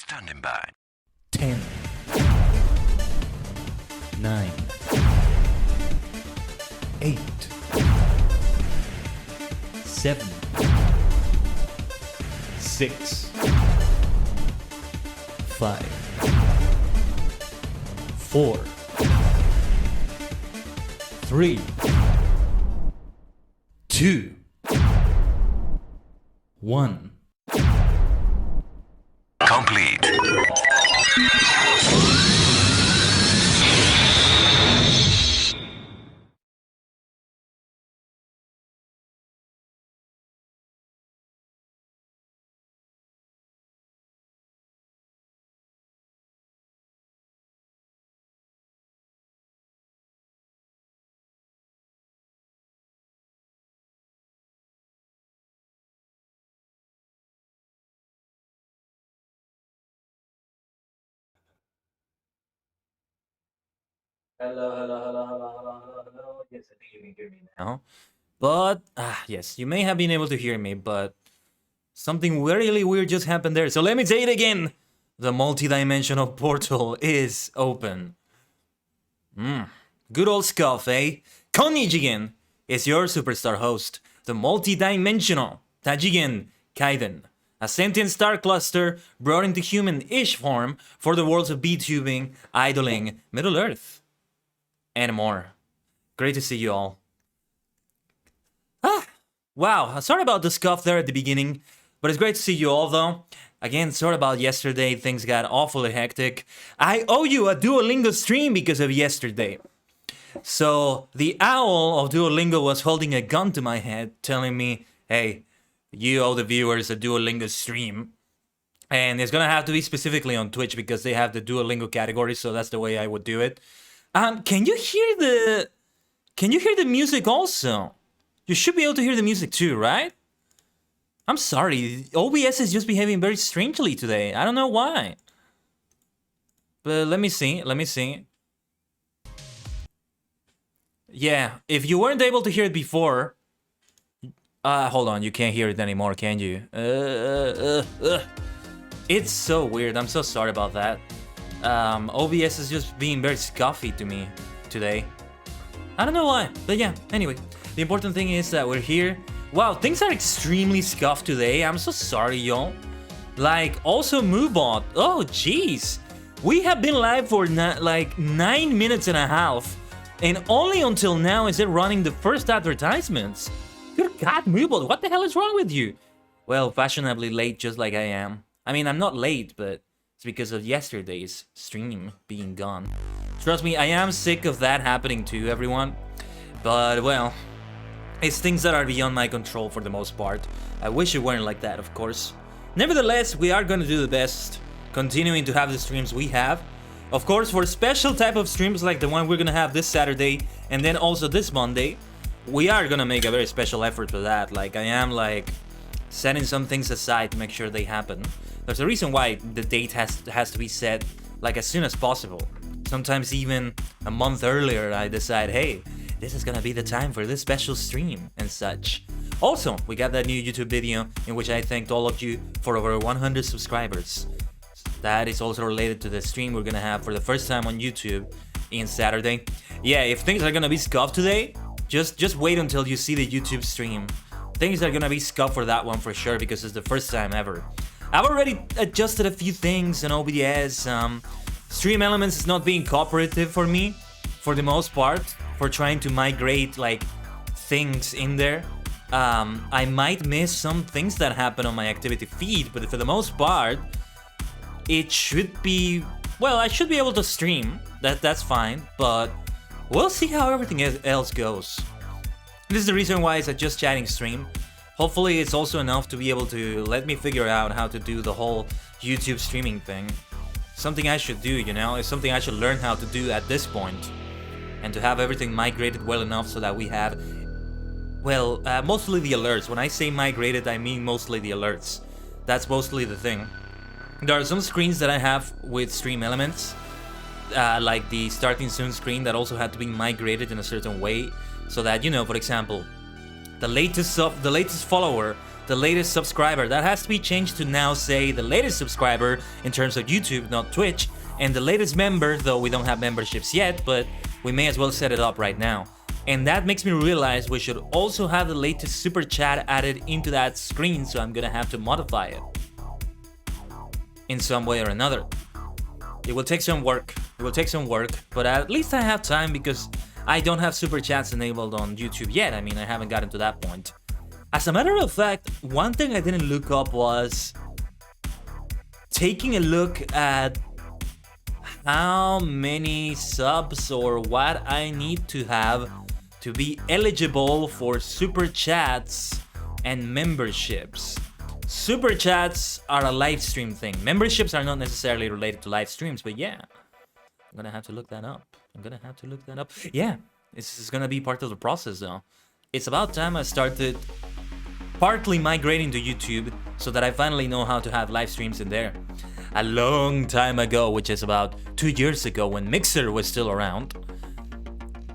Standing by. 10, 9, 8, 7, 6, 5, 4, 3, 2, 1. Complete. Hello. Yes, I think you can hear me now. But, yes, you may have been able to hear me, but something really weird just happened there. So let me say it again. The multi-dimensional portal is open. Good old scuff, eh? Konnichigen is your superstar host, the multi-dimensional Tajigen Kaiden, a sentient star cluster brought into human-ish form for the worlds of VTubing, idling, Middle-earth, and more. Great to see you all. Wow, sorry about the scuff there at the beginning, but it's great to see you all though. Again, sorry about yesterday, things got awfully hectic. I owe you a Duolingo stream because of yesterday. So, the owl of Duolingo was holding a gun to my head, telling me, hey, you owe the viewers a Duolingo stream. And it's gonna have to be specifically on Twitch because they have the Duolingo category, so that's the way I would do it. Can you hear the music also? You should be able to hear the music too, right? I'm sorry, OBS is just behaving very strangely today. I don't know why. But let me see. Yeah, if you weren't able to hear it before... hold on, you can't hear it anymore, can you? It's so weird, I'm so sorry about that. OBS is just being very scuffy to me today. I don't know why, but yeah, anyway. The important thing is that we're here. Wow, things are extremely scuffed today. I'm so sorry, y'all. Like, also Moobot. Oh, jeez. We have been live for like 9 minutes and a half. And only until now is it running the first advertisements. Good God, Moobot, what the hell is wrong with you? Well, fashionably late just like I am. I mean, I'm not late, but it's because of yesterday's stream being gone. Trust me, I am sick of that happening to everyone. But, well... it's things that are beyond my control for the most part. I wish it weren't like that, of course. Nevertheless, we are gonna do the best, continuing to have the streams we have. Of course, for special type of streams like the one we're gonna have this Saturday, and then also this Monday, we are gonna make a very special effort for that. Like, I am, like, setting some things aside to make sure they happen. There's a reason why the date has to be set, like, as soon as possible. Sometimes even a month earlier, I decide, hey, this is gonna be the time for this special stream and such. Also, we got that new YouTube video in which I thanked all of you for over 100 subscribers. That is also related to the stream we're gonna have for the first time on YouTube in Saturday. Yeah, if things are gonna be scuffed today, just wait until you see the YouTube stream. Things are gonna be scuffed for that one for sure because it's the first time ever. I've already adjusted a few things in OBS. Stream Elements is not being cooperative for me, for the most part, for trying to migrate, like, things in there. I might miss some things that happen on my activity feed, but for the most part, it should be... well, I should be able to stream. That's fine, but we'll see how everything else goes. This is the reason why it's a Just Chatting stream. Hopefully it's also enough to be able to let me figure out how to do the whole YouTube streaming thing. Something I should do, you know? It's something I should learn how to do at this point. And to have everything migrated well enough so that we have, well, mostly the alerts. When I say migrated, I mean mostly the alerts. That's mostly the thing. There are some screens that I have with Stream Elements, like the starting soon screen that also had to be migrated in a certain way, so that, you know, for example, the latest follower the latest subscriber. That has to be changed to now say the latest subscriber in terms of YouTube, not Twitch. And the latest member, though we don't have memberships yet, but we may as well set it up right now. And that makes me realize we should also have the latest super chat added into that screen, so I'm gonna have to modify it in some way or another. It will take some work. It will take some work, but at least I have time because I don't have super chats enabled on YouTube yet. I mean, I haven't gotten to that point. As a matter of fact, one thing I didn't look up was taking a look at how many subs or what I need to have to be eligible for super chats and memberships. Super chats are a live stream thing. Memberships are not necessarily related to live streams, but yeah, I'm gonna have to look that up. Yeah, this is gonna be part of the process though. It's about time I started partly migrating to YouTube so that I finally know how to have live streams in there. A long time ago, which is about 2 years ago when Mixer was still around,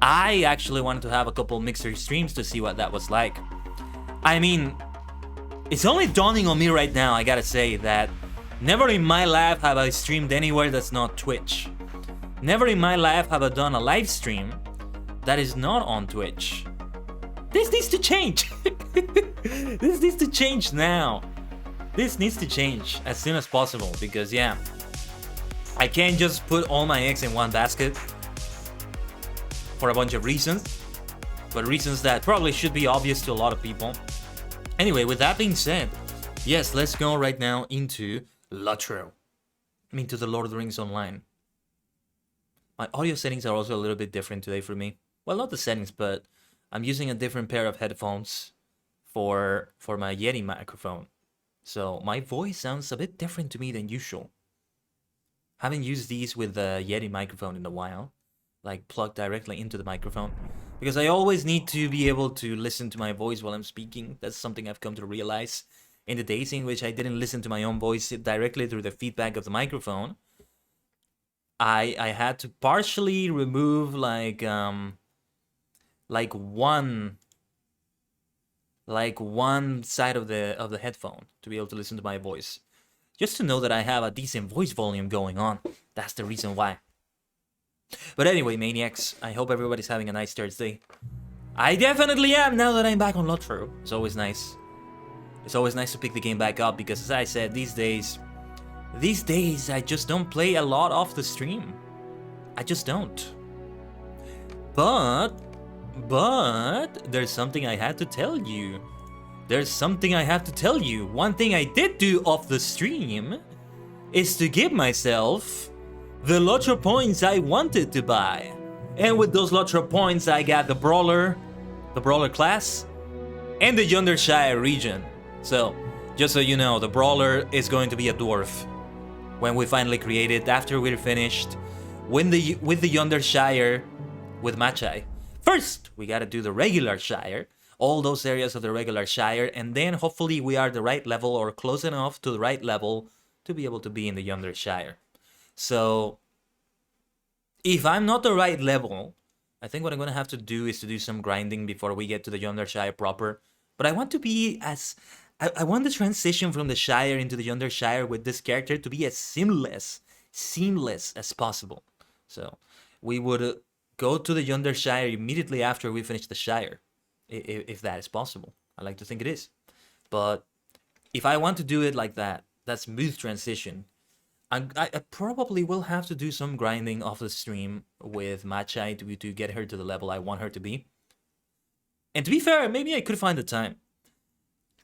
I actually wanted to have a couple Mixer streams to see what that was like. I mean, it's only dawning on me right now, I gotta say, that never in my life have I streamed anywhere that's not Twitch. Never in my life have I done a live stream that is not on Twitch. This needs to change. This needs to change now. This needs to change as soon as possible because, yeah, I can't just put all my eggs in one basket for a bunch of reasons, but reasons that probably should be obvious to a lot of people. Anyway, with that being said, yes, let's go right now into LOTRO. I mean, to the Lord of the Rings Online. My audio settings are also a little bit different today for me. Well, not the settings, but I'm using a different pair of headphones for my Yeti microphone. So my voice sounds a bit different to me than usual. Haven't used these with the Yeti microphone in a while, like plugged directly into the microphone, because I always need to be able to listen to my voice while I'm speaking. That's something I've come to realize in the days in which I didn't listen to my own voice directly through the feedback of the microphone. I had to partially remove like one side of the headphone to be able to listen to my voice, just to know that I have a decent voice volume going on. That's the reason why. But anyway, maniacs, I hope everybody's having a nice Thursday. I definitely am now that I'm back on LOTRO. It's always nice. It's always nice to pick the game back up because, as I said, these days I just don't play a lot off the stream. I just don't. But there's something I had to tell you. One thing I did do off the stream is to give myself the LOTRO points I wanted to buy. And with those LOTRO points, I got the Brawler class, and the Shire region. So, just so you know, the Brawler is going to be a dwarf when we finally create it, after we're finished with the Shire with Machai. First, we gotta do the regular Shire, all those areas of the regular Shire, and then hopefully we are the right level or close enough to the right level to be able to be in the Shire. So, if I'm not the right level, I think what I'm going to have to do is to do some grinding before we get to the Shire proper. But I want to be I want the transition from the Shire into the Shire with this character to be as seamless as possible. So, we would go to the Shire immediately after we finish the Shire, if that is possible. I like to think it is. But if I want to do it like that smooth transition, I probably will have to do some grinding off the stream with Machai to get her to the level I want her to be. And to be fair, maybe I could find the time.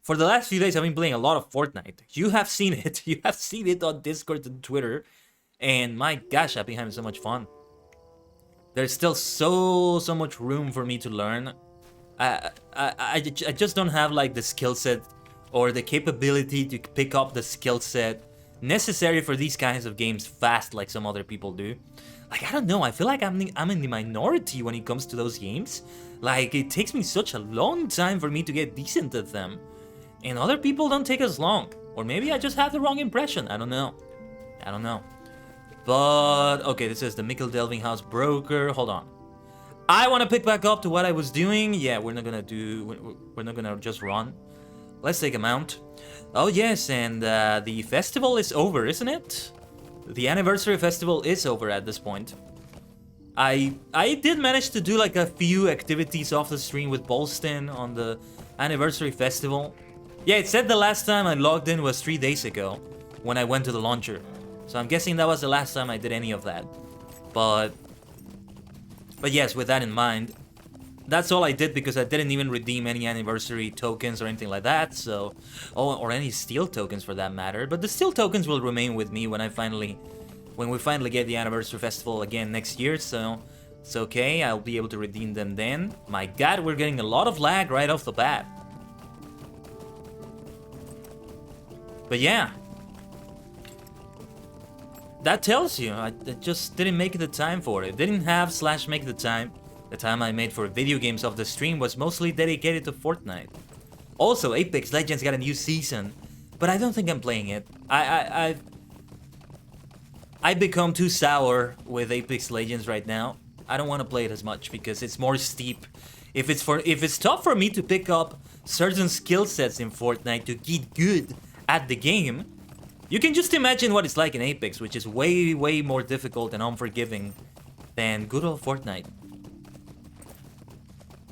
For the last few days, I've been playing a lot of Fortnite. You have seen it. You have seen it on Discord and Twitter. And my gosh, I've been having so much fun. There's still so much room for me to learn. I just don't have like the skill set or the capability to pick up the skill set necessary for these kinds of games fast like some other people do. Like, I don't know, I feel like I'm in the minority when it comes to those games. Like, it takes me such a long time for me to get decent at them. And other people don't take as long. Or maybe I just have the wrong impression, I don't know. But, okay, this is the ℂ𝕠𝕟𝕤𝕒𝕒𝕒𝕒 broker, hold on. I want to pick back up to what I was doing. Yeah, we're not gonna just run. Let's take a mount. Oh yes, and the festival is over, isn't it? The anniversary festival is over at this point. I did manage to do like a few activities off the stream with Bolston on the anniversary festival. Yeah, it said the last time I logged in was 3 days ago when I went to the launcher. So I'm guessing that was the last time I did any of that. But yes, with that in mind, that's all I did because I didn't even redeem any anniversary tokens or anything like that, so... Oh, or any steel tokens for that matter. But the steel tokens will remain with me when we finally get the anniversary festival again next year, so... It's okay, I'll be able to redeem them then. My god, we're getting a lot of lag right off the bat. But yeah. That tells you, I just didn't make the time for it. Didn't have / make the time. The time I made for video games off the stream was mostly dedicated to Fortnite. Also, Apex Legends got a new season, but I don't think I'm playing it. I've become too sour with Apex Legends right now. I don't want to play it as much because it's more steep. If it's tough for me to pick up certain skill sets in Fortnite to get good at the game, you can just imagine what it's like in Apex, which is way more difficult and unforgiving than good old Fortnite.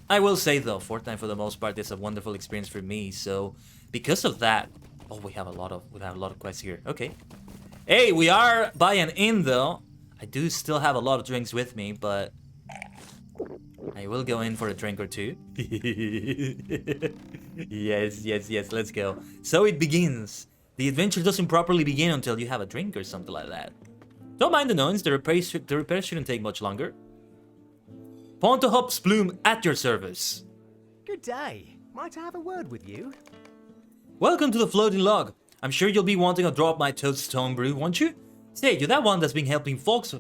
I will say though, Fortnite for the most part is a wonderful experience for me, so because of that... Oh, we have a lot of quests here. Okay. Hey, we are buying in though. I do still have a lot of drinks with me, but I will go in for a drink or two. Yes, let's go. So it begins. The adventure doesn't properly begin until you have a drink or something like that. Don't mind the noise, the repair shouldn't take much longer. ℂ𝕠𝕟𝕤𝕒𝕒𝕒𝕒 at your service. Good day. Might I have a word with you? Welcome to the floating log. I'm sure you'll be wanting a drop of my toast stone brew, won't you? Say, you're that one that's been helping folks...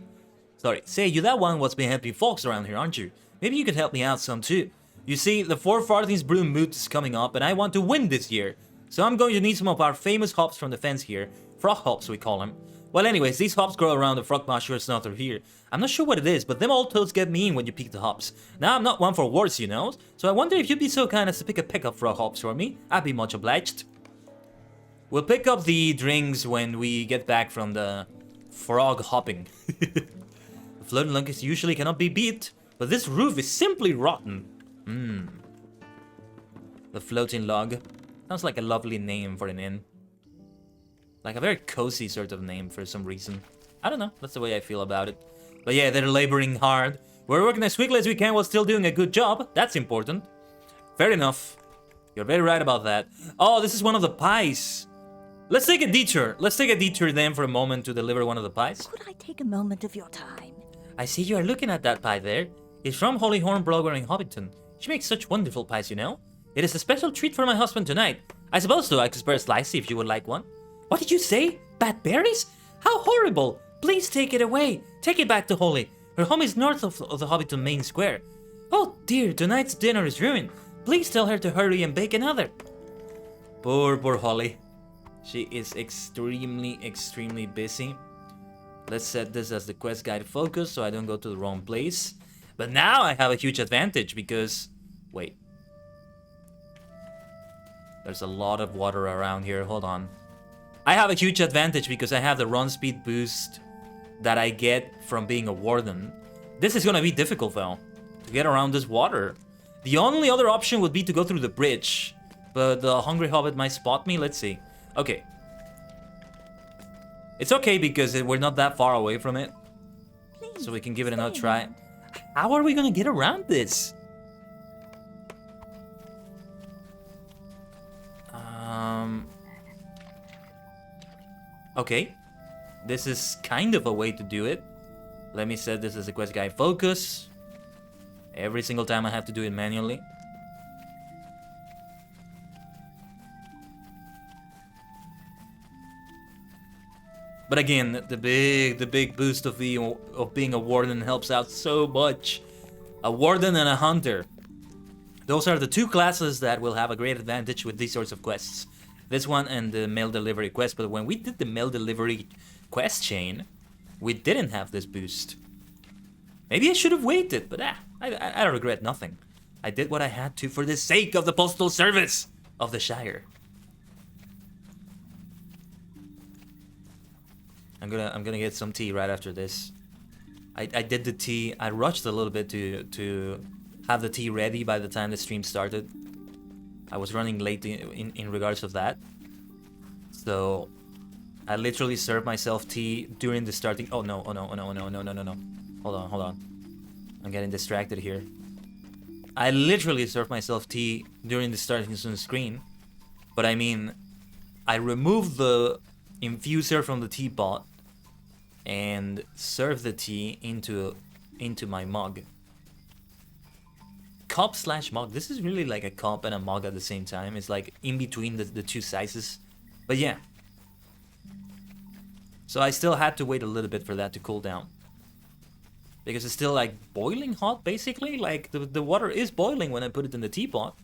Say, you're that one what's been helping folks around here, aren't you? Maybe you could help me out some too. You see, the 4 Farthings Brew Moot is coming up and I want to win this year. So I'm going to need some of our famous hops from the fence here. Frog hops, we call them. Well, anyways, these hops grow around the frog mushrooms not through here. I'm not sure what it is, but them old toads get mean when you pick the hops. Now, I'm not one for words, you know, so I wonder if you'd be so kind as to pick up frog hops for me. I'd be much obliged. We'll pick up the drinks when we get back from the frog hopping. The floating log usually cannot be beat, but this roof is simply rotten. The floating log. Sounds like a lovely name for an inn. Like a very cozy sort of name for some reason. I don't know, that's the way I feel about it. But yeah, they're laboring hard. We're working as quickly as we can while still doing a good job. That's important. Fair enough. You're very right about that. Oh, this is one of the pies. Let's take a detour. Let's take a detour then for a moment to deliver one of the pies. Could I take a moment of your time? I see you are looking at that pie there. It's from Hollyhorn Blogger in Hobbiton. She makes such wonderful pies, you know. It is a special treat for my husband tonight. I suppose though I could spare a slice if you would like one. What did you say? Bad berries? How horrible! Please take it away. Take it back to Holly. Her home is north of the Hobbiton main square. Oh dear, tonight's dinner is ruined. Please tell her to hurry and bake another. Poor Holly. She is extremely busy. Let's set this as the quest guide focus so I don't go to the wrong place. But now I have a huge advantage because... Wait. There's a lot of water around here. Hold on. I have a huge advantage because I have the run speed boost that I get from being a warden. This is gonna be difficult though, to get around this water. The only other option would be to go through the bridge, but the hungry hobbit might spot me. Let's see. Okay. It's okay because we're not that far away from it. Please, so we can give it another try. How are we gonna get around this? Okay. This is kind of a way to do it. Let me set this as a quest guide focus. Every single time I have to do it manually. But again, the big boost of being a warden helps out so much. A warden and a hunter. Those are the 2 classes that will have a great advantage with these sorts of quests. This one and the mail delivery quest. But when we did the mail delivery quest chain, we didn't have this boost. Maybe I should have waited, but I regret nothing. I did what I had to for the sake of the postal service of the Shire. I'm gonna get some tea right after this. I did the tea. I rushed a little bit to have the tea ready by the time the stream started. I was running late in regards of that. So I literally served myself tea during the starting. Oh no! Oh no! Oh no! Oh no! No! No! No! No! Hold on. I'm getting distracted here. I literally served myself tea during the starting screen, but I mean, I removed the infuser from the teapot and served the tea into my mug. Cup/mug. This is really like a cup and a mug at the same time. It's like in between the two sizes. But yeah. So I still had to wait a little bit for that to cool down. Because it's still like boiling hot, basically. Like the water is boiling when I put it in the teapot.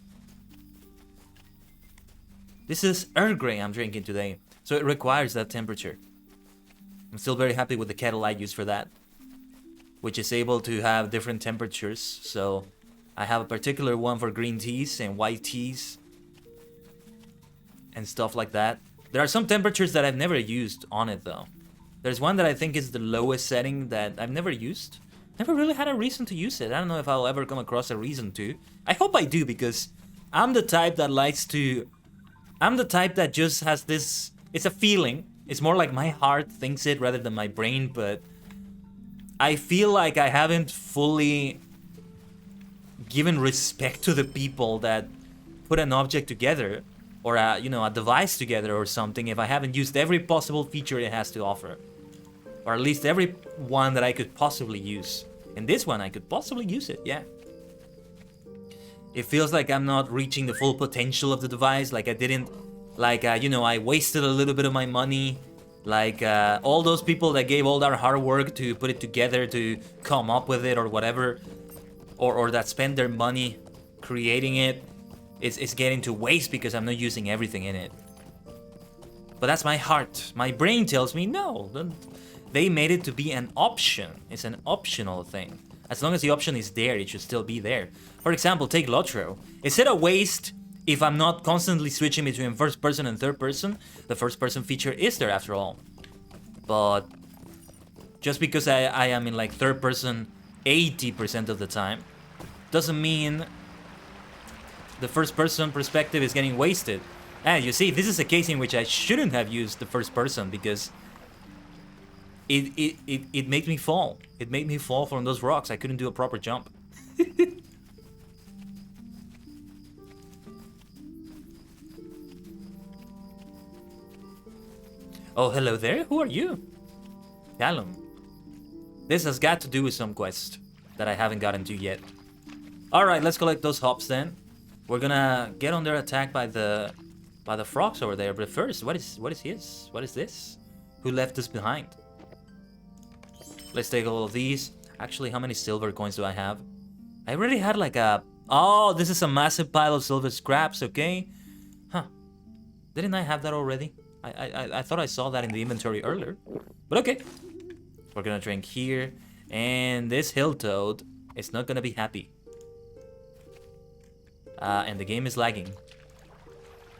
This is Earl Grey I'm drinking today. So it requires that temperature. I'm still very happy with the kettle I use for that. Which is able to have different temperatures. So I have a particular one for green teas and white teas. And stuff like that. There are some temperatures that I've never used on it though. There's one that I think is the lowest setting that I've never used. Never really had a reason to use it. I don't know if I'll ever come across a reason to. I hope I do, because I'm the type that likes to... I'm the type that just has this... It's a feeling. It's more like my heart thinks it rather than my brain, but... I feel like I haven't fully given respect to the people that put an object together, or a, you know, a device together or something, if I haven't used every possible feature it has to offer. Or at least every one that I could possibly use. And this one, I could possibly use it, yeah. It feels like I'm not reaching the full potential of the device, like I didn't, like, you know, I wasted a little bit of my money. Like, all those people that gave all their hard work to put it together, to come up with it or whatever. Or that spent their money creating it. It's getting to waste because I'm not using everything in it. But that's my heart. My brain tells me, no, they made it to be an option. It's an optional thing. As long as the option is there, it should still be there. For example, take LOTRO. Is it a waste if I'm not constantly switching between first person and third person? The first person feature is there after all. But just because I am in like third person 80% of the time, doesn't mean the first person perspective is getting wasted. And you see, this is a case in which I shouldn't have used the first person, because it made me fall. It made me fall from those rocks. I couldn't do a proper jump. Oh, hello there. Who are you? Callum. This has got to do with some quest that I haven't gotten to yet. Alright, let's collect those hops then. We're gonna get under attack by the frogs over there. But first, what is this? Who left us behind? Let's take all of these. Actually, how many silver coins do I have? I already had like a... Oh, this is a massive pile of silver scraps, okay? Huh. Didn't I have that already? I thought I saw that in the inventory earlier. But okay. We're gonna drink here. And this hill toad is not gonna be happy. And the game is lagging.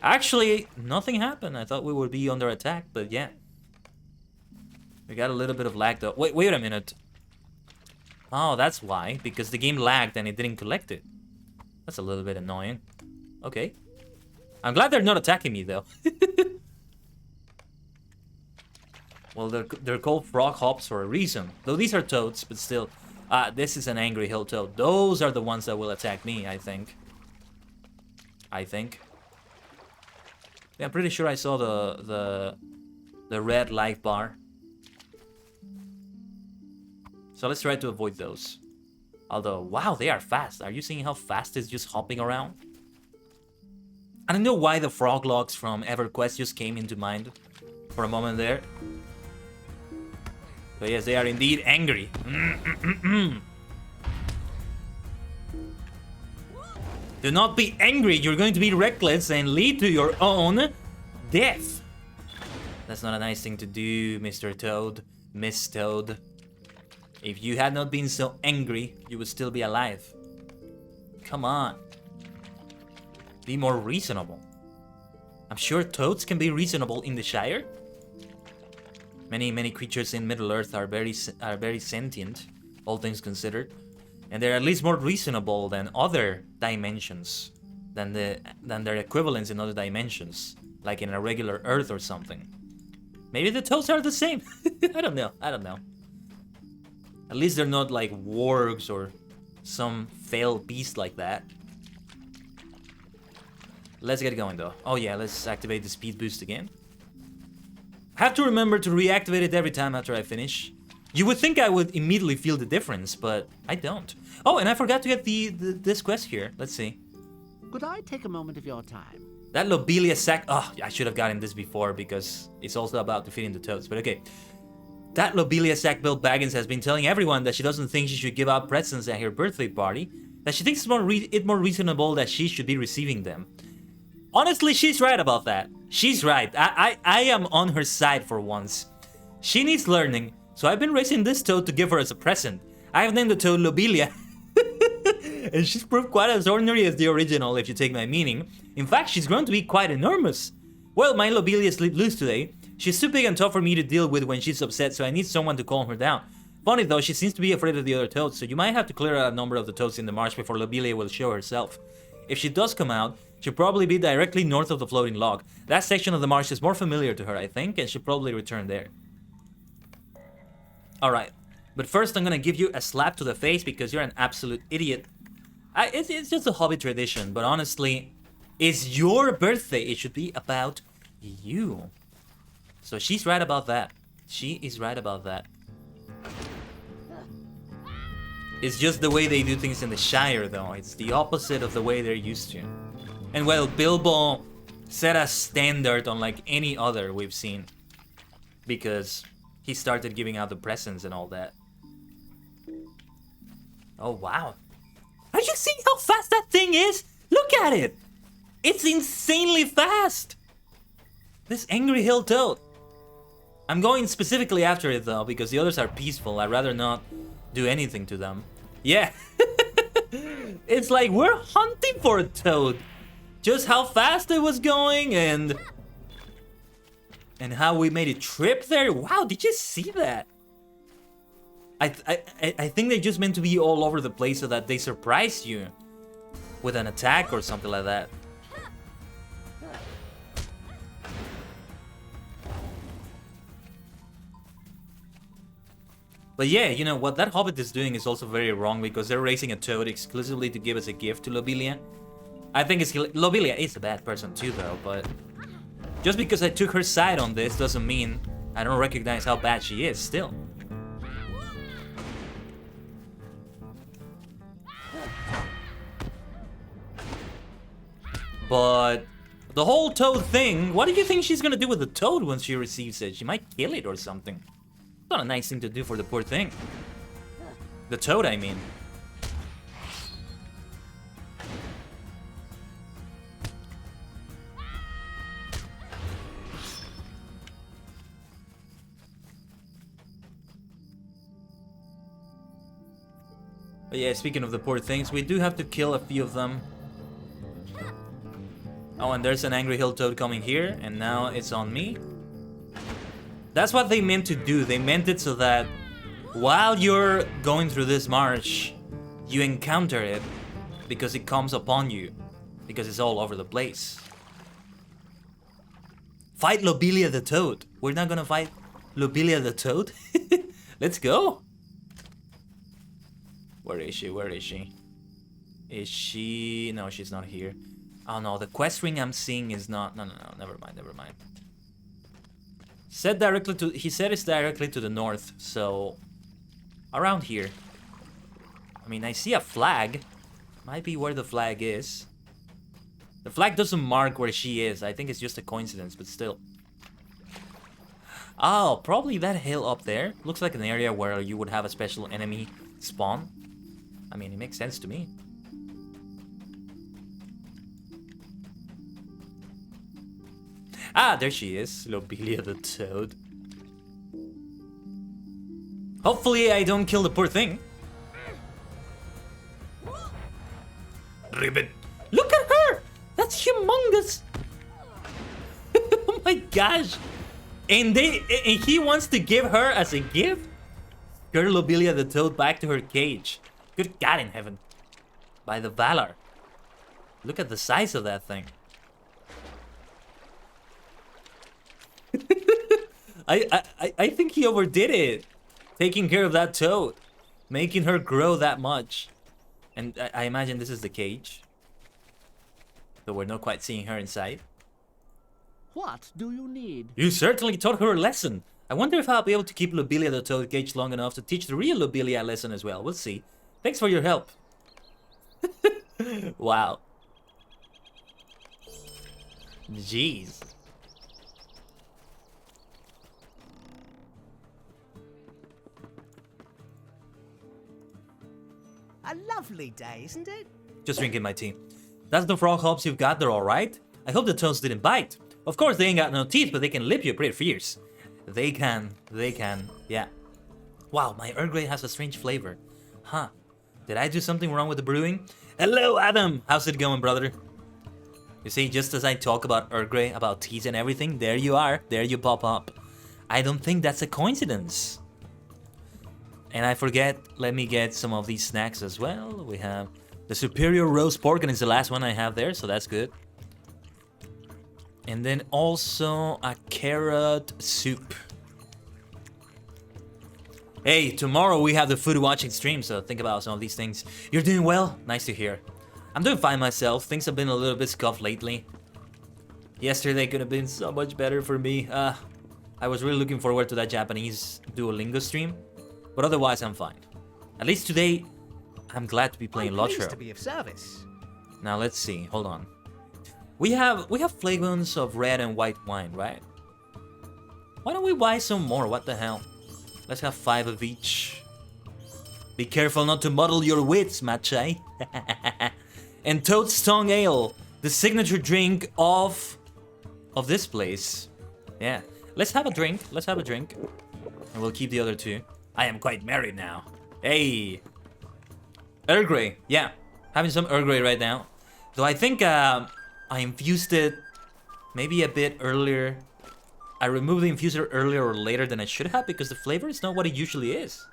Actually, nothing happened. I thought we would be under attack, but yeah. We got a little bit of lag though. Wait a minute. Oh, that's why. Because the game lagged and it didn't collect it. That's a little bit annoying. Okay. I'm glad they're not attacking me though. Well, they're called frog hops for a reason. Though these are toads, but still. This is an angry hill toad. Those are the ones that will attack me, I think. Yeah, I'm pretty sure I saw the red life bar. So let's try to avoid those. Although, wow, they are fast. Are you seeing how fast it's just hopping around? I don't know why the frog logs from EverQuest just came into mind for a moment there. But yes, they are indeed angry. Do not be angry, you're going to be reckless and lead to your own death. That's not a nice thing to do, Mr. Toad, Miss Toad. If you had not been so angry, you would still be alive. Come on. Be more reasonable. I'm sure toads can be reasonable in the Shire. Many creatures in Middle Earth are very sentient, all things considered, and they're at least more reasonable than other dimensions, than their equivalents in other dimensions, like in a regular Earth or something. Maybe the toads are the same. I don't know. At least they're not like wargs or some failed beast like that. Let's get going though. Oh yeah, let's activate the speed boost again. I have to remember to reactivate it every time after I finish. You would think I would immediately feel the difference, but I don't. Oh, and I forgot to get this quest here. Let's see. Could I take a moment of your time? That lobelia sac... Oh, I should have gotten this before because it's also about defeating the toads, but okay. That lobelia sac-built Baggins has been telling everyone that she doesn't think she should give out presents at her birthday party, that she thinks it's more reasonable that she should be receiving them. Honestly, she's right about that. She's right. I am on her side for once. She needs learning, so I've been raising this toad to give her as a present. I have named the toad Lobelia. And she's proved quite as ordinary as the original, if you take my meaning. In fact, she's grown to be quite enormous. Well, my Lobelia sleep loose today. She's too big and tough for me to deal with when she's upset, so I need someone to calm her down. Funny though, she seems to be afraid of the other toads, so you might have to clear out a number of the toads in the marsh before Lobelia will show herself. If she does come out, she'll probably be directly north of the floating log. That section of the marsh is more familiar to her, I think, and she'll probably return there. Alright, but first I'm gonna give you a slap to the face because you're an absolute idiot. It's just a hobby tradition, but honestly, it's your birthday. It should be about you. So she's right about that. She is right about that. It's just the way they do things in the Shire, though. It's the opposite of the way they're used to. And well, Bilbo set a standard unlike any other we've seen. Because he started giving out the presents and all that. Oh, wow. Are you seeing how fast that thing is? Look at it! It's insanely fast! This angry hill toad. I'm going specifically after it though, because the others are peaceful. I'd rather not do anything to them. Yeah. It's like we're hunting for a toad. Just how fast it was going and how we made it trip there. Wow, did you see that? I think they just meant to be all over the place so that they surprise you with an attack or something like that. But yeah, you know, what that hobbit is doing is also very wrong because they're raising a toad exclusively to give as a gift to Lobelia. I think Lobelia is a bad person too though, but just because I took her side on this doesn't mean I don't recognize how bad she is still. But the whole toad thing, what do you think she's gonna do with the toad once she receives it? She might kill it or something. Not a nice thing to do for the poor thing. The toad, I mean. But yeah, speaking of the poor things, we do have to kill a few of them. Oh, and there's an angry hill toad coming here, and now it's on me. That's what they meant to do. They meant it so that while you're going through this march, you encounter it because it comes upon you, because it's all over the place. Fight Lobelia the toad. We're not gonna fight Lobelia the toad? Let's go. Where is she? Where is she? Is she... No, she's not here. Oh no, the quest ring I'm seeing is not... No, never mind. He said it's directly to the north, so... Around here. I mean, I see a flag. Might be where the flag is. The flag doesn't mark where she is. I think it's just a coincidence, but still. Oh, probably that hill up there. Looks like an area where you would have a special enemy spawn. I mean, it makes sense to me. Ah, there she is, Lobelia the toad. Hopefully I don't kill the poor thing. Ribbit. Look at her! That's humongous! Oh my gosh! And he wants to give her as a gift? Girl Lobelia the Toad back to her cage. Good God in heaven. By the Valor. Look at the size of that thing. I think he overdid it. Taking care of that toad. Making her grow that much. And I imagine this is the cage. Though we're not quite seeing her inside. What do you need? You certainly taught her a lesson. I wonder if I'll be able to keep Lobelia the Toad caged long enough to teach the real Lobelia a lesson as well. We'll see. Thanks for your help. Wow. Jeez. A lovely day, isn't it? Just drinking my tea. That's the frog hops you've got, they're alright? I hope the toads didn't bite. Of course, they ain't got no teeth, but they can lip you pretty fierce. They can, yeah. Wow, my Earl Grey has a strange flavor. Huh. Did I do something wrong with the brewing? Hello, Adam! How's it going, brother? You see, just as I talk about Earl Grey, about teas and everything, there you are, there you pop up. I don't think that's a coincidence. And I forget, let me get some of these snacks as well. We have the superior roast pork, and it's the last one I have there, so that's good. And then also a carrot soup. Hey, tomorrow we have the food watching stream, so think about some of these things. You're doing well? Nice to hear. I'm doing fine myself. Things have been a little bit scuffed lately. Yesterday could have been so much better for me. I was really looking forward to that Japanese Duolingo stream. But otherwise, I'm fine. At least today, I'm glad to be playing I'm pleased LOTRO. to be of service. Now let's see. Hold on. We have flagons of red and white wine, right? Why don't we buy some more? What the hell? Let's have 5 of each. Be careful not to muddle your wits, Machai. And Toad's Tongue Ale, the signature drink of this place. Yeah. Let's have a drink. Let's have a drink. And we'll keep the other 2. I am quite merry now. Hey. Earl Grey. Yeah. Having some Earl Grey right now. Though I think I infused it maybe a bit earlier. I removed the infuser earlier or later than I should have because the flavor is not what it usually is.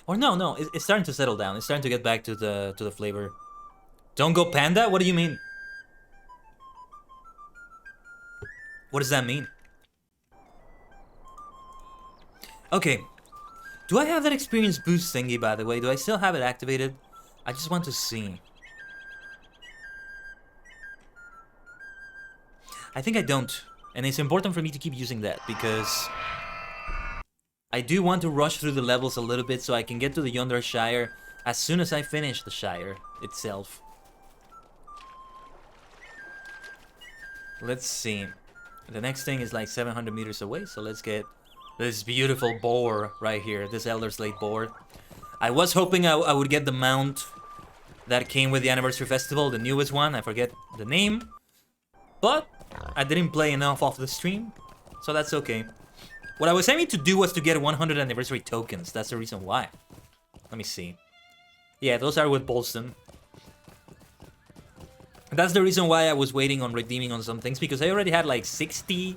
Or no, it's starting to settle down. It's starting to get back to the flavor. Don't go panda? What do you mean? What does that mean? Okay. Do I have that experience boost thingy, by the way? Do I still have it activated? I just want to see. I think I don't. And it's important for me to keep using that because I do want to rush through the levels a little bit so I can get to the Yonder Shire as soon as I finish the Shire itself. Let's see. The next thing is like 700 meters away, so let's get this beautiful boar right here, this Elder Slate boar. I was hoping I would get the mount that came with the Anniversary Festival, the newest one, I forget the name. But I didn't play enough off the stream, so that's okay. What I was aiming to do was to get 100 Anniversary tokens, that's the reason why. Let me see. Yeah, those are with Bolston. That's the reason why I was waiting on redeeming on some things, because I already had like 60,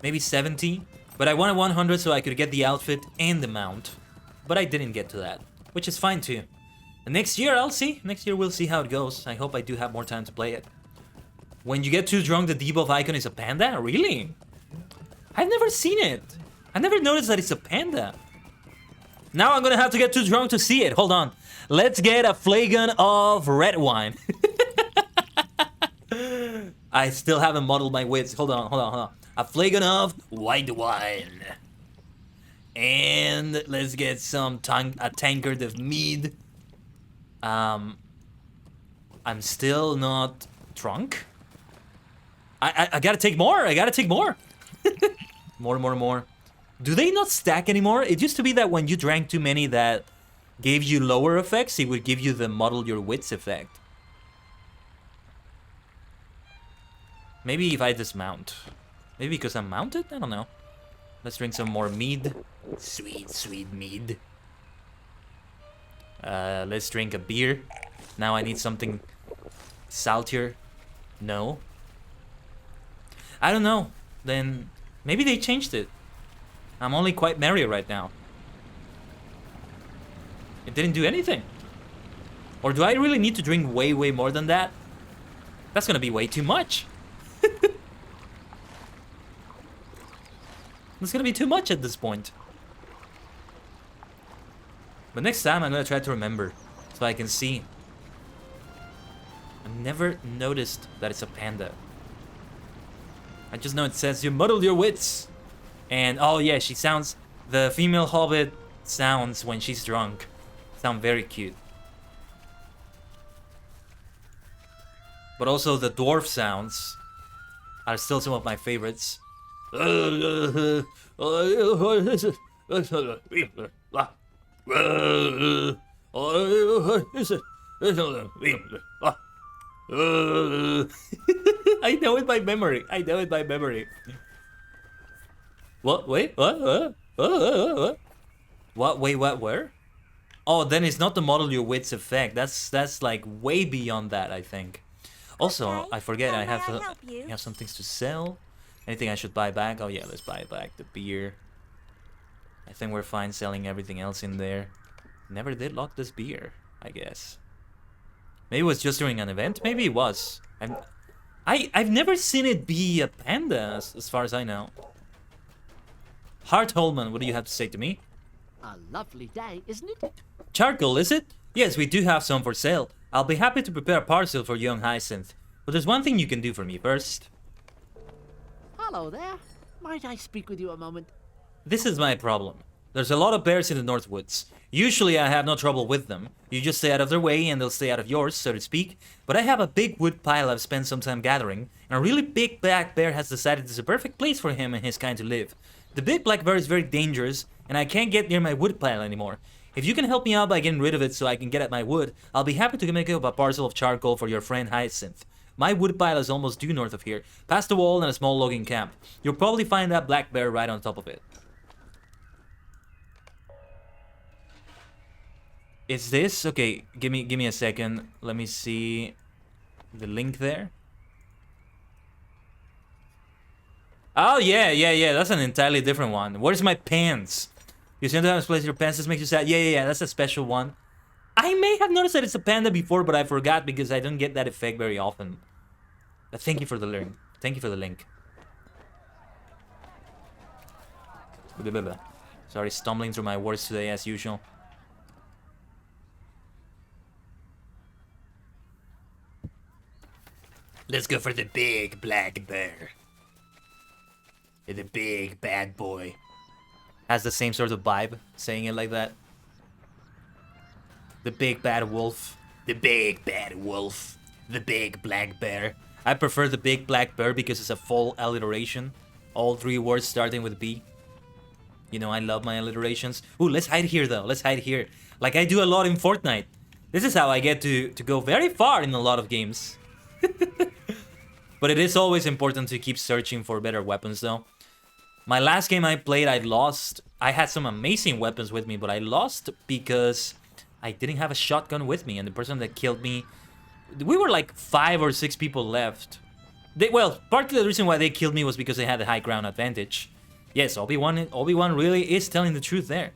maybe 70. But I wanted 100 so I could get the outfit and the mount. But I didn't get to that, which is fine too. And next year, I'll see. Next year, we'll see how it goes. I hope I do have more time to play it. When you get too drunk, the debuff icon is a panda? Really? I've never seen it. I never noticed that it's a panda. Now I'm gonna have to get too drunk to see it. Hold on. Let's get a flagon of red wine. I still haven't muddled my wits. Hold on. A flagon of white wine. And let's get a tankard of mead. I'm still not drunk. I gotta take more. More. Do they not stack anymore? It used to be that when you drank too many that gave you lower effects, it would give you the muddle your wits effect. Maybe if I dismount. Maybe because I'm mounted? I don't know. Let's drink some more mead. Sweet mead. Let's drink a beer. Now I need something saltier. No. I don't know. Then maybe they changed it. I'm only quite merry right now. It didn't do anything. Or do I really need to drink way, way more than that? That's gonna be way too much. That's gonna be too much at this point. But next time I'm gonna try to remember so I can see. I've never noticed that it's a panda. I just know it says you muddle your wits. And oh yeah, she sounds, the female hobbit sounds when she's drunk sound very cute. But also the dwarf sounds are still some of my favorites. I know it by memory. I know it by memory. What? Wait, what? What? Wait, what? Where? Oh, then it's not the model your wits effect. That's like way beyond that, I think. Also, Okay, I forget how I may have I help you? some things to sell. Anything I should buy back? Oh yeah, let's buy back the beer. I think we're fine selling everything else in there. Never did lock this beer, I guess. Maybe it was just during an event. Maybe it was. I've never seen it be a panda, as far as I know. Hart Holman, what do you have to say to me? A lovely day, isn't it? Charcoal, is it? Yes, we do have some for sale. I'll be happy to prepare a parcel for young Hyacinth. But there's one thing you can do for me first. Hello there. Might I speak with you a moment? This is my problem. There's a lot of bears in the North Woods. Usually I have no trouble with them. You just stay out of their way and they'll stay out of yours, so to speak. But I have a big wood pile I've spent some time gathering, and a really big black bear has decided it's a perfect place for him and his kind to live. The big black bear is very dangerous, and I can't get near my wood pile anymore. If you can help me out by getting rid of it so I can get at my wood, I'll be happy to make up a parcel of charcoal for your friend Hyacinth. My wood pile is almost due north of here, past the wall and a small logging camp. You'll probably find that black bear right on top of it. Is this? Okay, give me a second. Let me see the link there. Oh yeah, that's an entirely different one. Where's my pants? You sometimes place your pants, this makes you sad. Yeah, that's a special one. I may have noticed that it's a panda before, but I forgot because I don't get that effect very often. But thank you for the link. Thank you for the link. Sorry, stumbling through my words today as usual. Let's go for the big black bear. The big bad boy. Has the same sort of vibe, saying it like that. The big bad wolf. The big bad wolf. The big black bear. I prefer the big black bear because it's a full alliteration. All three words starting with B. You know, I love my alliterations. Ooh, let's hide here though. Let's hide here. Like I do a lot in Fortnite. This is how I get to go very far in a lot of games. But it is always important to keep searching for better weapons though. My last game I played, I lost. I had some amazing weapons with me, but I lost because I didn't have a shotgun with me, and the person that killed me, we were like 5 or 6 people left. Well, part of the reason why they killed me was because they had the high ground advantage. Yes, Obi-Wan really is telling the truth there.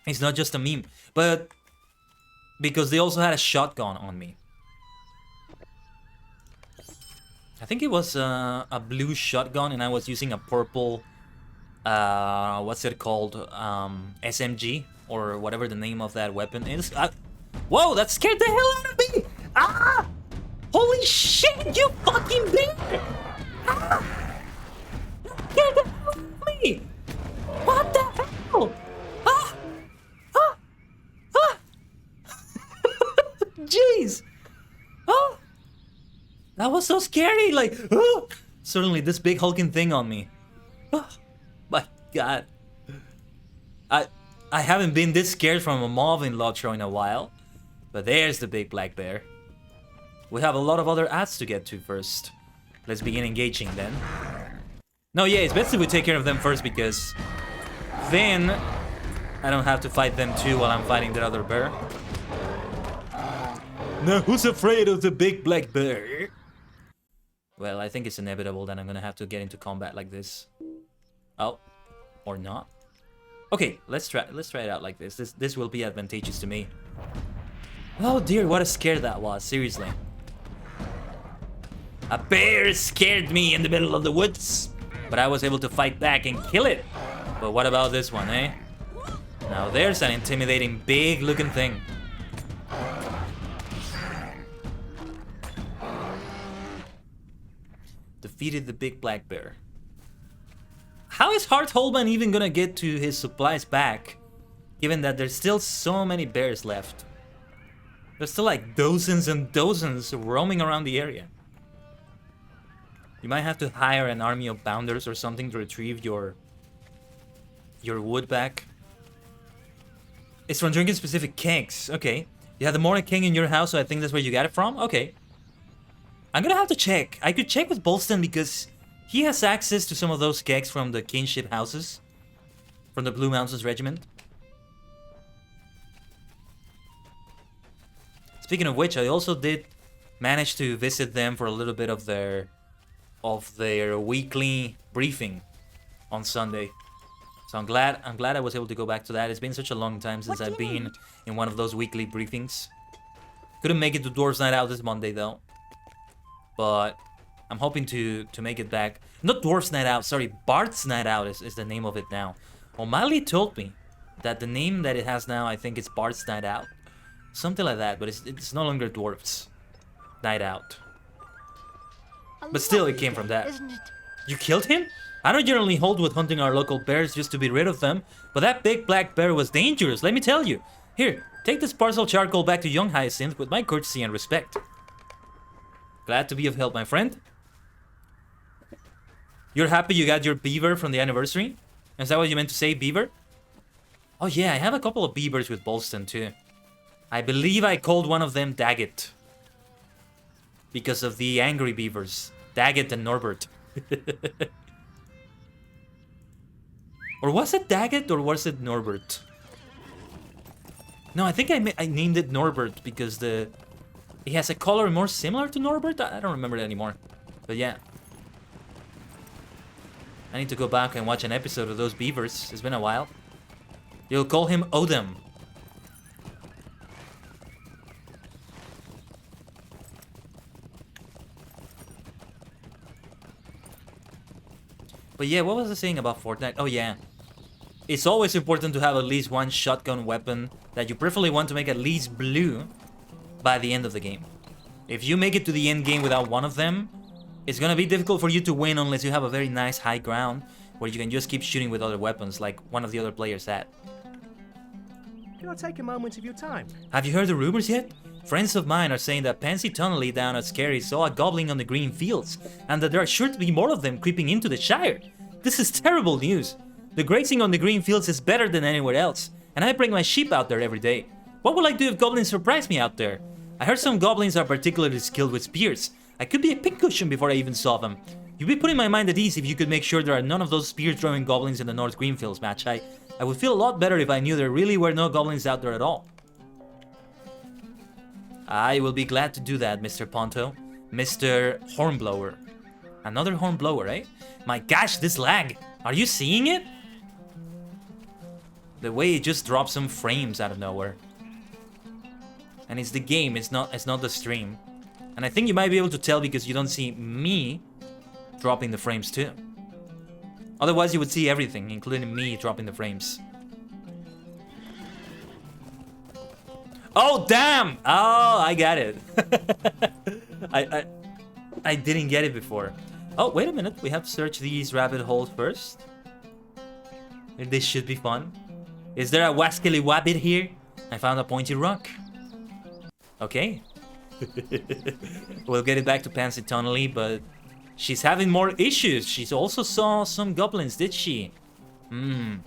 It's not just a meme, but because they also had a shotgun on me. I think it was a blue shotgun, and I was using a purple, what's it called, SMG, or whatever the name of that weapon is. Whoa, that scared the hell out of me! Ah! Holy shit, you fucking bear! Ah! That scared the hell out of me! What the hell? Ah! Ah! Ah! Jeez! Oh! That was so scary, like, oh! Suddenly this big hulking thing on me. Oh, my god. I haven't been this scared from a mob in LOTRO in a while. But there's the big black bear. We have a lot of other ads to get to first. Let's begin engaging then. No, yeah, it's best if we take care of them first because then I don't have to fight them too while I'm fighting the other bear. Now who's afraid of the big black bear? Well, I think it's inevitable that I'm gonna have to get into combat like this. Oh, or not. Okay, let's try it out like this. This will be advantageous to me. Oh dear, what a scare that was, seriously. A bear scared me in the middle of the woods, but I was able to fight back and kill it. But what about this one, eh? Now there's an intimidating big looking thing. Defeated the big black bear. How is ℂ𝕠𝕟𝕠𝕟𝕤 even gonna get to his supplies back, given that there's still so many bears left? There's still like dozens and dozens roaming around the area. You might have to hire an army of bounders or something to retrieve your wood back. It's from drinking specific kegs. Okay. You have the morning keg in your house, so I think that's where you got it from? Okay. I'm gonna have to check. I could check with ℂ𝕠𝕟𝕠𝕟 because he has access to some of those kegs from the kinship houses. From the Blue Mountains Regiment. Speaking of which, I also did manage to visit them for a little bit of their weekly briefing on Sunday. So I'm glad I was able to go back to that. It's been such a long time since I've been in one of those weekly briefings. Couldn't make it to Dwarves Night Out this Monday though. But I'm hoping to make it back. Not Dwarves Night Out, sorry, Bard's Night Out is the name of it now. O'Malley told me that the name that it has now, I think it's Bard's Night Out. Something like that, but it's no longer Dwarves Night Out. But still, it came from that. Isn't it? You killed him? I don't generally hold with hunting our local bears just to be rid of them, but that big black bear was dangerous, let me tell you. Here, take this parcel charcoal back to young Hyacinth with my courtesy and respect. Glad to be of help, my friend. You're happy you got your beaver from the anniversary? Is that what you meant to say, beaver? Oh yeah, I have a couple of beavers with ℂ𝕠𝕟 too. I believe I called one of them Daggett. Because of the angry beavers. Daggett and Norbert. Or was it Daggett or was it Norbert? No, I think I named it Norbert because he has a color more similar to Norbert? I don't remember it anymore. But yeah. I need to go back and watch an episode of those beavers. It's been a while. You'll call him Odem. But yeah, what was I saying about Fortnite? Oh yeah. It's always important to have at least one shotgun weapon that you preferably want to make at least blue by the end of the game. If you make it to the end game without one of them, it's gonna be difficult for you to win unless you have a very nice high ground where you can just keep shooting with other weapons like one of the other players had. Can I take a moment of your time? Have you heard the rumors yet? Friends of mine are saying that Pansy Tunnelly down at Scary saw a goblin on the green fields, and that there are sure to be more of them creeping into the Shire. This is terrible news. The grazing on the green fields is better than anywhere else, and I bring my sheep out there every day. What will I do if goblins surprise me out there? I heard some goblins are particularly skilled with spears. I could be a pincushion before I even saw them. You'd be putting my mind at ease if you could make sure there are none of those spear-throwing goblins in the North Greenfields match. I would feel a lot better if I knew there really were no goblins out there at all. I will be glad to do that, Mr. Ponto. Mr. Hornblower. Another hornblower, eh? My gosh, this lag! Are you seeing it? The way it just drops some frames out of nowhere. And it's the game, it's not the stream. And I think you might be able to tell because you don't see me dropping the frames too. Otherwise you would see everything, including me dropping the frames. Oh damn! Oh, I got it. I didn't get it before. Oh, wait a minute, we have to search these rabbit holes first. This should be fun. Is there a Wascally Wabbit here? I found a pointy rock. Okay. We'll get it back to Pansy Tunnelly, but she's having more issues. She also saw some goblins, did she? Then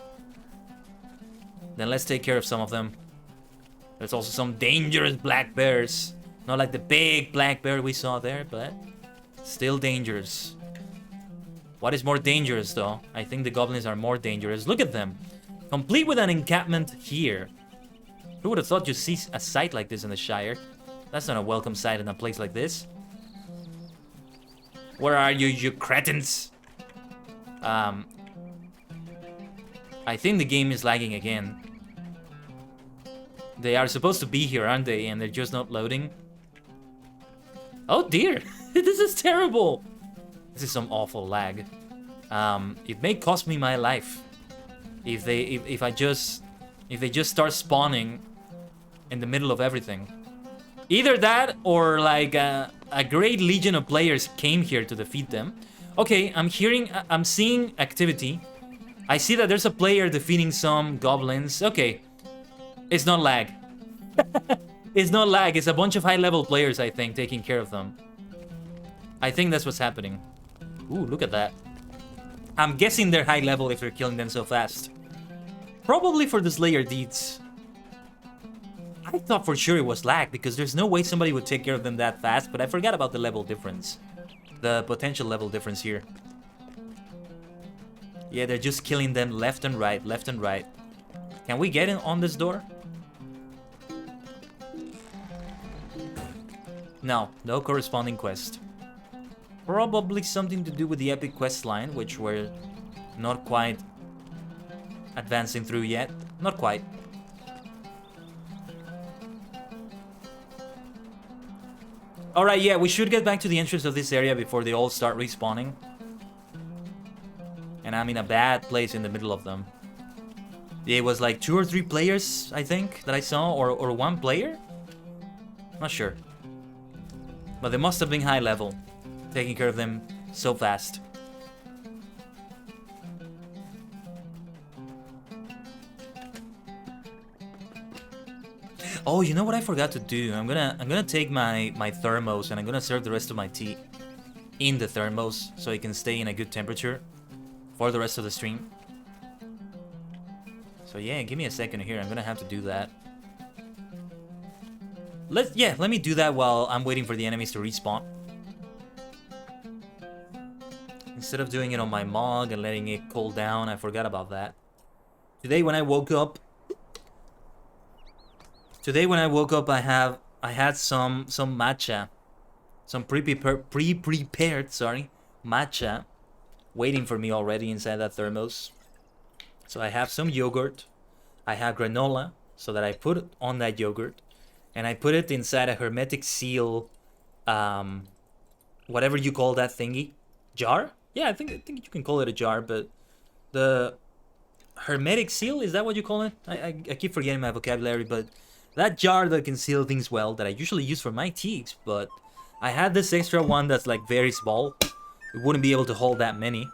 let's take care of some of them. There's also some dangerous black bears. Not like the big black bear we saw there, but still dangerous. What is more dangerous though? I think the goblins are more dangerous. Look at them. Complete with an encampment here. Who would have thought you'd see a sight like this in the Shire? That's not a welcome sight in a place like this. Where are you, you cretins? I think the game is lagging again. They are supposed to be here, aren't they? And they're just not loading. Oh dear, this is terrible. This is some awful lag. It may cost me my life if they just start spawning in the middle of everything. Either that or like a great legion of players came here to defeat them. Okay, I'm seeing activity. I see that there's a player defeating some goblins. Okay, it's not lag. It's not lag, it's a bunch of high-level players, I think, taking care of them. I think that's what's happening. Ooh, look at that. I'm guessing they're high level if they're killing them so fast. Probably for the Slayer deeds. I thought for sure it was lag, because there's no way somebody would take care of them that fast, but I forgot about the level difference. The potential level difference here. Yeah, they're just killing them left and right, left and right. Can we get in on this door? No, no corresponding quest. Probably something to do with the epic quest line, which we're not quite advancing through yet. Not quite. Alright, yeah, we should get back to the entrance of this area before they all start respawning. And I'm in a bad place in the middle of them. It was like 2 or 3 players, I think, that I saw, or 1 player? Not sure. But they must have been high level, taking care of them so fast. Oh, you know what I forgot to do? I'm gonna take my thermos and I'm gonna serve the rest of my tea in the thermos so it can stay in a good temperature for the rest of the stream. So yeah, give me a second here. I'm gonna have to do that. Let me do that while I'm waiting for the enemies to respawn. Instead of doing it on my mug and letting it cool down, I forgot about that. Today when I woke up, I had some matcha, some pre-prepared, matcha waiting for me already inside that thermos. So I have some yogurt, I have granola, so that I put it on that yogurt, and I put it inside a hermetic seal, whatever you call that thingy, jar? Yeah, I think you can call it a jar, but the hermetic seal, is that what you call it? I keep forgetting my vocabulary, but that jar that can seal things well, that I usually use for my teas, but I had this extra one that's like very small. It wouldn't be able to hold that many.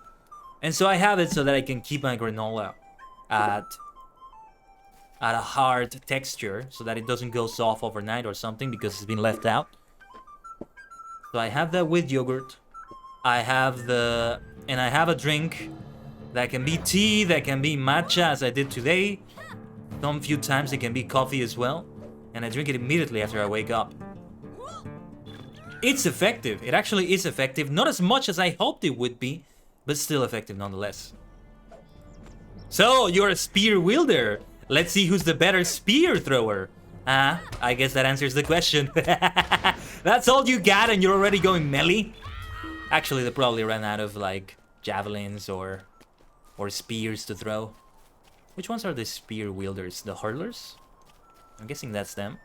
And so I have it so that I can keep my granola at a hard texture so that it doesn't go soft overnight or something because it's been left out. So I have that with yogurt. I have a drink that can be tea, that can be matcha as I did today. Some few times it can be coffee as well. And I drink it immediately after I wake up. It's effective. It actually is effective. Not as much as I hoped it would be, but still effective nonetheless. So, you're a spear wielder. Let's see who's the better spear thrower. I guess that answers the question. That's all you got and you're already going melee? Actually, they probably ran out of, like, javelins or spears to throw. Which ones are the spear wielders? The hurlers? I'm guessing that's them.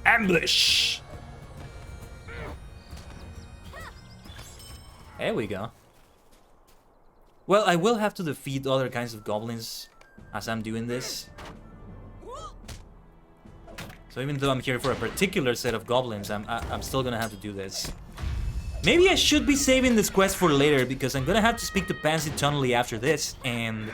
Ambush! There we go. Well, I will have to defeat other kinds of goblins as I'm doing this. So even though I'm here for a particular set of goblins, I'm still gonna have to do this. Maybe I should be saving this quest for later, because I'm gonna have to speak to Pansy Tunnelly after this, and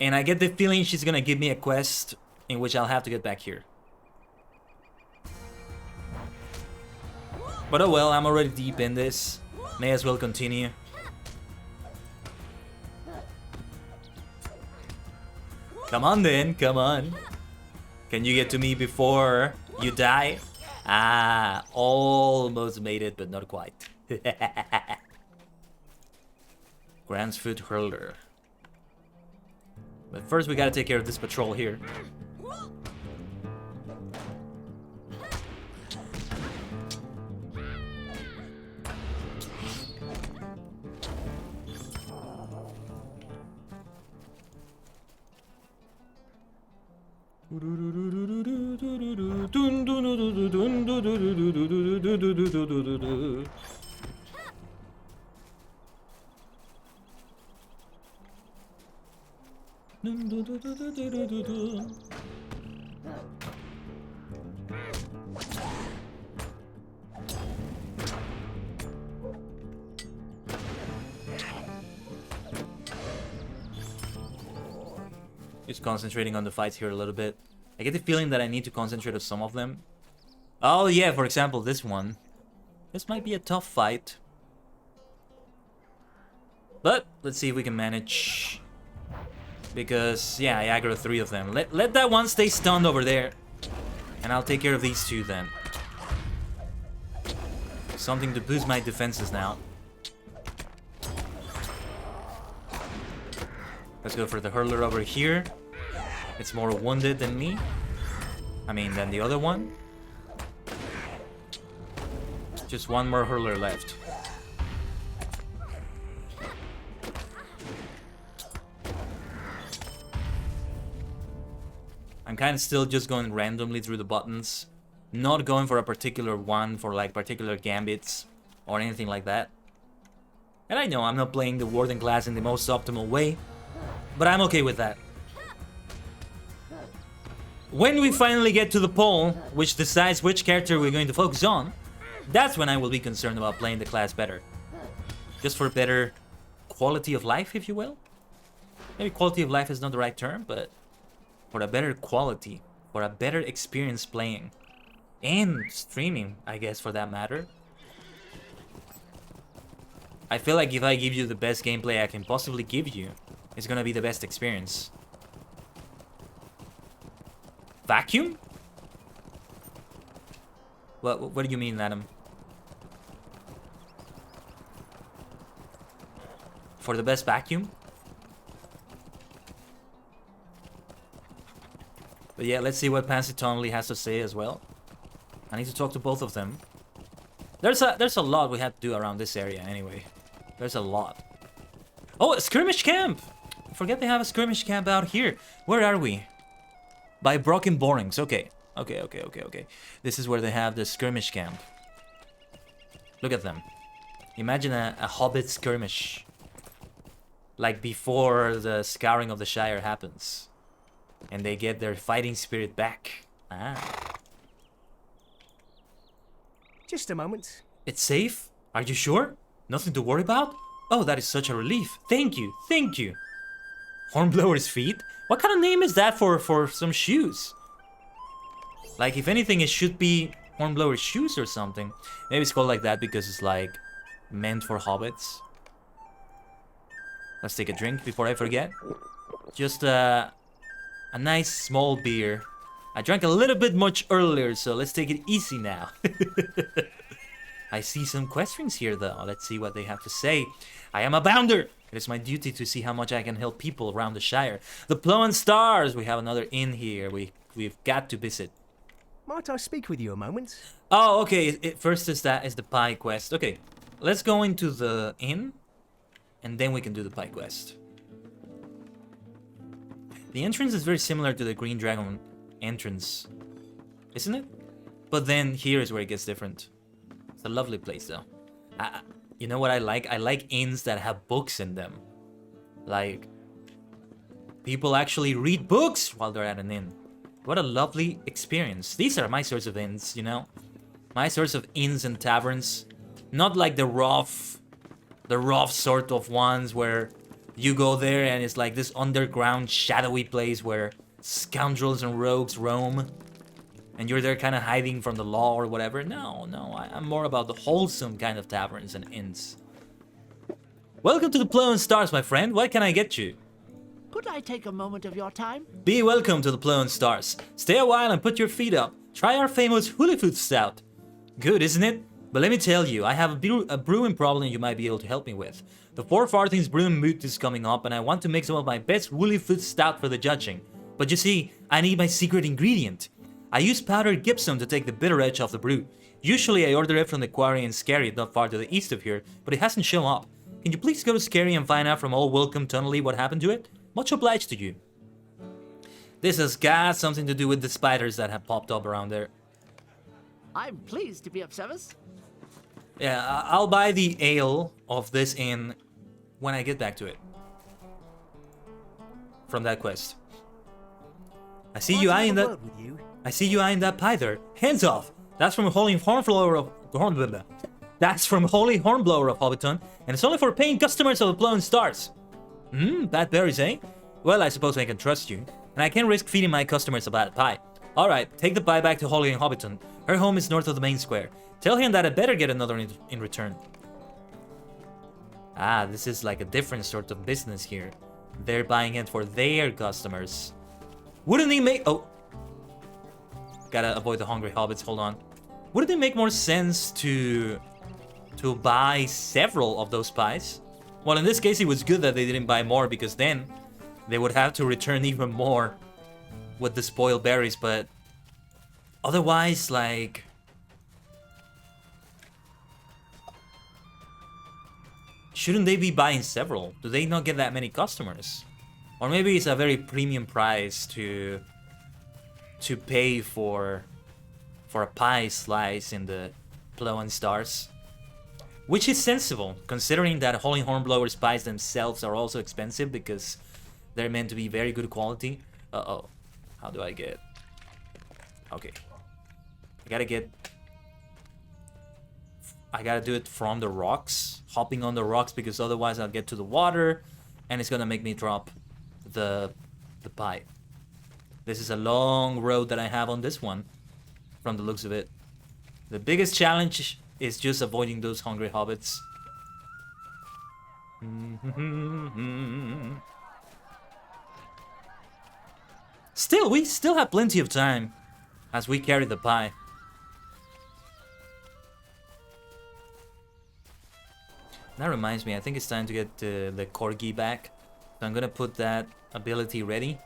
I get the feeling she's gonna give me a quest in which I'll have to get back here. But oh well, I'm already deep in this. May as well continue. Come on then, come on. Can you get to me before you die? Almost made it, but not quite. Grand's Foot Hurler. But first we gotta take care of this patrol here. Just concentrating on the fights here a little bit. I get the feeling that I need to concentrate on some of them. Oh yeah, for example, this one. This might be a tough fight. But let's see if we can manage. Because, yeah, I aggro 3 of them. Let that one stay stunned over there. And I'll take care of these 2 then. Something to boost my defenses now. Let's go for the hurler over here. It's more wounded than me. I mean, than the other one. Just one more hurler left. I'm kind of still just going randomly through the buttons. Not going for a particular one for like particular gambits or anything like that. And I know I'm not playing the Warden class in the most optimal way, but I'm okay with that. When we finally get to the poll, which decides which character we're going to focus on, that's when I will be concerned about playing the class better. Just for better quality of life, if you will. Maybe quality of life is not the right term, but for a better quality, for a better experience playing. And streaming, I guess, for that matter. I feel like if I give you the best gameplay I can possibly give you, it's gonna be the best experience. Vacuum? What do you mean, Adam? For the best vacuum? But yeah, let's see what Pansy Tonley has to say as well. I need to talk to both of them. There's a lot we have to do around this area anyway. There's a lot. Oh, a skirmish camp! I forget they have a skirmish camp out here. Where are we? By Broken Borings. Okay. Okay. This is where they have the skirmish camp. Look at them. Imagine a hobbit skirmish. Like before the scouring of the Shire happens. And they get their fighting spirit back. Ah. Just a moment. It's safe? Are you sure? Nothing to worry about? Oh, that is such a relief. Thank you. Hornblower's feet? What kind of name is that for some shoes? Like, if anything, it should be Hornblower's shoes or something. Maybe it's called like that because it's like meant for hobbits. Let's take a drink before I forget. Just a nice small beer. I drank a little bit much earlier, so let's take it easy now. I see some questions here though. Let's see what they have to say. I am a bounder. It is my duty to see how much I can help people around the Shire. The Plough Stars. We have another inn here. We've got to visit. Might I speak with you a moment? Oh, okay. First is the pie quest. Okay, let's go into the inn, and then we can do the pie quest. The entrance is very similar to the Green Dragon entrance, isn't it? But then here is where it gets different. It's a lovely place though. You know what I like? I like inns that have books in them. Like, people actually read books while they're at an inn. What a lovely experience. These are my sorts of inns, you know? My sorts of inns and taverns. Not like the rough sort of ones where you go there and it's like this underground shadowy place where scoundrels and rogues roam. And you're there kind of hiding from the law or whatever. No, I'm more about the wholesome kind of taverns and inns. Welcome to the Plough Stars, my friend. What can I get you? Could I take a moment of your time? Be welcome to the Plough Stars. Stay a while and put your feet up. Try our famous Holyfoot Stout. Good, isn't it? But let me tell you, I have a brewing problem you might be able to help me with. The 4 Farthings Brewing Moot is coming up and I want to make some of my best Holyfoot Stout for the judging. But you see, I need my secret ingredient. I use powdered gypsum to take the bitter edge off the brew. Usually I order it from the quarry in Scary, not far to the east of here, but it hasn't shown up. Can you please go to Scary and find out from old Welcome Tunnelly what happened to it? Much obliged to you. This has got something to do with the spiders that have popped up around there. I'm pleased to be of service. Yeah, I'll buy the ale of this inn when I get back to it. From that quest. I see you eyeing that. I see you eyeing that pie there. Hands off! That's from Holy Hornblower of That's from Holy Hornblower of Hobbiton, and it's only for paying customers of the Blowing Stars. Bad berries, eh? Well, I suppose I can trust you, and I can't risk feeding my customers a bad pie. Alright, take the pie back to Holly and Hobbiton. Her home is north of the main square. Tell him that I better get another in return. Ah, this is like a different sort of business here. They're buying it for their customers. Wouldn't he make... Oh. Gotta avoid the hungry hobbits, hold on. Wouldn't it make more sense to buy several of those pies? Well, in this case, it was good that they didn't buy more, because then they would have to return even more with the spoiled berries, but otherwise, like... Shouldn't they be buying several? Do they not get that many customers? Or maybe it's a very premium price to pay for a pie slice in the Blowing Stars. Which is sensible, considering that Holy Hornblower's pies themselves are also expensive because they're meant to be very good quality. Uh-oh. How do I get... Okay. I gotta do it from the rocks, hopping on the rocks, because otherwise I'll get to the water and it's gonna make me drop the pie. This is a long road that I have on this one, from the looks of it. The biggest challenge is just avoiding those hungry hobbits. Still, we still have plenty of time as we carry the pie. That reminds me, I think it's time to get the corgi back. So I'm gonna put that ability ready.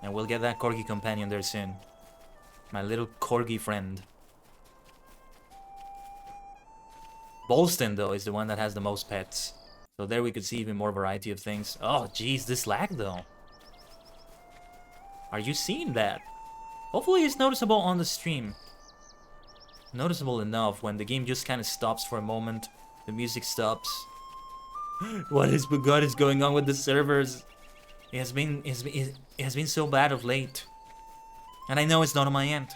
And we'll get that corgi companion there soon. My little corgi friend. Bolston, though, is the one that has the most pets. So there we could see even more variety of things. Oh, jeez, this lag, though. Are you seeing that? Hopefully it's noticeable on the stream. Noticeable enough when the game just kind of stops for a moment. The music stops. What is going on with the servers? It has been so bad of late. And I know it's not on my end.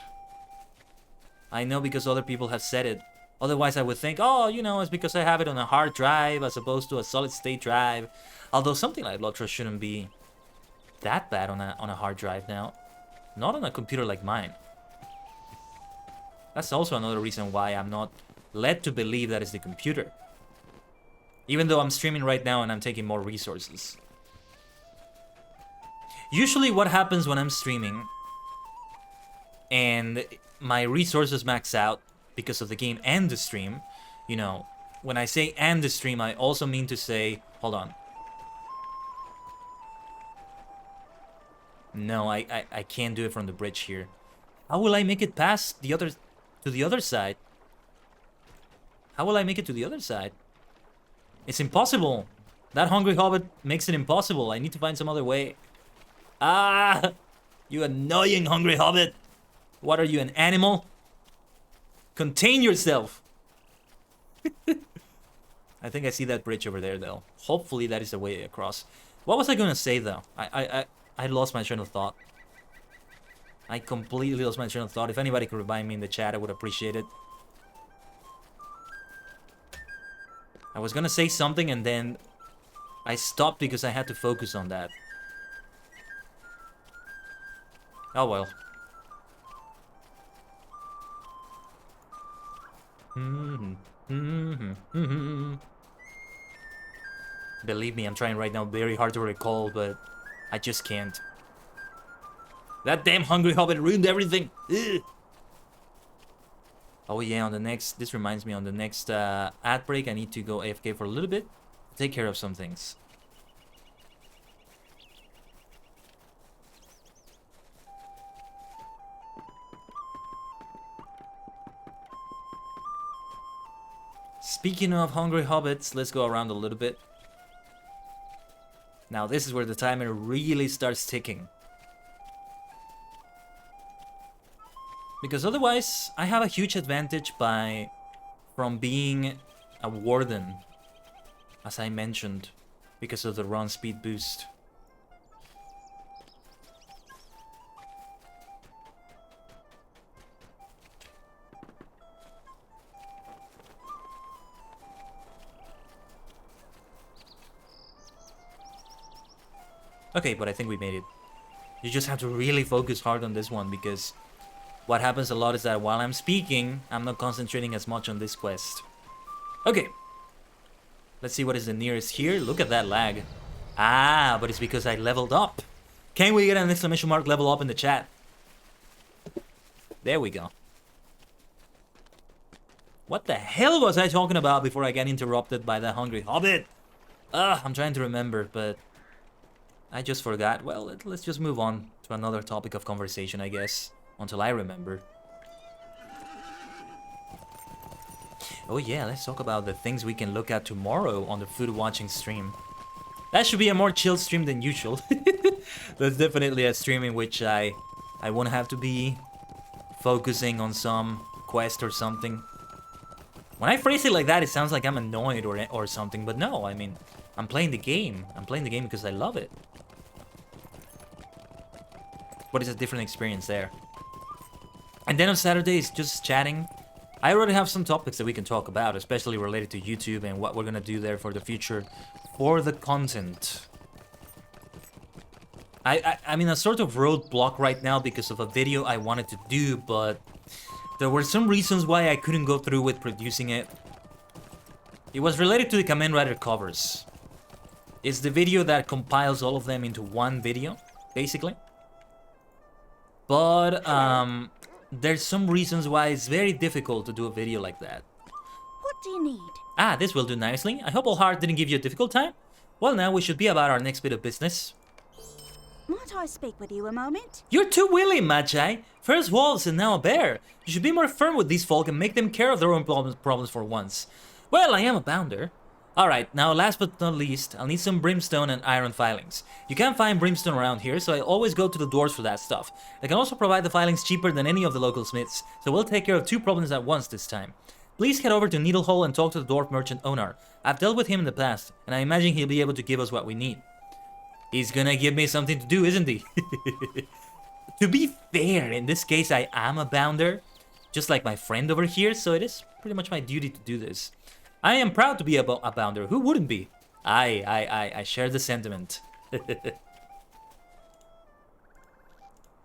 I know because other people have said it. Otherwise I would think, oh, you know, it's because I have it on a hard drive as opposed to a solid state drive. Although something like LOTRO shouldn't be that bad on a hard drive now. Not on a computer like mine. That's also another reason why I'm not led to believe that it's the computer. Even though I'm streaming right now and I'm taking more resources. Usually what happens when I'm streaming and my resources max out because of the game and the stream, you know, when I say and the stream, I also mean to say, hold on. No, I can't do it from the bridge here. How will I make it past the other, to the other side? How will I make it to the other side? It's impossible. That hungry hobbit makes it impossible. I need to find some other way. Ah! You annoying hungry hobbit! What are you, an animal? Contain yourself! I think I see that bridge over there, though. Hopefully that is the way across. What was I gonna say, though? I lost my train of thought. I completely lost my train of thought. If anybody could remind me in the chat, I would appreciate it. I was gonna say something and then I stopped because I had to focus on that. Oh well. Believe me, I'm trying right now very hard to recall, but I just can't. That damn hungry hobbit ruined everything! Ugh. Oh yeah, on the next, this reminds me, on the next ad break, I need to go AFK for a little bit, take care of some things. Speaking of hungry hobbits, let's go around a little bit. Now this is where the timer really starts ticking. Because otherwise, I have a huge advantage from being a warden, as I mentioned, because of the run speed boost. Okay, but I think we made it. You just have to really focus hard on this one, because what happens a lot is that while I'm speaking, I'm not concentrating as much on this quest. Okay. Let's see what is the nearest here. Look at that lag. Ah, but it's because I leveled up. Can we get an exclamation mark level up in the chat? There we go. What the hell was I talking about before I got interrupted by that hungry hobbit? I'm trying to remember, but I just forgot. Well, let's just move on to another topic of conversation, I guess, until I remember. Oh yeah, let's talk about the things we can look at tomorrow on the food watching stream. That should be a more chill stream than usual. That's definitely a stream in which I won't have to be focusing on some quest or something. When I phrase it like that, it sounds like I'm annoyed or something, but no, I mean, I'm playing the game. I'm playing the game because I love it. But it's a different experience there. And then on Saturdays, just chatting. I already have some topics that we can talk about, especially related to YouTube and what we're gonna do there for the future, for the content. I'm in a sort of roadblock right now because of a video I wanted to do, but there were some reasons why I couldn't go through with producing it. It was related to the Kamen Rider covers. It's the video that compiles all of them into one video, basically. But, there's some reasons why it's very difficult to do a video like that. What do you need? Ah, this will do nicely. I hope All Heart didn't give you a difficult time. Well, now we should be about our next bit of business. Might I speak with you a moment? You're too willing, Magi. First wolves and now a bear. You should be more firm with these folk and make them care of their own problems for once. Well, I am a bounder. Alright, now last but not least, I'll need some brimstone and iron filings. You can't find brimstone around here, so I always go to the dwarves for that stuff. They can also provide the filings cheaper than any of the local smiths, so we'll take care of two problems at once this time. Please head over to Needlehole and talk to the dwarf merchant owner. I've dealt with him in the past, and I imagine he'll be able to give us what we need. He's gonna give me something to do, isn't he? To be fair, in this case I am a bounder, just like my friend over here, so it is pretty much my duty to do this. I am proud to be a bounder. Who wouldn't be? I share the sentiment.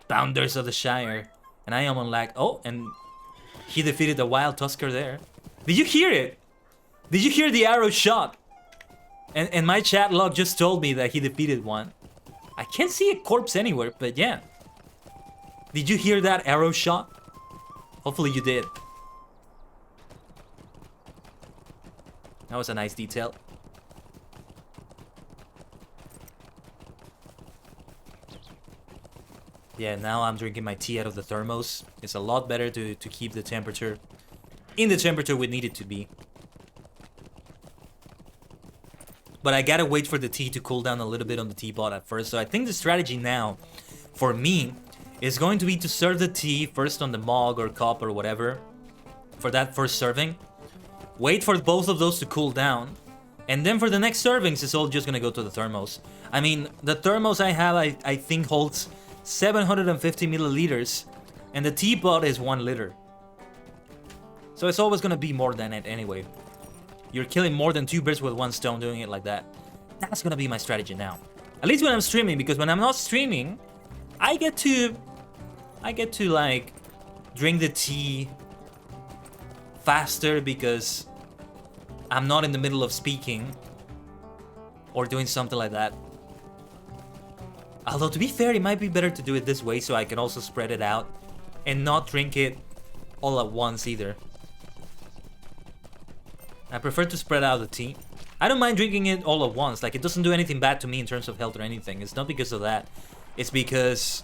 Bounders of the Shire. And I am on lag. Oh, and he defeated the wild Tusker there. Did you hear it? Did you hear the arrow shot? And my chat log just told me that he defeated one. I can't see a corpse anywhere, but yeah. Did you hear that arrow shot? Hopefully you did. That was a nice detail. Yeah, now I'm drinking my tea out of the thermos. It's a lot better to keep the temperature in the temperature we need it to be. But I gotta wait for the tea to cool down a little bit on the teapot at first. So I think the strategy now, for me, is going to be to serve the tea first on the mug or cup or whatever. For that first serving. Wait for both of those to cool down. And then for the next servings, it's all just gonna go to the thermos. I mean, the thermos I have, I think holds 750 milliliters. And the teapot is 1 liter. So it's always gonna be more than it anyway. You're killing more than 2 birds with 1 stone doing it like that. That's gonna be my strategy now. At least when I'm streaming, because when I'm not streaming, I get to like drink the tea faster because I'm not in the middle of speaking or doing something like that. Although to be fair, it might be better to do it this way so I can also spread it out and not drink it all at once either. I prefer to spread out the tea. I don't mind drinking it all at once, like it doesn't do anything bad to me in terms of health or anything. It's not because of that. It's because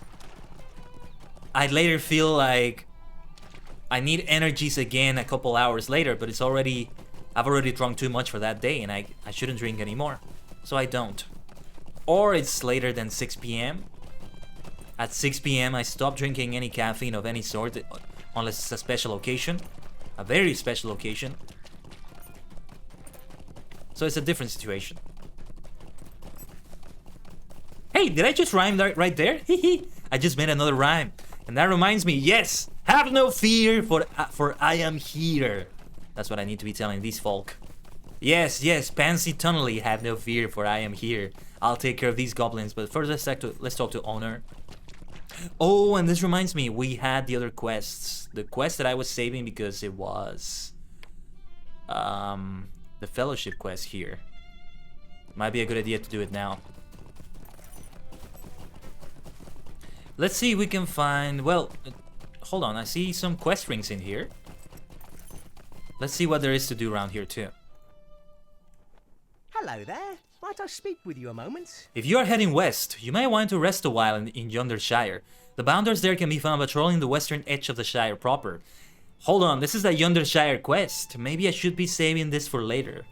I later feel like I need energies again a couple hours later, but I've already drunk too much for that day and I shouldn't drink anymore. So I don't. Or it's later than 6 p.m. At 6 p.m. I stop drinking any caffeine of any sort. unless it's a special occasion, a very special occasion. So it's a different situation. Hey, did I just rhyme right there? I just made another rhyme. And that reminds me, yes, have no fear for I am here. That's what I need to be telling these folk. Yes, Pansy Tunnelly, have no fear for I am here. I'll take care of these goblins, but first let's talk to Honor. Oh, and this reminds me, we had the other quests. The quest that I was saving because it was the fellowship quest here. Might be a good idea to do it now. Let's see if we can find, well, hold on, I see some quest rings in here. Let's see what there is to do around here too. Hello there. Might I speak with you a moment? If you are heading west, you may want to rest a while in yonder Shire. The bounders there can be found patrolling the western edge of the Shire proper. Hold on, this is a yonder Shire quest. Maybe I should be saving this for later.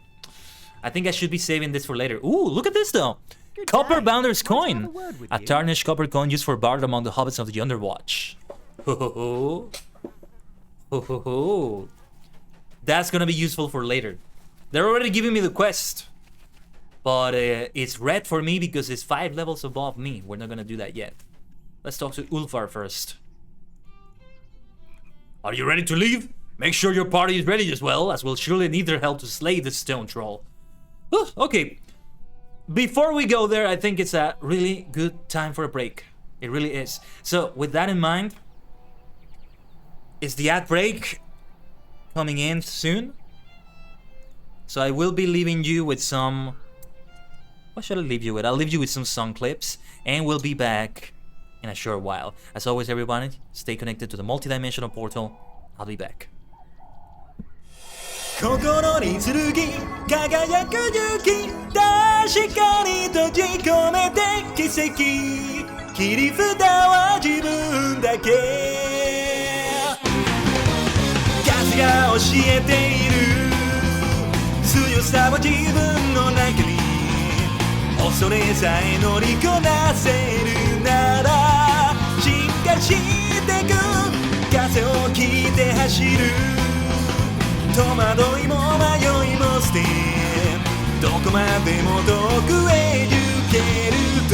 I think I should be saving this for later. Ooh, look at this though. Good Copper day. Bounder's Might I have coin. a word with A you? tarnished copper coin used for barter among the hobbits of the Yonder Watch. Ho ho ho. Ho ho ho. That's gonna be useful for later. They're already giving me the quest. But it's red for me because it's 5 levels above me. We're not gonna do that yet. Let's talk to Ulfar first. Are you ready to leave? Make sure your party is ready as well, as we'll surely need their help to slay the stone troll. Okay. Before we go there, I think it's a really good time for a break. It really is. So, with that in mind, is the ad break coming in soon? So I will be leaving you with some... What should I leave you with? I'll leave you with some song clips, and we'll be back in a short while. As always, everybody, stay connected to the multidimensional portal. I'll be back. 心に剣輝く勇気確かに閉じ込めて奇跡切り札は自分だけ風が教えている強さは自分の中に恐れさえ乗りこなせるなら進化してく風を切って走る戸惑いも迷いも捨てどこまでも遠くへ行けると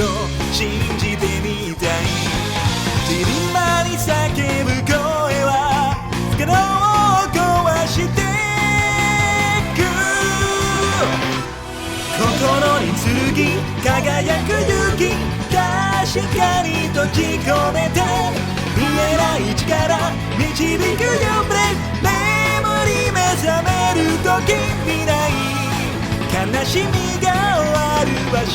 信じてみたい散り間に叫ぶ声は不可能を壊してく心に剣輝く勇気確かに閉じ込めて見えない力導く夢目覚める時未来悲しみが終わる場所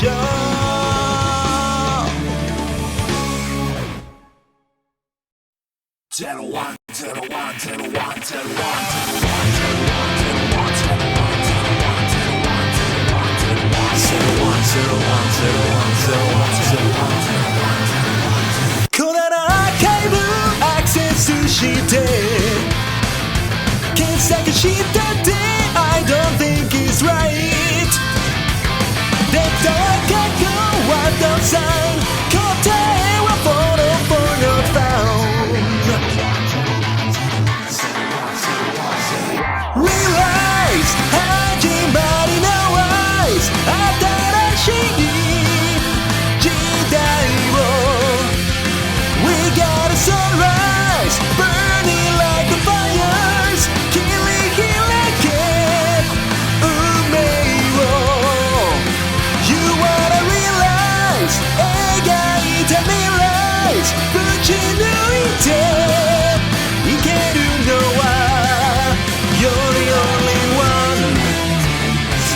こならアーカイブアクセスして検索したって I don't think it's right データは過去はどうさ答えは follow for your phone Realize 始まりの wise 新しい時代を We got a sunrise burning like a fires 切り開け運命を You wanna realize 描いた未来ぶち抜いていけるのは You're the only one 0101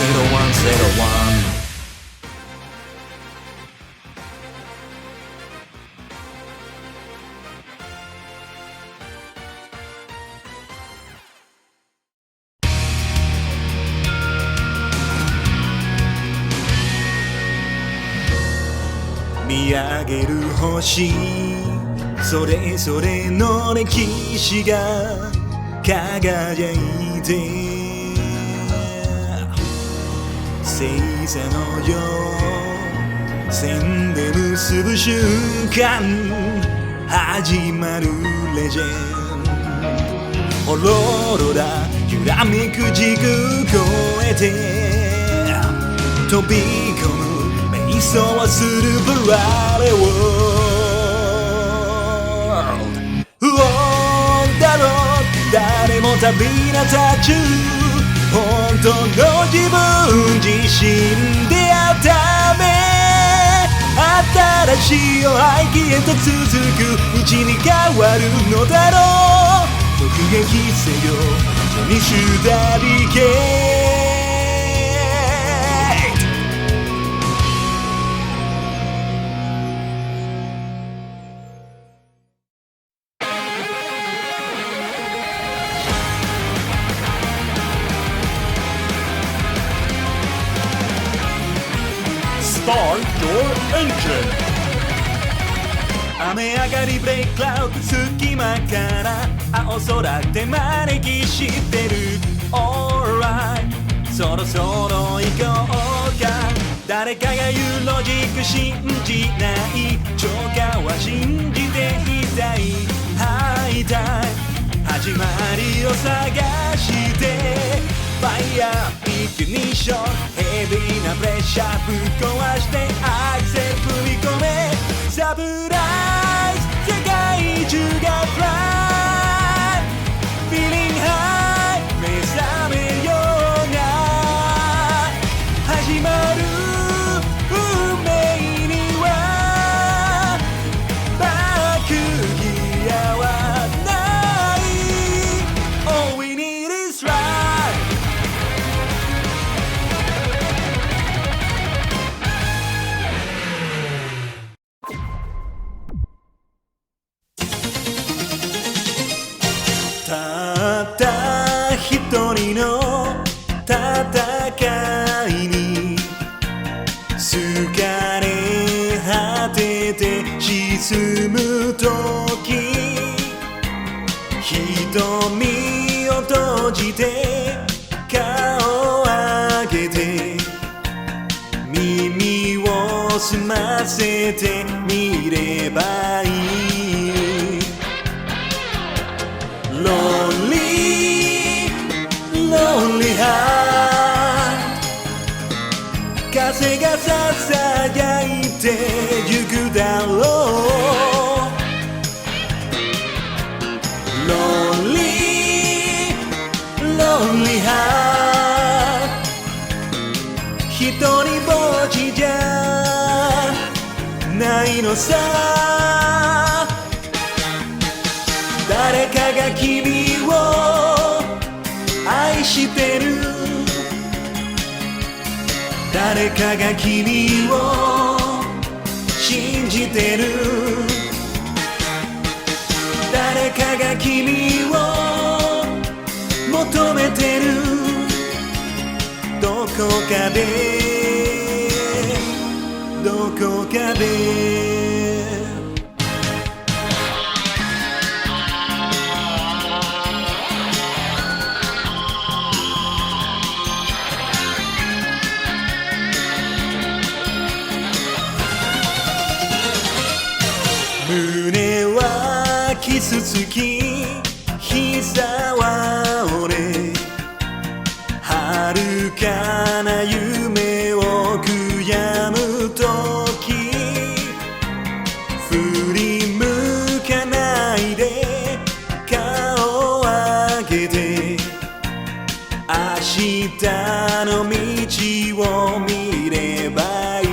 見上げる星それぞれの歴史が輝いて星座のよう線で結ぶ瞬間始まるレジェンドほろろだ揺らめく時空越えて飛び込む瞑想するブラレワールド不穏だろう誰も旅立たち本当の自分自身であるため新しい愛機へと続く道に変わるのだろう突撃せよ一緒にシュダリケStart your engine! 雨上がりブレイククラウド隙間から青空で招きしてる Alright そろそろ行こうか誰かが言うロジック信じない超過は信じていたい会いたい始まりを探してファイヤーイグニッションヘビーなプレッシャーぶっ壊してアクセル踏み込めサプライズ世界中がフライ Feeling high 目覚めようが始まる運命にはバックギアはない All we need is rightたった一人の戦いに疲れ果てて沈む時瞳を閉じて顔を上げて耳を澄ませてみればいいLonely, lonely heart 風がささやいてゆくだろう Lonely, lonely heart 一人ぼっちじゃないのさ誰かが君を愛してる誰かが君を信じてる誰かが君を求めてるどこかでどこかで胸は傷つき膝は折れ遥かな夢を悔やむ時振り向かないで顔を上げて明日の道を見ればいい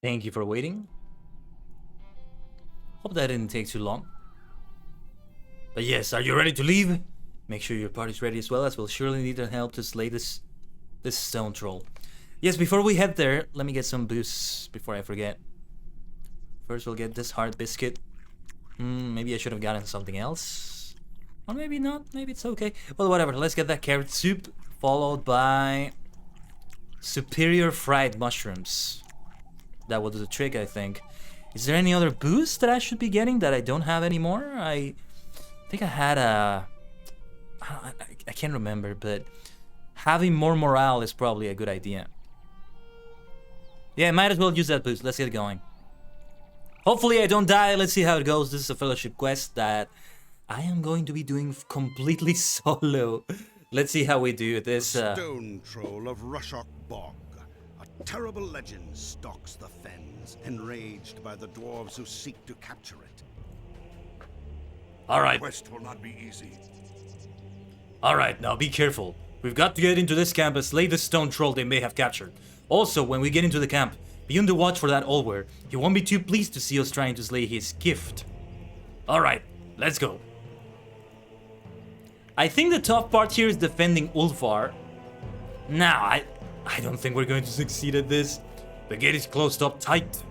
Thank you for waiting. Hope that didn't take too long. But yes, are you ready to leave? Make sure your party's ready as well, as we'll surely need your help to slay this stone troll. Yes, before we head there, let me get some boosts before I forget. First, we'll get this heart biscuit. Maybe I should have gotten something else. Or maybe not, maybe it's okay. Well, whatever, let's get that carrot soup, followed by superior fried mushrooms. That will do the trick, I think. Is there any other boost that I should be getting that I don't have anymore? I think I had a... I can't remember, but having more morale is probably a good idea. Yeah, might as well use that boost. Let's get going. Hopefully I don't die. Let's see how it goes. This is a fellowship quest that I am going to be doing completely solo. Let's see how we do this. Stone troll of Rushock Bog. A terrible legend stalks the fens, enraged by the dwarves who seek to capture it. All right. Quest will not be easy. All right, now be careful. We've got to get into this camp and slay the stone troll they may have captured. Also, when we get into the camp, be on the watch for that ℂ𝕠𝕟. He won't be too pleased to see us trying to slay his gift. All right, let's go. I think the tough part here is defending Ulfar. Now, I don't think we're going to succeed at this. The gate is closed up tight.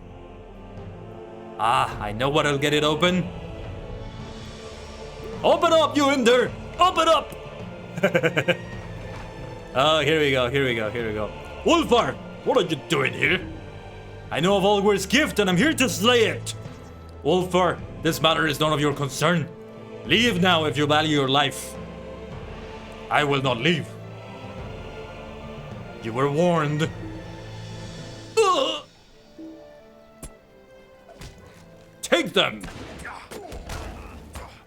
Ah, I know what'll get it open. Open up, you in there! Open up! Oh, here we go, here we go, here we go. Ulfar, what are you doing here? I know of ℂ𝕠𝕟's gift and I'm here to slay it. Ulfar, this matter is none of your concern. Leave now if you value your life. I will not leave. You were warned. Ugh. Take them!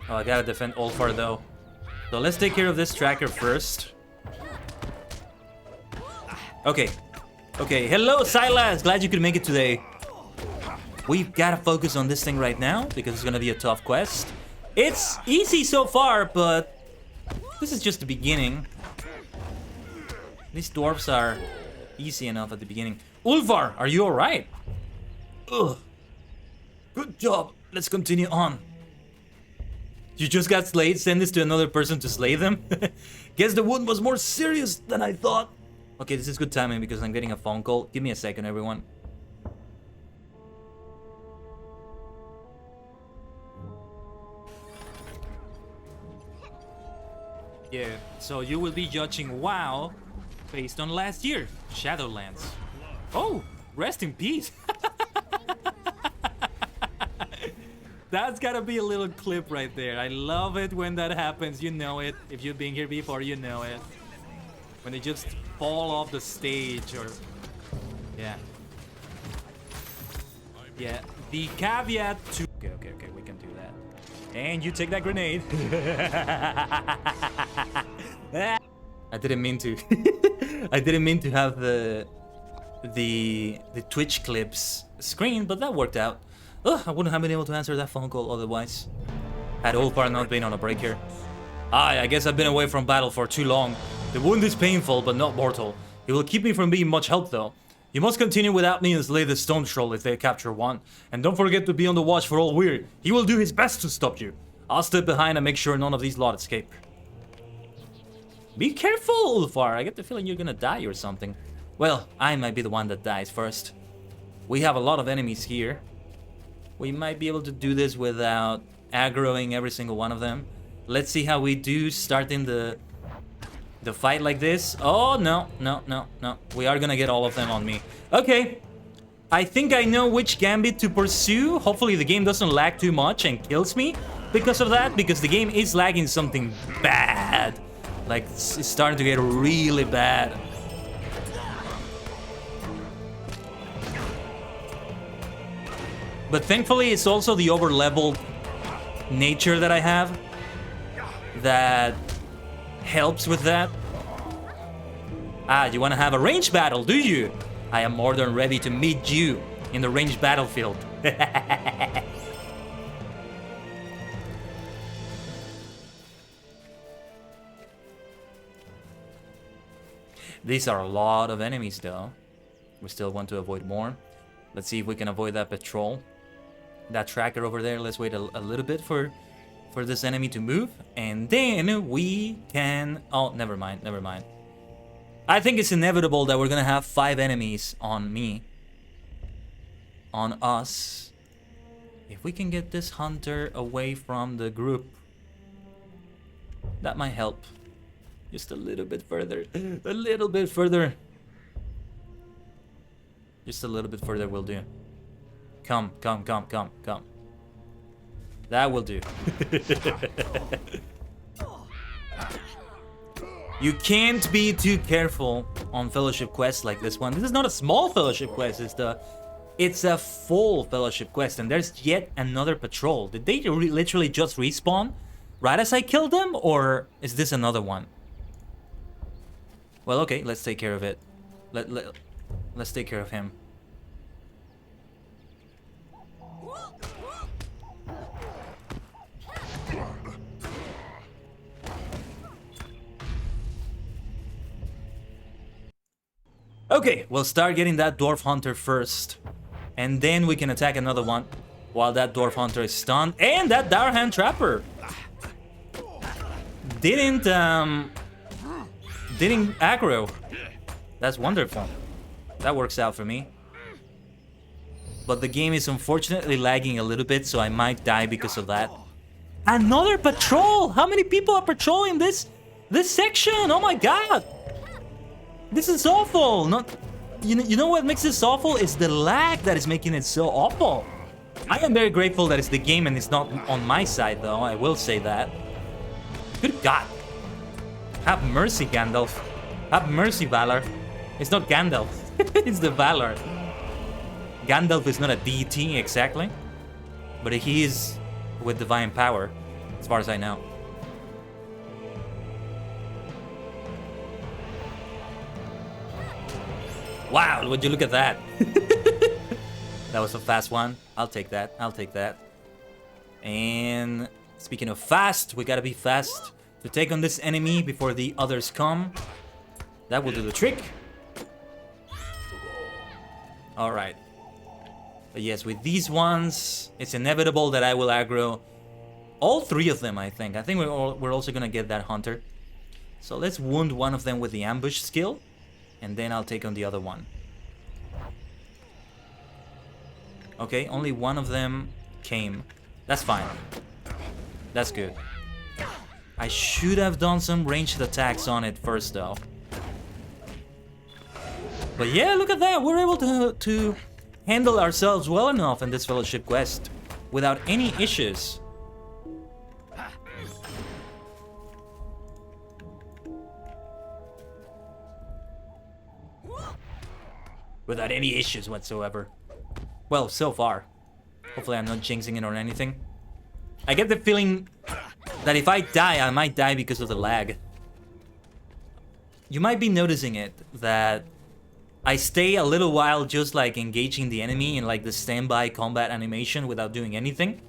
Oh, I gotta defend Ulfar though. So let's take care of this tracker first. Okay. Okay, hello Silas! Glad you could make it today. We've gotta focus on this thing right now because it's gonna be a tough quest. It's easy so far, but this is just the beginning. These dwarves are easy enough at the beginning. Ulfar, are you alright? Ugh. Good job. Let's continue on. You just got slayed, send this to another person to slay them? Guess the wound was more serious than I thought. Okay, this is good timing because I'm getting a phone call. Give me a second, everyone. Yeah, so you will be judging WoW based on last year, Shadowlands. Oh, rest in peace. That's gotta be a little clip right there. I love it when that happens. You know it. If you've been here before, you know it. When they just fall off the stage or... Yeah. Yeah. The caveat to... Okay, we can do that. And you take that grenade. I didn't mean to. I didn't mean to have the Twitch clips screen, but that worked out. Ugh, I wouldn't have been able to answer that phone call otherwise. Had Ulfar not been on a break here. I guess I've been away from battle for too long. The wound is painful, but not mortal. It will keep me from being much help, though. You must continue without me and slay the stone troll if they capture one. And don't forget to be on the watch for ℂ𝕠𝕟. He will do his best to stop you. I'll step behind and make sure none of these lot escape. Be careful, Ulfar. I get the feeling you're gonna die or something. Well, I might be the one that dies first. We have a lot of enemies here. We might be able to do this without aggroing every single one of them. Let's see how we do starting the fight like this. Oh, no. We are gonna get all of them on me. Okay. I think I know which gambit to pursue. Hopefully the game doesn't lag too much and kills me because of that, because the game is lagging something bad. Like, it's starting to get really bad. But thankfully, it's also the over-leveled nature that I have that helps with that. You want to have a ranged battle, do you? I am more than ready to meet you in the ranged battlefield. These are a lot of enemies, though. We still want to avoid more. Let's see if we can avoid that patrol. That tracker over there. Let's wait a little bit for this enemy to move. And then we can... Oh, never mind. I think it's inevitable that we're gonna have 5 enemies on me. On us. If we can get this hunter away from the group, that might help. Just a little bit further. A little bit further. Just a little bit further will do. Come. That will do. You can't be too careful on fellowship quests like this one. This is not a small fellowship quest. It's the It's a full fellowship quest, and there's yet another patrol. Did they literally just respawn right as I killed them, or is this another one? Well, okay, let's take care of it. Let's take care of him. Okay, we'll start getting that dwarf hunter first, and then we can attack another one while that dwarf hunter is stunned. And that Darhan trapper didn't aggro. That's wonderful. That works out for me. But the game is unfortunately lagging a little bit, so I might die because of that. Another patrol! How many people are patrolling this section? Oh my god! This is awful. You know what makes this awful is the lag that is making it so awful. I am very grateful that it's the game and it's not on my side, though. I will say that. Good God. Have mercy, Gandalf. Have mercy, Valor. It's not Gandalf. It's the Valor. Gandalf is not a deity, exactly. But he is with divine power, as far as I know. Wow, would you look at that? That was a fast one. I'll take that. I'll take that. And speaking of fast, we gotta be fast to take on this enemy before the others come. That will do the trick. Alright. But yes, with these ones, it's inevitable that I will aggro all three of them, I think. I think we're also gonna get that hunter. So let's wound one of them with the ambush skill. And then I'll take on the other one. Okay, only one of them came. That's fine. That's good. I should have done some ranged attacks on it first, though. But yeah, look at that. We're able to handle ourselves well enough in this fellowship quest without any issues. Without any issues whatsoever. Well, so far. Hopefully I'm not jinxing it or anything. I get the feeling that if I die, I might die because of the lag. You might be noticing it, that I stay a little while just like engaging the enemy in like the standby combat animation without doing anything.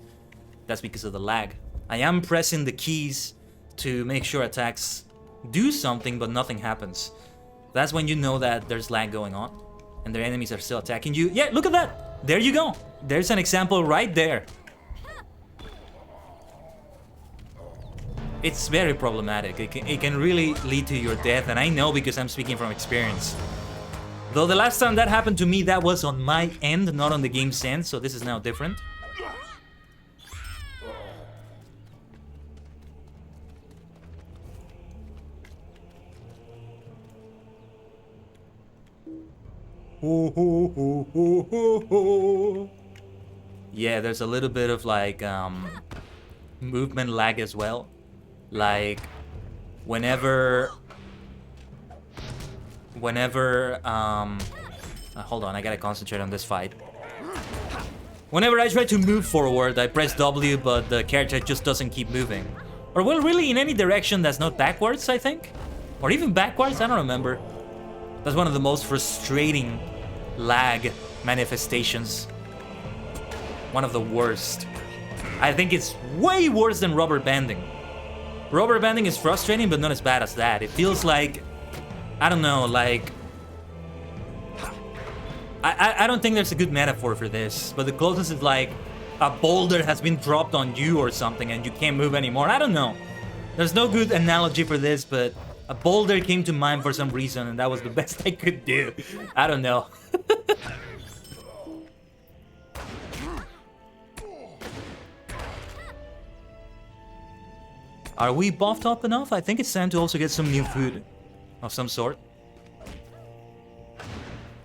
That's because of the lag. I am pressing the keys to make sure attacks do something, but nothing happens. That's when you know that there's lag going on. And their enemies are still attacking you. Yeah, look at that! There you go! There's an example right there. It's very problematic. It can really lead to your death, and I know because I'm speaking from experience. Though the last time that happened to me, that was on my end, not on the game's end, so this is now different. Yeah, there's a little bit of like movement lag as well. Like whenever hold on, I gotta concentrate on this fight. Whenever I try to move forward, I press W, but the character just doesn't keep moving. Or well, really in any direction that's not backwards, I think. Or even backwards, I don't remember. That's one of the most frustrating lag manifestations. One of the worst. I think it's way worse than rubber banding. Rubber banding is frustrating, but not as bad as that. It feels like, I don't know, like... I don't think there's a good metaphor for this, but the closest is like a boulder has been dropped on you or something and you can't move anymore. I don't know. There's no good analogy for this, but a boulder came to mind for some reason and that was the best I could do. I don't know. Are we buffed up enough? I think it's time to also get some new food of some sort.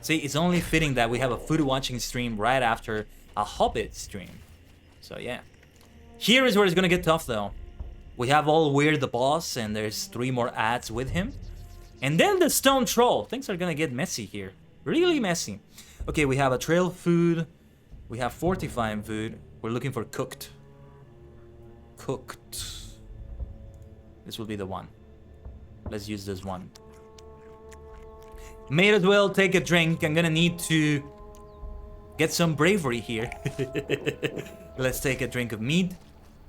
See, it's only fitting that we have a food watching stream right after a Hobbit stream. So yeah. Here is where it's gonna get tough though. We have all Weird the boss and there's 3 more ads with him. And then the Stone Troll. Things are gonna get messy here. Really messy. Okay, we have a trail food. We have fortifying food. We're looking for cooked. Cooked. This will be the one. Let's use this one. May as well take a drink. I'm gonna need to get some bravery here. Let's take a drink of mead.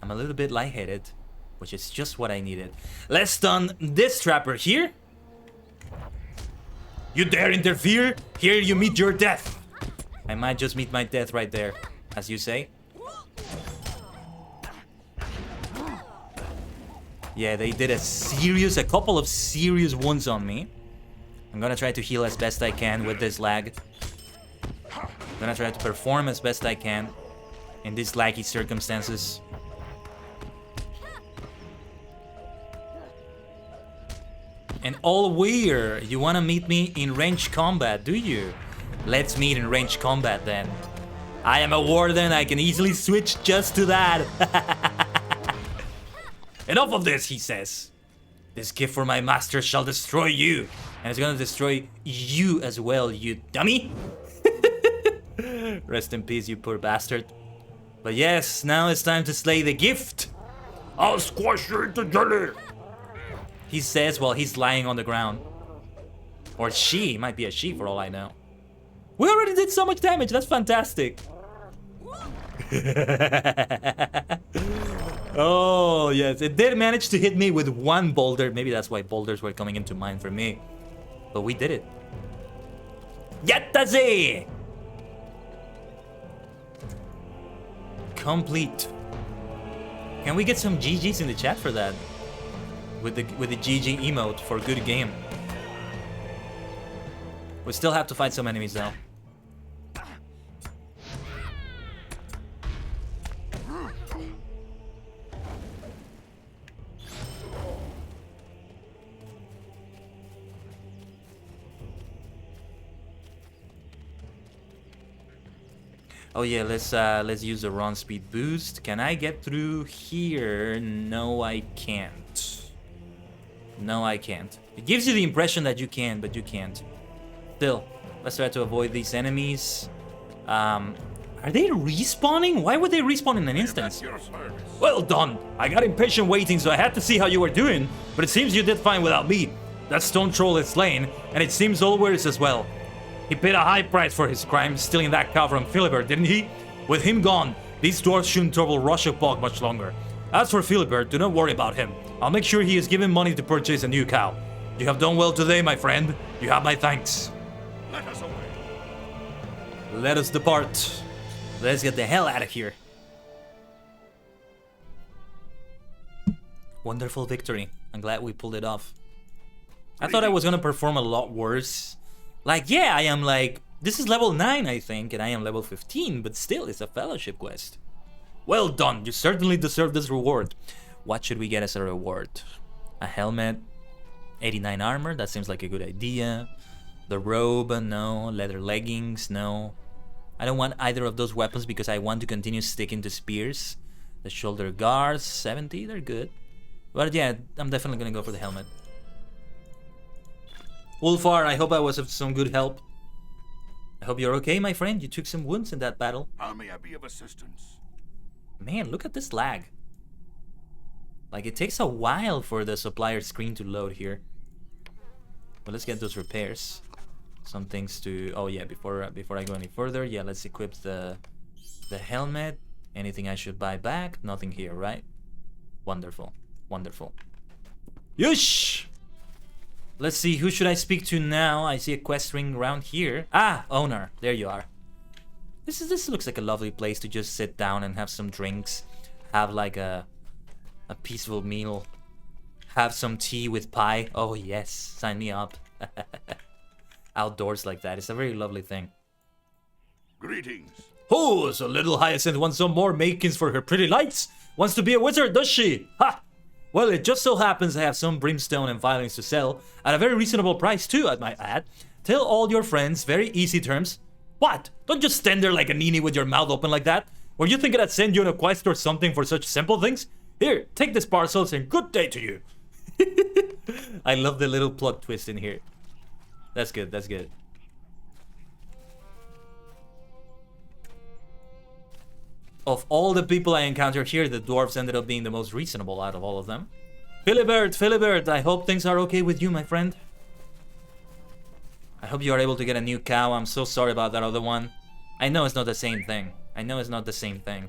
I'm a little bit lightheaded, which is just what I needed. Let's stun this trapper here. You dare interfere? Here you meet your death. I might just meet my death right there, as you say. Yeah, they did a couple of serious wounds on me. I'm gonna try to heal as best I can with this lag. I'm gonna try to perform as best I can in these laggy circumstances. And all weird, you wanna meet me in ranged combat, do you? Let's meet in ranged combat then. I am a warden, I can easily switch just to that. Enough of this, he says. This gift for my master shall destroy you. And it's gonna destroy you as well, you dummy. Rest in peace, you poor bastard. But yes, now it's time to slay the gift. I'll squash you into jelly. He says while he's lying on the ground. Or she, might be a she for all I know. We already did so much damage, that's fantastic. Oh, yes, it did manage to hit me with one boulder. Maybe that's why boulders were coming into mind for me. But we did it. Yattaze! Complete. Can we get some GGs in the chat for that? With the GG emote for good game. We still have to fight some enemies though. Oh yeah, let's use the run speed boost. Can I get through here? No, I can't. No, I can't. It gives you the impression that you can, but you can't. Still, let's try to avoid these enemies. Are they respawning? Why would they respawn in an instant? Well done. I got impatient waiting, so I had to see how you were doing. But it seems you did fine without me. That stone troll is slain, and it seems Allwares as well. He paid a high price for his crime, stealing that cow from Philibert, didn't he? With him gone, these dwarves shouldn't trouble Russia Bog much longer. As for Philibert, do not worry about him. I'll make sure he is given money to purchase a new cow. You have done well today, my friend. You have my thanks. Let us away. Let us depart. Let's get the hell out of here. Wonderful victory. I'm glad we pulled it off. I thought I was gonna perform a lot worse. Like, yeah, I am like... This is level 9, I think, and I am level 15, but still, it's a fellowship quest. Well done, you certainly deserve this reward. What should we get as a reward? A helmet, 89 armor, that seems like a good idea. The robe, no. Leather leggings, no. I don't want either of those weapons because I want to continue sticking to spears. The shoulder guards, 70, they're good. But yeah, I'm definitely gonna go for the helmet. Ulfar, I hope I was of some good help. I hope you're okay, my friend. You took some wounds in that battle. How may I be of assistance? Man, look at this lag. Like, it takes a while for the supplier screen to load here. But let's get those repairs. Some things to... Oh yeah, before I go any further, yeah, let's equip the helmet. Anything I should buy back? Nothing here, right? Wonderful. Wonderful. Yush! Let's see, who should I speak to now? I see a quest ring around here. Ah, owner. There you are. This looks like a lovely place to just sit down and have some drinks. Have like a peaceful meal. Have some tea with pie. Oh yes, sign me up. Outdoors like that. It's a very lovely thing. Greetings. Oh, so little Hyacinth wants some more makings for her pretty lights. Wants to be a wizard, does she? Ha! Well, it just so happens I have some brimstone and filings to sell, at a very reasonable price too, I might add. Tell all your friends, very easy terms. What? Don't just stand there like a nini with your mouth open like that. Were you thinking I'd send you on a quest or something for such simple things? Here, take this parcels and good day to you. I love the little plot twist in here. That's good, that's good. of all the people I encountered here, the dwarves ended up being the most reasonable out of all of them. Philibert, I hope things are okay with you, my friend. I hope you are able to get a new cow. I'm so sorry about that other one. I know it's not the same thing. I know it's not the same thing.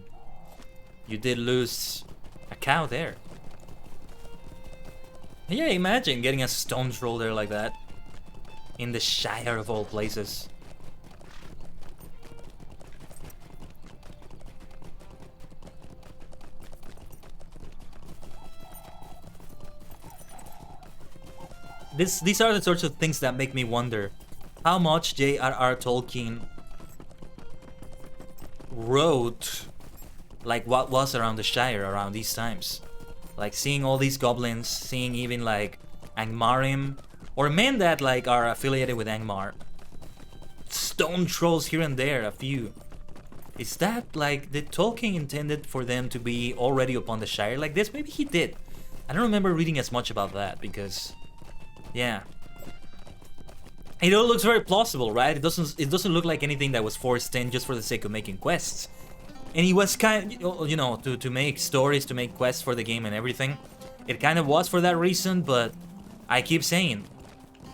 You did lose a cow there. Yeah, imagine getting a stone troll there like that. In the Shire of all places. These are the sorts of things that make me wonder how much J.R.R. Tolkien wrote, like what was around the Shire around these times. Like seeing all these goblins, seeing even like Angmarim, or men that like are affiliated with Angmar. Stone trolls here and there, a few. Is that like, did Tolkien intended for them to be already upon the Shire like this? Maybe he did. I don't remember reading as much about that because, yeah. It all looks very plausible, right? It doesn't look like anything that was forced in just for the sake of making quests. And he was kind of, you know, to make stories, to make quests for the game and everything. It kind of was for that reason, but I keep saying,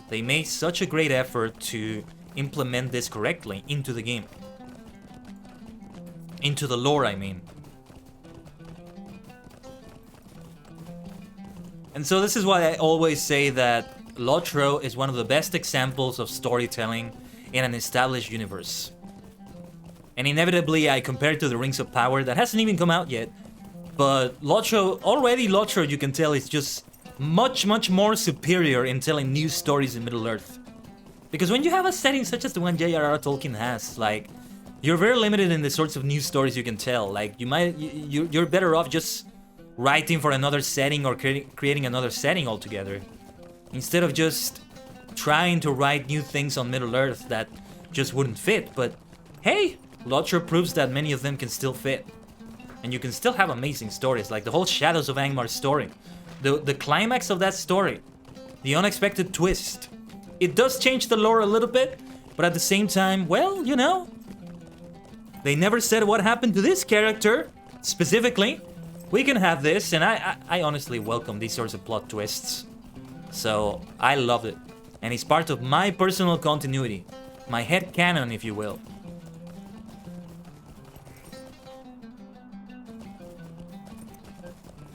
they made such a great effort to implement this correctly into the game. Into the lore, I mean. And so this is why I always say that LOTRO is one of the best examples of storytelling in an established universe. And inevitably I compare it to the Rings of Power that hasn't even come out yet. But LOTRO, you can tell, is just much more superior in telling new stories in Middle-earth. Because when you have a setting such as the one J.R.R. Tolkien has, like, you're very limited in the sorts of new stories you can tell. Like, you're better off just writing for another setting or creating another setting altogether, instead of just trying to write new things on Middle-earth that just wouldn't fit. But hey, LOTRO proves that many of them can still fit. And you can still have amazing stories, like the whole Shadows of Angmar story. The climax of that story, the unexpected twist. It does change the lore a little bit, but at the same time, well, you know, they never said what happened to this character, specifically. We can have this, and I honestly welcome these sorts of plot twists. So, I love it. And it's part of my personal continuity. My head canon, if you will.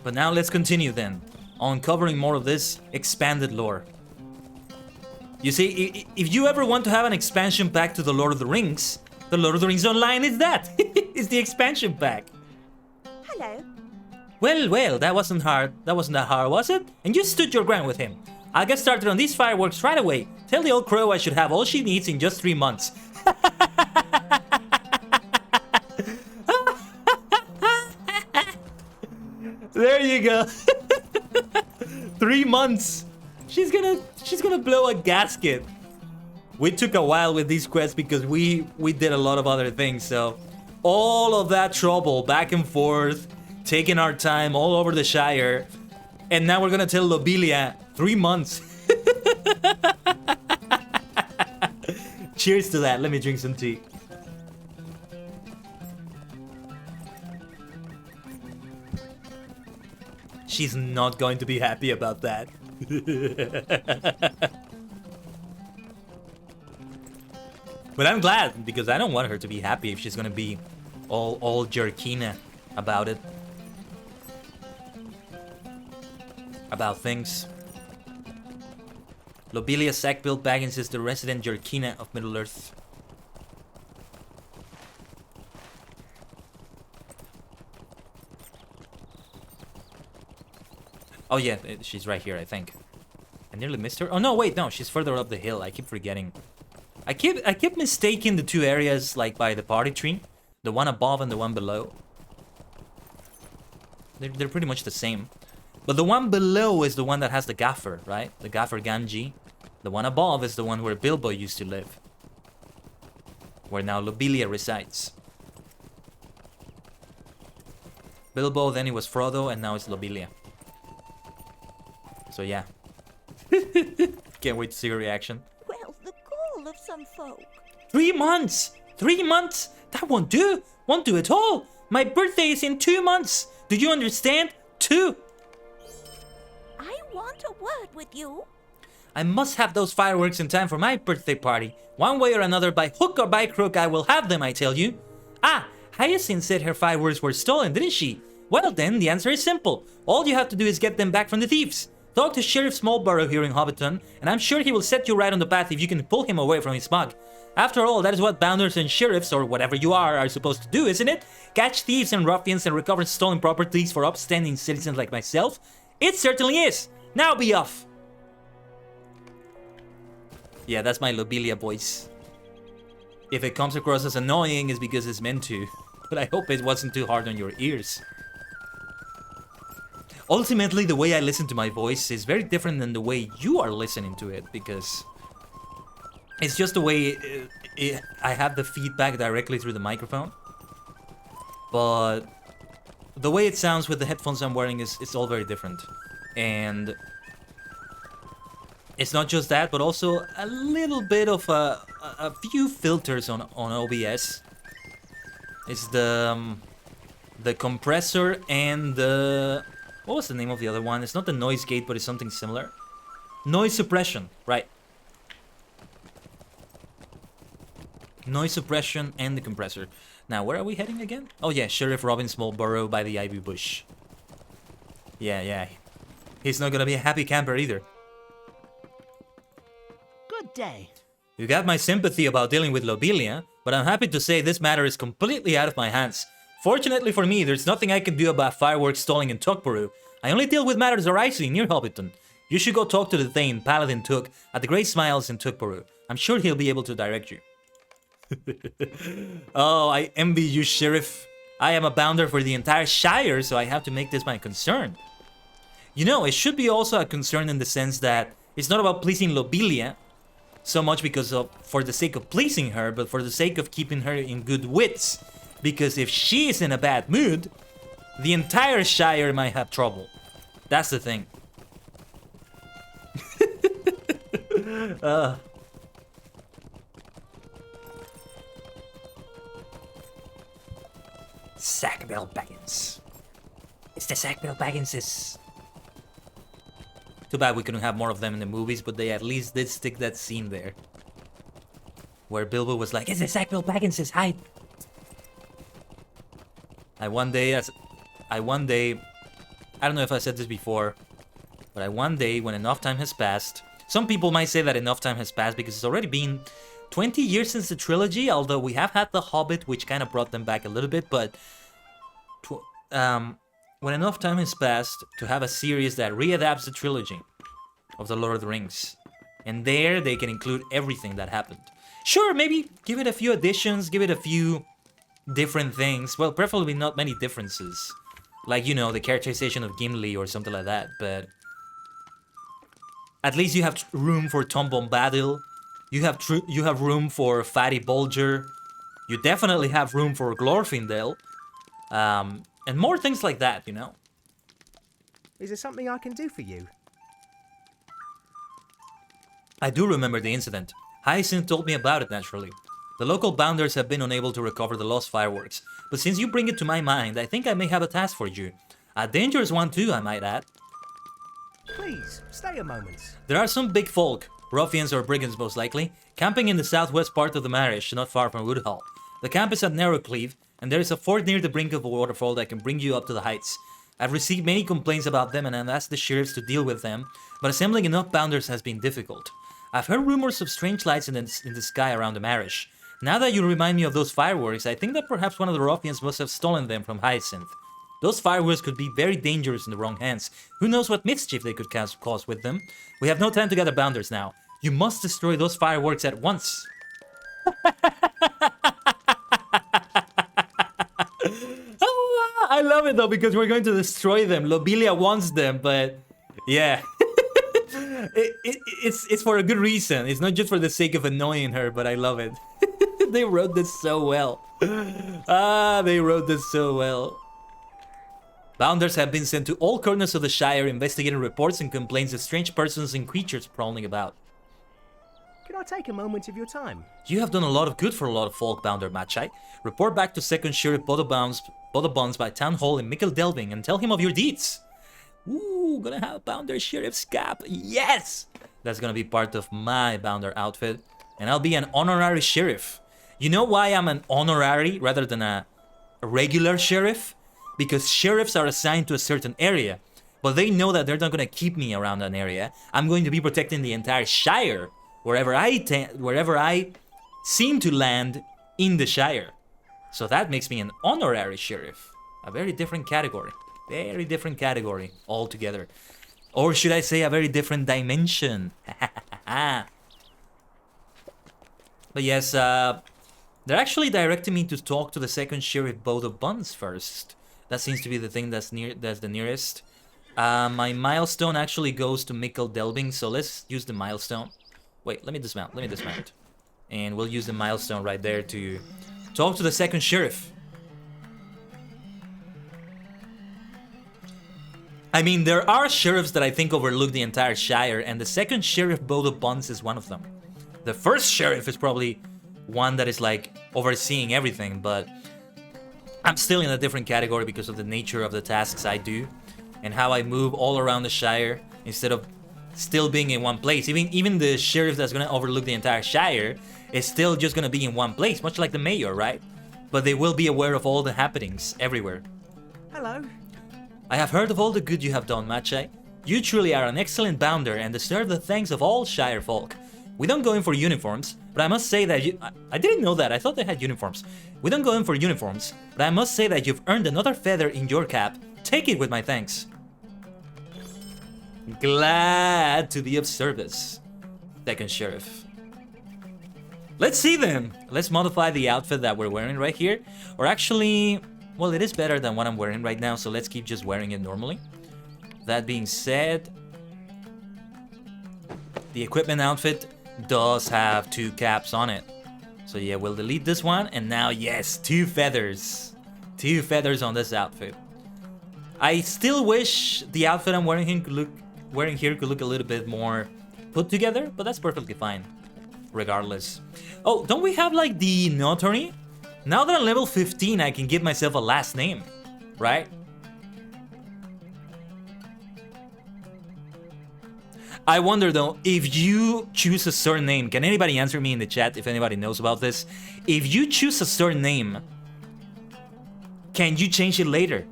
But now let's continue then, on covering more of this expanded lore. You see, if you ever want to have an expansion pack to the Lord of the Rings Online is that! It's the expansion pack. Hello. Well, that wasn't hard. That wasn't that hard, was it? And you stood your ground with him. I'll get started on these fireworks right away. Tell the old crow I should have all she needs in just 3 months. There you go. 3 months. She's gonna blow a gasket. We took a while with these quests because we did a lot of other things, so all of that trouble back and forth, taking our time all over the Shire, and now we're gonna tell Lobelia 3 months. Cheers to that. Let me drink some tea. She's not going to be happy about that. But I'm glad, because I don't want her to be happy if she's gonna be all jerkina about it. About things. Lobelia Sackbill Baggins is the resident jerkina of Middle-earth. Oh yeah, she's right here, I think. I nearly missed her. Oh no, wait, no, she's further up the hill. I keep forgetting. I keep mistaking the two areas, like by the party tree, the one above and the one below. They're pretty much the same, but the one below is the one that has the gaffer, right? The gaffer Ganji. The one above is the one where Bilbo used to live, where now Lobelia resides. Bilbo, then it was Frodo, and now it's Lobelia. So yeah. Can't wait to see her reaction. Well, the call of some folk. 3 months! 3 months? That won't do! Won't do at all! My birthday is in 2 months! Do you understand? 2! I want a word with you. I must have those fireworks in time for my birthday party. One way or another, by hook or by crook, I will have them, I tell you. Ah, Hyacinth said her fireworks were stolen, didn't she? Well then, the answer is simple. All you have to do is get them back from the thieves. Talk to Sheriff Smallborough here in Hobbiton, and I'm sure he will set you right on the path if you can pull him away from his mug. After all, that is what bounders and sheriffs, or whatever you are supposed to do, isn't it? Catch thieves and ruffians and recover stolen properties for upstanding citizens like myself? It certainly is! Now be off! Yeah, that's my Lobelia voice. If it comes across as annoying, it's because it's meant to. But I hope it wasn't too hard on your ears. Ultimately, the way I listen to my voice is very different than the way you are listening to it, because it's just the way I have the feedback directly through the microphone. But the way it sounds with the headphones I'm wearing is all very different. And it's not just that, but also a little bit of a few filters on OBS. It's the compressor and the... What was the name of the other one? It's not the noise gate, but it's something similar. Noise suppression, right. Noise suppression and the compressor. Now, where are we heading again? Oh yeah, Sheriff Robin Smallborough by the Ivy Bush. Yeah. He's not gonna be a happy camper either. Good day. You got my sympathy about dealing with Lobelia, but I'm happy to say this matter is completely out of my hands. Fortunately for me, there's nothing I can do about fireworks stalling in ℂ𝕠𝕟𝕤𝕒. I only deal with matters arising near Hobbiton. You should go talk to the Thane, Paladin Took, at the Great Smiles in ℂ𝕠𝕠𝕒. I'm sure he'll be able to direct you. Oh, I envy you, Sheriff. I am a bounder for the entire Shire, so I have to make this my concern. You know, it should be also a concern in the sense that it's not about pleasing Lobelia, so much for the sake of pleasing her, but for the sake of keeping her in good wits. Because if she is in a bad mood, the entire Shire might have trouble. That's the thing. Sackville Baggins. It's the Sackville Bagginses. Too bad we couldn't have more of them in the movies, but they at least did stick that scene there. Where Bilbo was like, it's the Sackville Bagginses, hide! I one day, I don't know if I said this before, but one day, when enough time has passed, some people might say that enough time has passed because it's already been 20 years since the trilogy, although we have had The Hobbit, which kind of brought them back a little bit, but when enough time has passed to have a series that readapts the trilogy of The Lord of the Rings, and there they can include everything that happened. Sure, maybe give it a few additions, give it a few different things. Well, preferably not many differences. Like, you know, the characterization of Gimli or something like that, but at least you have room for Tom Bombadil. You have room for Fatty Bulger. You definitely have room for Glorfindel. And more things like that, you know. Is there something I can do for you? I do remember the incident. Hyacinth told me about it, naturally. The local bounders have been unable to recover the lost fireworks, but since you bring it to my mind, I think I may have a task for you. A dangerous one too, I might add. Please, stay a moment. There are some big folk, ruffians or brigands most likely, camping in the southwest part of the Marish, not far from Woodhall. The camp is at Narrowcleave, and there is a fort near the brink of a waterfall that can bring you up to the heights. I've received many complaints about them and I've asked the sheriffs to deal with them, but assembling enough bounders has been difficult. I've heard rumors of strange lights in the sky around the Marish. Now that you remind me of those fireworks, I think that perhaps one of the ruffians must have stolen them from Hyacinth. Those fireworks could be very dangerous in the wrong hands. Who knows what mischief they could cause with them? We have no time to gather bounders now. You must destroy those fireworks at once. Oh, I love it though, because we're going to destroy them. Lobelia wants them, but yeah. It's for a good reason. It's not just for the sake of annoying her, but I love it. They wrote this so well. They wrote this so well. Bounders have been sent to all corners of the Shire investigating reports and complaints of strange persons and creatures prowling about. Can I take a moment of your time? You have done a lot of good for a lot of folk, Bounder Machai. Report back to 2nd Sheriff both the bonds by Town Hall in ℂ𝕠𝕟𝕤𝕒𝕒 and tell him of your deeds. Ooh, gonna have Bounder Sheriff's cap. Yes! That's gonna be part of my Bounder outfit. And I'll be an honorary sheriff. You know why I'm an honorary rather than a regular sheriff? Because sheriffs are assigned to a certain area. But they know that they're not gonna keep me around an area. I'm going to be protecting the entire Shire. Wherever I seem to land in the Shire. So that makes me an honorary sheriff. A very different category. Very different category altogether. Or should I say a very different dimension? But yes, they're actually directing me to talk to the second sheriff, Both of Buns, first. That seems to be the thing that's the nearest. My milestone actually goes to ℂ𝕠𝕟𝕒𝕒𝕒𝕒, so let's use the milestone. Wait, let me dismount. And we'll use the milestone right there to talk to the second sheriff. I mean, there are sheriffs that I think overlook the entire Shire, and the second sheriff, Both of Buns, is one of them. The first sheriff is probably one that is like overseeing everything, but I'm still in a different category because of the nature of the tasks I do and how I move all around the Shire instead of still being in one place. Even the sheriff that's gonna overlook the entire Shire is still just gonna be in one place, much like the mayor, right? But they will be aware of all the happenings everywhere. Hello. I have heard of all the good you have done, Machai. You truly are an excellent bounder and deserve the thanks of all Shire folk. We don't go in for uniforms, but I must say that I didn't know that, I thought they had uniforms. We don't go in for uniforms, but I must say that you've earned another feather in your cap. Take it with my thanks. Glad to be of service. Second sheriff. Let's see then. Let's modify the outfit that we're wearing right here. Or actually, well, it is better than what I'm wearing right now, so let's keep just wearing it normally. That being said, the equipment outfit does have 2 caps on it. So yeah, we'll delete this one, and now yes, 2 feathers. 2 feathers on this outfit. I still wish the outfit I'm wearing here could look a little bit more put together, but that's perfectly fine, regardless. Oh, don't we have like the notary? Now that I'm level 15, I can give myself a last name, right? I wonder though, if you choose a certain name, can anybody answer me in the chat if anybody knows about this? If you choose a certain name, can you change it later?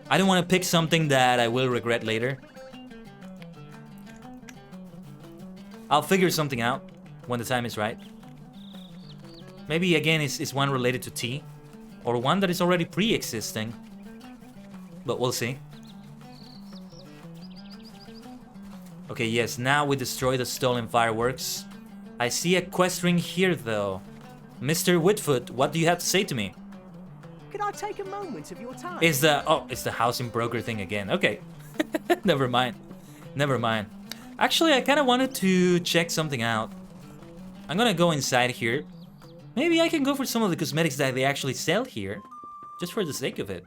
I don't want to pick something that I will regret later. I'll figure something out when the time is right. Maybe again it's one related to T, or one that is already pre-existing. But we'll see. Okay, yes, now we destroy the stolen fireworks. I see a quest ring here though. Mr. Whitfoot, what do you have to say to me? Can I take a moment of your time? It's the housing broker thing again. Okay. Never mind. Actually, I kind of wanted to check something out. I'm gonna go inside here. Maybe I can go for some of the cosmetics that they actually sell here, just for the sake of it.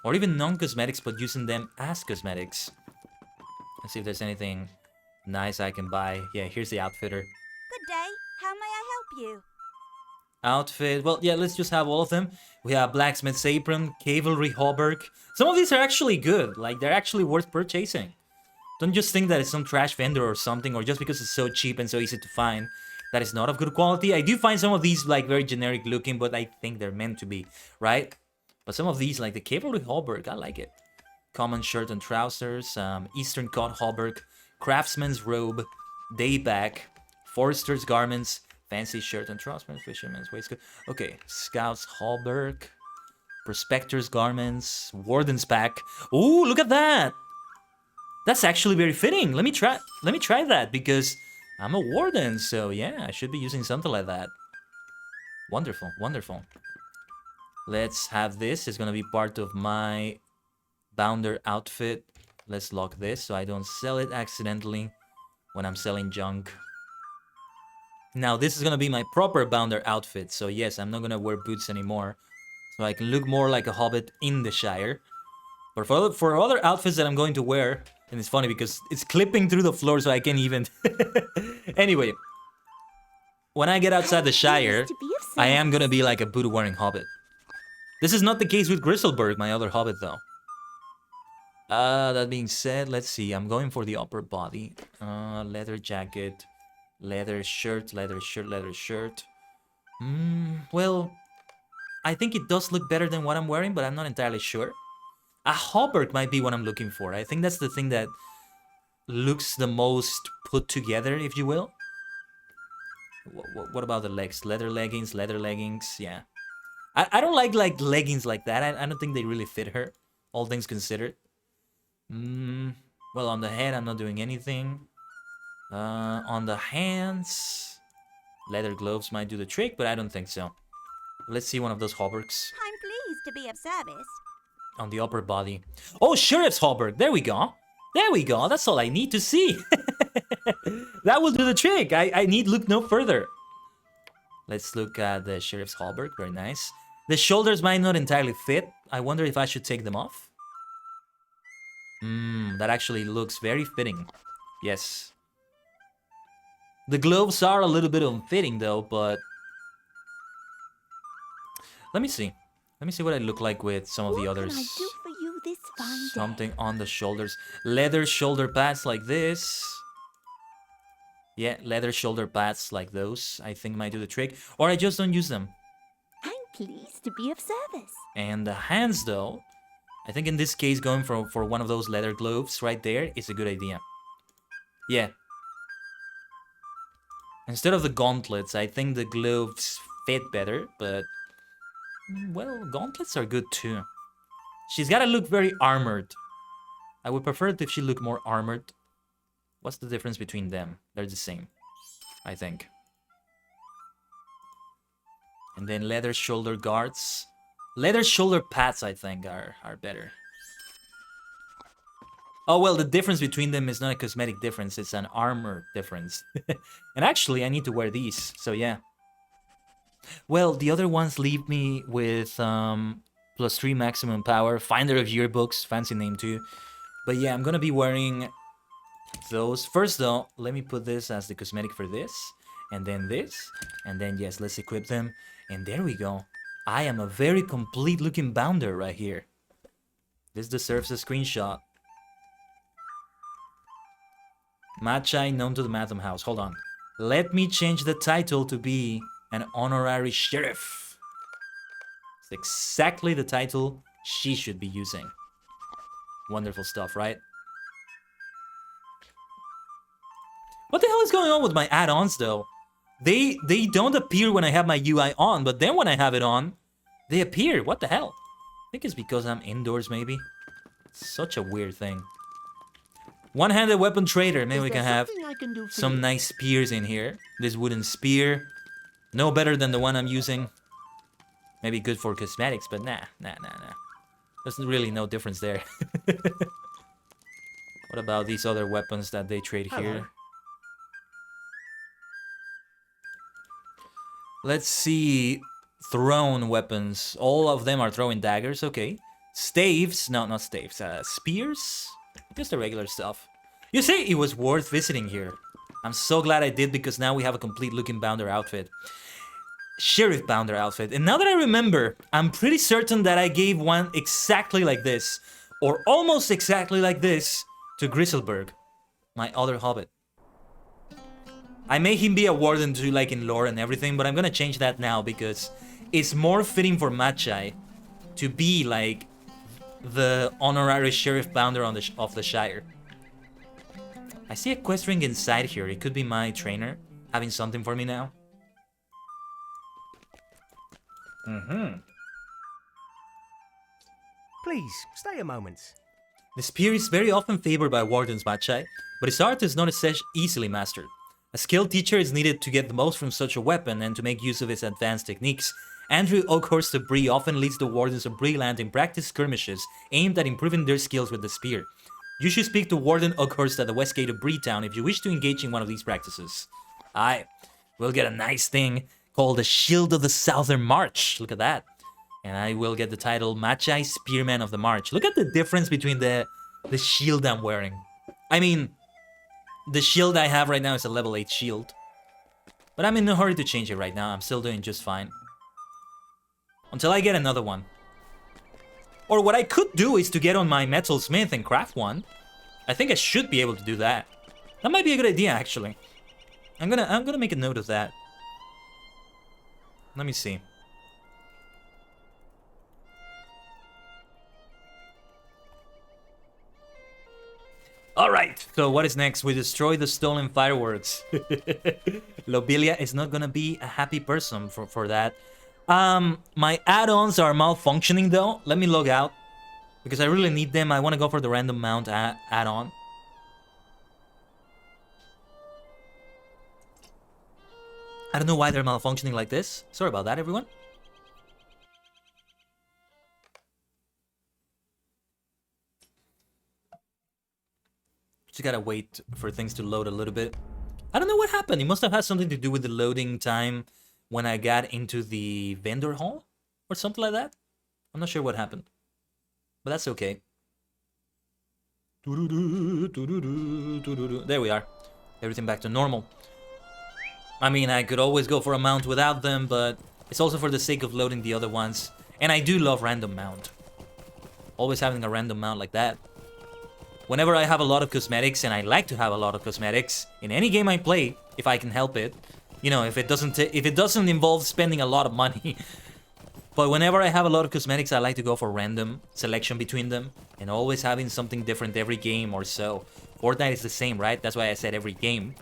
Or even non-cosmetics, but using them as cosmetics. Let's see if there's anything nice I can buy. Yeah, here's the outfitter. Good day. How may I help you? Outfit. Well, yeah, let's just have all of them. We have blacksmith's apron, cavalry hauberk. Some of these are actually good. Like, they're actually worth purchasing. Don't just think that it's some trash vendor or something, or just because it's so cheap and so easy to find, that is not of good quality. I do find some of these like very generic looking, but I think they're meant to be, right? But some of these, like the cavalry hauberk, I like it. Common shirt and trousers, eastern cut hauberk, craftsman's robe, dayback, forester's garments, fancy shirt and trousers, fisherman's waistcoat. Okay, scout's hauberk, prospector's garments, warden's pack. Ooh, look at that! That's actually very fitting. Let me try that because I'm a warden, so yeah, I should be using something like that. Wonderful, wonderful. Let's have this. It's gonna be part of my Bounder outfit. Let's lock this so I don't sell it accidentally when I'm selling junk. Now this is gonna be my proper Bounder outfit, so yes, I'm not gonna wear boots anymore, so I can look more like a hobbit in the Shire. But for other outfits that I'm going to wear, and it's funny because it's clipping through the floor so I can't even... Anyway, when I get outside the Shire, I am gonna be like a boot-wearing hobbit. This is not the case with Grizzleberg, my other hobbit, though. That being said, let's see. I'm going for the upper body. Leather jacket, leather shirt, leather shirt, leather shirt. Well, I think it does look better than what I'm wearing, but I'm not entirely sure. A hauberk might be what I'm looking for. I think that's the thing that looks the most put together, if you will. What about the legs? Leather leggings, yeah. I don't like leggings like that. I don't think they really fit her, all things considered. Well, on the head, I'm not doing anything. On the hands, leather gloves might do the trick, but I don't think so. Let's see one of those hauberks. I'm pleased to be of service. On the upper body. Oh, sheriff's hauberk. There we go. There we go. That's all I need to see. That will do the trick. I need look no further. Let's look at the sheriff's hauberk. Very nice. The shoulders might not entirely fit. I wonder if I should take them off. That actually looks very fitting. Yes. The gloves are a little bit unfitting though, but... Let me see. Let me see what I look like with some of the others. What can I do for you this fine Something on the shoulders. Leather shoulder pads like this. Yeah, leather shoulder pads like those. I think might do the trick. Or I just don't use them. I'm pleased to be of service. And the hands though, I think in this case going for one of those leather gloves right there is a good idea. Yeah. Instead of the gauntlets, I think the gloves fit better, but... Well, gauntlets are good too. She's gotta look very armored. I would prefer it if she looked more armored. What's the difference between them? They're the same, I think. And then leather shoulder guards. Leather shoulder pads, I think, are better. Oh, well, the difference between them is not a cosmetic difference. It's an armor difference. And actually, I need to wear these, so yeah. Well, the other ones leave me with +3 maximum power. Finder of yearbooks, fancy name too. But yeah, I'm gonna be wearing those. First though, let me put this as the cosmetic for this. And then this. And then yes, let's equip them. And there we go. I am a very complete looking bounder right here. This deserves a screenshot. Magi known to the Madam House. Hold on. Let me change the title to be an honorary sheriff. It's exactly the title she should be using. Wonderful stuff, right? What the hell is going on with my add-ons, though? They don't appear when I have my UI on, but then when I have it on, they appear. What the hell? I think it's because I'm indoors, maybe. It's such a weird thing. One-handed weapon trader. Maybe we can have some nice spears in here. This wooden spear. No better than the one I'm using. Maybe good for cosmetics, but nah. There's really no difference there. What about these other weapons that they trade here? Let's see. Thrown weapons. All of them are throwing daggers, okay. Staves. No, not staves. Spears? Just the regular stuff. You see, it was worth visiting here. I'm so glad I did because now we have a complete looking Bounder outfit. Sheriff Bounder outfit. And now that I remember, I'm pretty certain that I gave one exactly like this, or almost exactly like this, to Grizzleberg, my other hobbit. I made him be a warden too, like in lore and everything, but I'm gonna change that now because it's more fitting for Magi to be like the honorary Sheriff Bounder of the Shire. I see a quest ring inside here. It could be my trainer having something for me now. Please, stay a moment. The spear is very often favored by wardens, Magi, but its art is not as easily mastered. A skilled teacher is needed to get the most from such a weapon and to make use of its advanced techniques. Andrew Oakhurst of Bree often leads the Wardens of Breeland in practice skirmishes aimed at improving their skills with the spear. You should speak to Warden Oakhurst at the west gate of Breetown if you wish to engage in one of these practices. Aye, we'll get a nice thing called the Shield of the Southern March. Look at that. And I will get the title Magi Spearman of the March. Look at the difference between the shield I'm wearing. I mean, the shield I have right now is a level 8 shield. But I'm in no hurry to change it right now. I'm still doing just fine. Until I get another one. Or what I could do is to get on my metalsmith and craft one. I think I should be able to do that. That might be a good idea, actually. I'm gonna make a note of that. Let me see. Alright, so what is next? We destroy the stolen fireworks. ℂ𝕠𝕟𝕤𝕒 is not gonna be a happy person for that. My add-ons are malfunctioning though. Let me log out. Because I really need them. I want to go for the random mount add-on. I don't know why they're malfunctioning like this. Sorry about that, everyone. Just gotta wait for things to load a little bit. I don't know what happened. It must have had something to do with the loading time when I got into the vendor hall or something like that. I'm not sure what happened, but that's okay. There we are. Everything back to normal. I mean, I could always go for a mount without them, but it's also for the sake of loading the other ones. And I do love random mount. Always having a random mount like that. Whenever I have a lot of cosmetics, and I like to have a lot of cosmetics in any game I play, if I can help it. You know, if it doesn't involve spending a lot of money. But whenever I have a lot of cosmetics, I like to go for random selection between them. And always having something different every game or so. Fortnite is the same, right? That's why I said every game.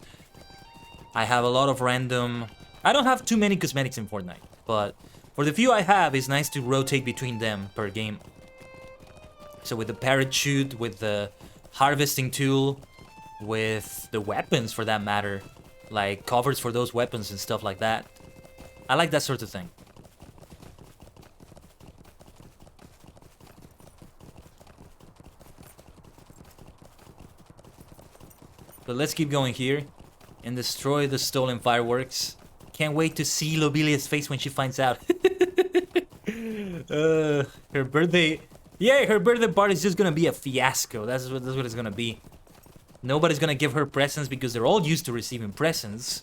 I have a lot of random... I don't have too many cosmetics in Fortnite. But for the few I have, it's nice to rotate between them per game. So with the parachute, with the harvesting tool, with the weapons for that matter. Like covers for those weapons and stuff like that. I like that sort of thing. But let's keep going here and destroy the stolen fireworks. Can't wait to see ℂ𝕠𝕟𝕤's face when she finds out. Her birthday... Yeah, her birthday party is just gonna be a fiasco. That's what it's gonna be. Nobody's gonna give her presents because they're all used to receiving presents.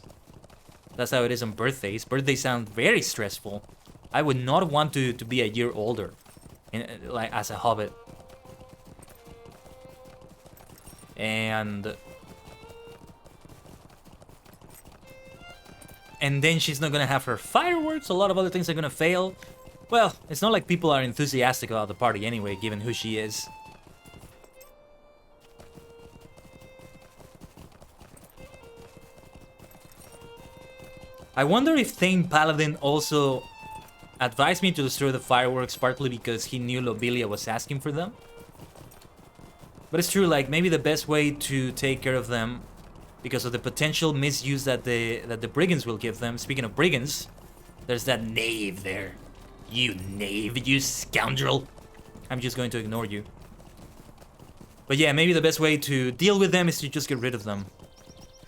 That's how it is on birthdays. Birthdays sound very stressful. I would not want to be a year older, like as a hobbit. And then she's not gonna have her fireworks. A lot of other things are gonna fail. Well, it's not like people are enthusiastic about the party anyway, given who she is. I wonder if Thane Paladin also advised me to destroy the fireworks partly because he knew ℂ𝕠𝕟𝕤 was asking for them. But it's true, like, maybe the best way to take care of them, because of the potential misuse that the brigands will give them. Speaking of brigands, there's that knave there. You knave, you scoundrel. I'm just going to ignore you. But yeah, maybe the best way to deal with them is to just get rid of them,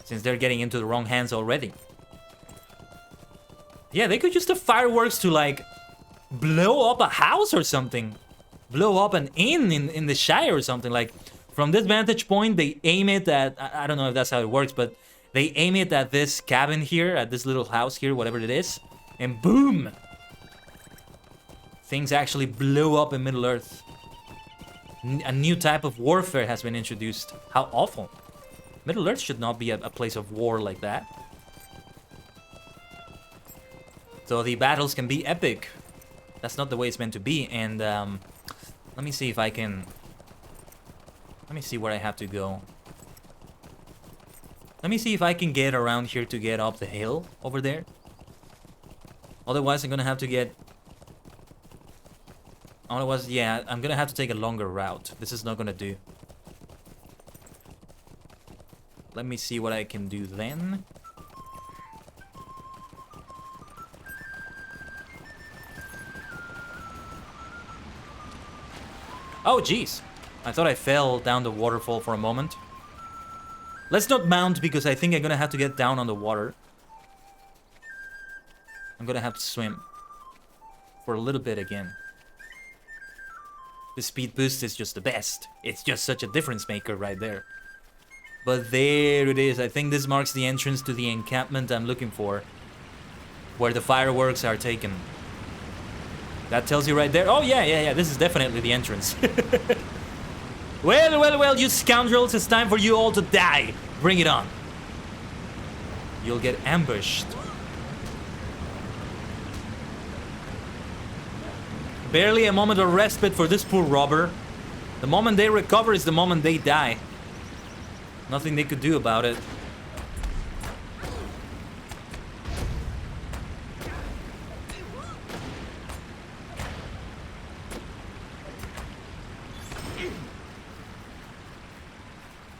since they're getting into the wrong hands already. Yeah, they could use the fireworks to, like, blow up a house or something. Blow up an inn in the Shire or something. Like, from this vantage point, they aim it at... I don't know if that's how it works, but they aim it at this cabin here, at this little house here, whatever it is. And boom! Things actually blow up in Middle-earth. A new type of warfare has been introduced. How awful. Middle-earth should not be a place of war like that. So the battles can be epic. That's not the way it's meant to be. And let me see if I can... Let me see where I have to go. Let me see if I can get around here to get up the hill over there. Otherwise, I'm gonna have to get... Otherwise, yeah, I'm gonna have to take a longer route. This is not gonna do. Let me see what I can do then. Oh, jeez. I thought I fell down the waterfall for a moment. Let's not mount because I think I'm gonna have to get down on the water. I'm gonna have to swim for a little bit again. The speed boost is just the best. It's just such a difference maker right there. But there it is. I think this marks the entrance to the encampment I'm looking for, where the fireworks are taken. That tells you right there. Oh, yeah. This is definitely the entrance. Well, you scoundrels. It's time for you all to die. Bring it on. You'll get ambushed. Barely a moment of respite for this poor robber. The moment they recover is the moment they die. Nothing they could do about it.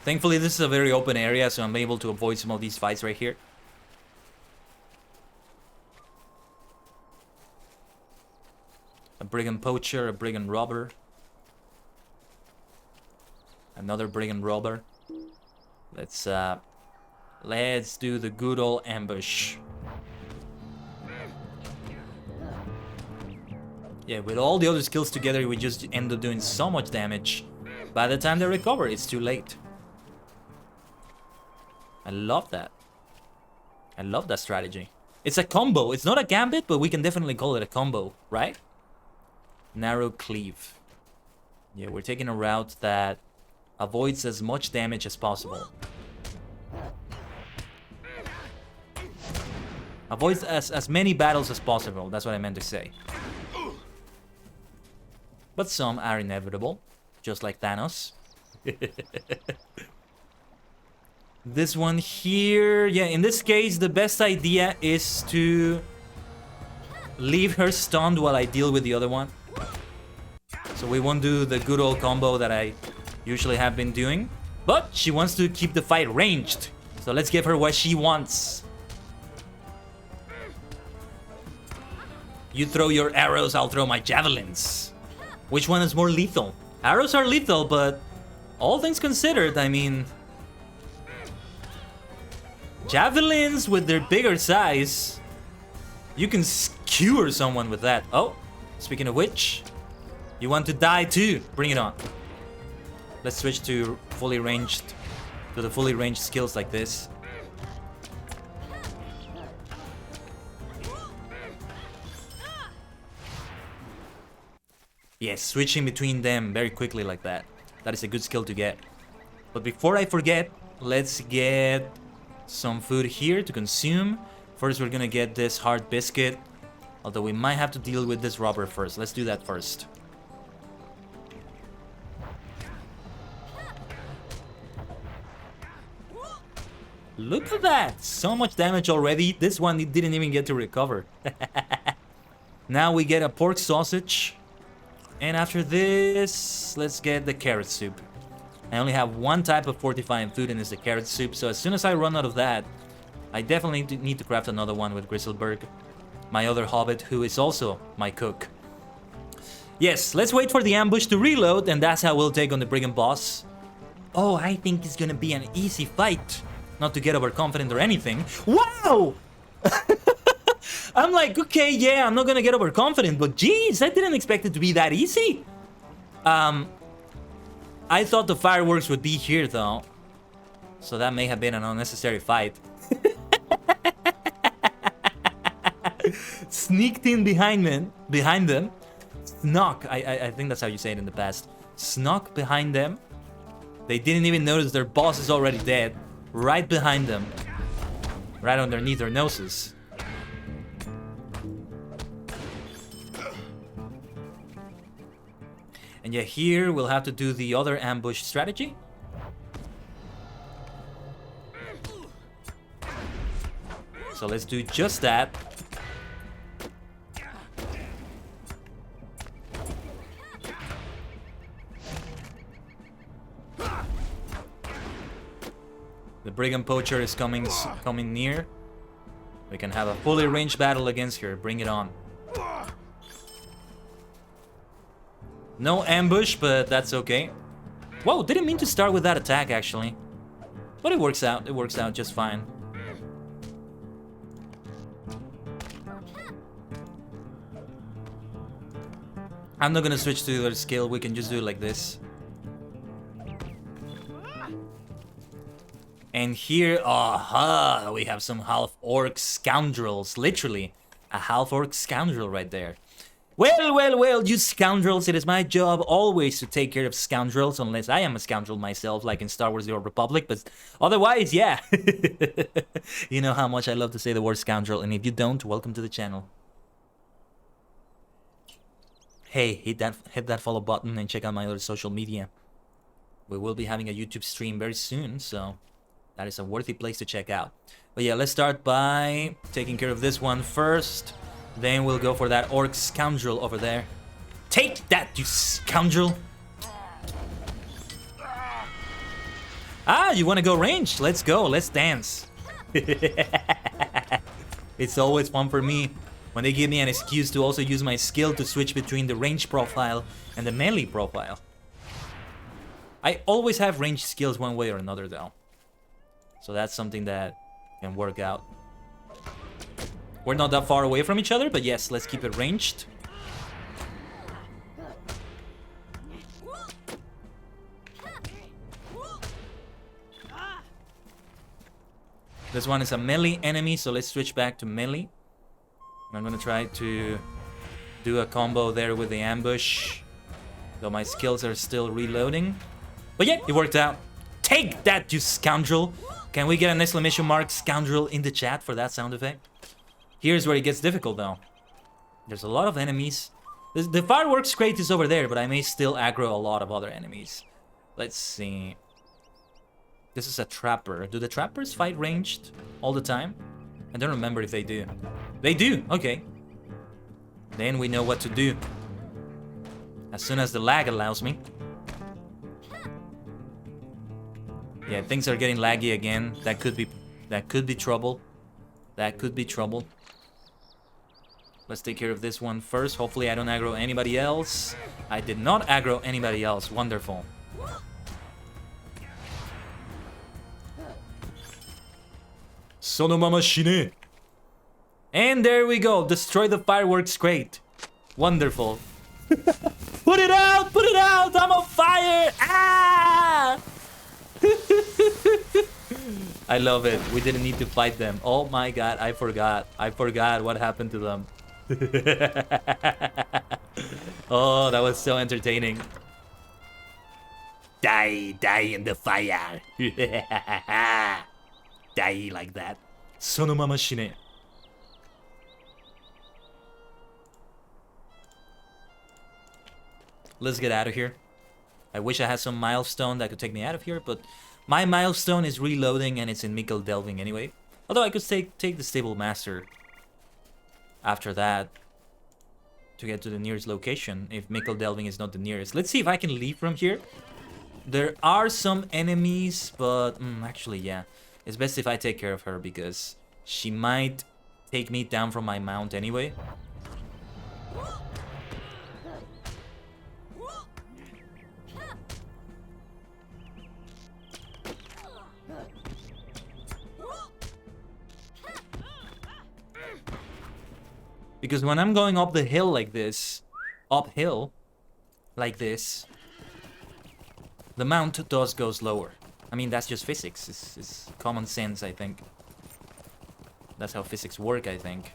Thankfully, this is a very open area, so I'm able to avoid some of these fights right here. A brigand poacher, a brigand robber. Another brigand robber. Let's do the good old ambush. Yeah, with all the other skills together, we just end up doing so much damage. By the time they recover, it's too late. I love that. I love that strategy. It's a combo. It's not a gambit, but we can definitely call it a combo, right? Narrow cleave. Yeah, we're taking a route that avoids as much damage as possible. Avoids as many battles as possible. That's what I meant to say. But some are inevitable. Just like Thanos. This one here, yeah, in this case, the best idea is to leave her stunned while I deal with the other one. So we won't do the good old combo that I usually have been doing. But she wants to keep the fight ranged. So let's give her what she wants. You throw your arrows, I'll throw my javelins. Which one is more lethal? Arrows are lethal, but all things considered, I mean... javelins, with their bigger size, you can skewer someone with that. Oh, speaking of which, you want to die too? Bring it on. Let's switch to fully ranged, to the fully ranged skills like this. Yes, switching between them very quickly like that. That is a good skill to get. But before I forget, let's get some food here to consume. First, we're gonna get this hard biscuit. Although we might have to deal with this robber first. Let's do that first. Look at that! So much damage already. This one didn't even get to recover. Now we get a pork sausage. And after this, let's get the carrot soup. I only have one type of fortifying food, and it's the carrot soup. So as soon as I run out of that, I definitely need to craft another one with Grizzleberg, my other hobbit, who is also my cook. Yes, let's wait for the ambush to reload, and that's how we'll take on the brigand boss. Oh, I think it's gonna be an easy fight. Not to get overconfident or anything. Wow! I'm like, okay, yeah, I'm not gonna get overconfident, but geez, I didn't expect it to be that easy. I thought the fireworks would be here, though. So that may have been an unnecessary fight. Sneaked in behind them. Snuck. I think that's how you say it in the past. Snuck behind them. They didn't even notice their boss is already dead. Right behind them. Right underneath their noses. And yeah, here we'll have to do the other ambush strategy. So let's do just that. The brigand poacher is coming near. We can have a fully ranged battle against her. Bring it on. No ambush, but that's okay. Whoa, didn't mean to start with that attack, actually. But it works out. It works out just fine. I'm not gonna switch to the other skill. We can just do it like this. And here, aha, we have some half-orc scoundrels. Literally, a half-orc scoundrel right there. Well, you scoundrels, it is my job always to take care of scoundrels, unless I am a scoundrel myself, like in Star Wars The Old Republic, but otherwise, yeah. You know how much I love to say the word scoundrel, and if you don't, welcome to the channel. Hey, hit that follow button and check out my other social media. We will be having a YouTube stream very soon, so that is a worthy place to check out. But yeah, let's start by taking care of this one first. Then we'll go for that orc scoundrel over there. Take that, you scoundrel! Ah, you want to go ranged? Let's go, let's dance. It's always fun for me when they give me an excuse to also use my skill to switch between the range profile and the melee profile. I always have ranged skills one way or another though. So that's something that can work out. We're not that far away from each other, but yes, let's keep it ranged. This one is a melee enemy, so let's switch back to melee. I'm gonna try to do a combo there with the ambush, though my skills are still reloading. But yeah, it worked out. Take that, you scoundrel! Can we get an exclamation mark scoundrel in the chat for that sound effect? Here's where it gets difficult though. There's a lot of enemies. The fireworks crate is over there, but I may still aggro a lot of other enemies. Let's see. This is a trapper. Do the trappers fight ranged all the time? I don't remember if they do. They do! Okay. Then we know what to do. As soon as the lag allows me. Yeah, things are getting laggy again. That could be trouble. That could be trouble. Let's take care of this one first. Hopefully I don't aggro anybody else. I did not aggro anybody else. Wonderful. Sonomama Shine. And there we go. Destroy the fireworks crate. Wonderful. Put it out! Put it out! I'm on fire! Ah! I love it. We didn't need to fight them. Oh my god, I forgot. I forgot what happened to them. Oh, that was so entertaining. Die in the fire. Die like that. Sonomama Shine. Let's get out of here. I wish I had some milestone that could take me out of here, but my milestone is reloading and it's in ℂ𝕠𝕟𝕤𝕒 anyway. Although I could take the stable master after that to get to the nearest location if ℂ𝕠𝕟𝕤𝕒 is not the nearest. Let's see if I can leave from here. There are some enemies, but actually, yeah. It's best if I take care of her because she might take me down from my mount anyway. Because when I'm going up the hill like this, uphill, like this, the mount does go slower. I mean, that's just physics. It's common sense, I think. That's how physics work, I think.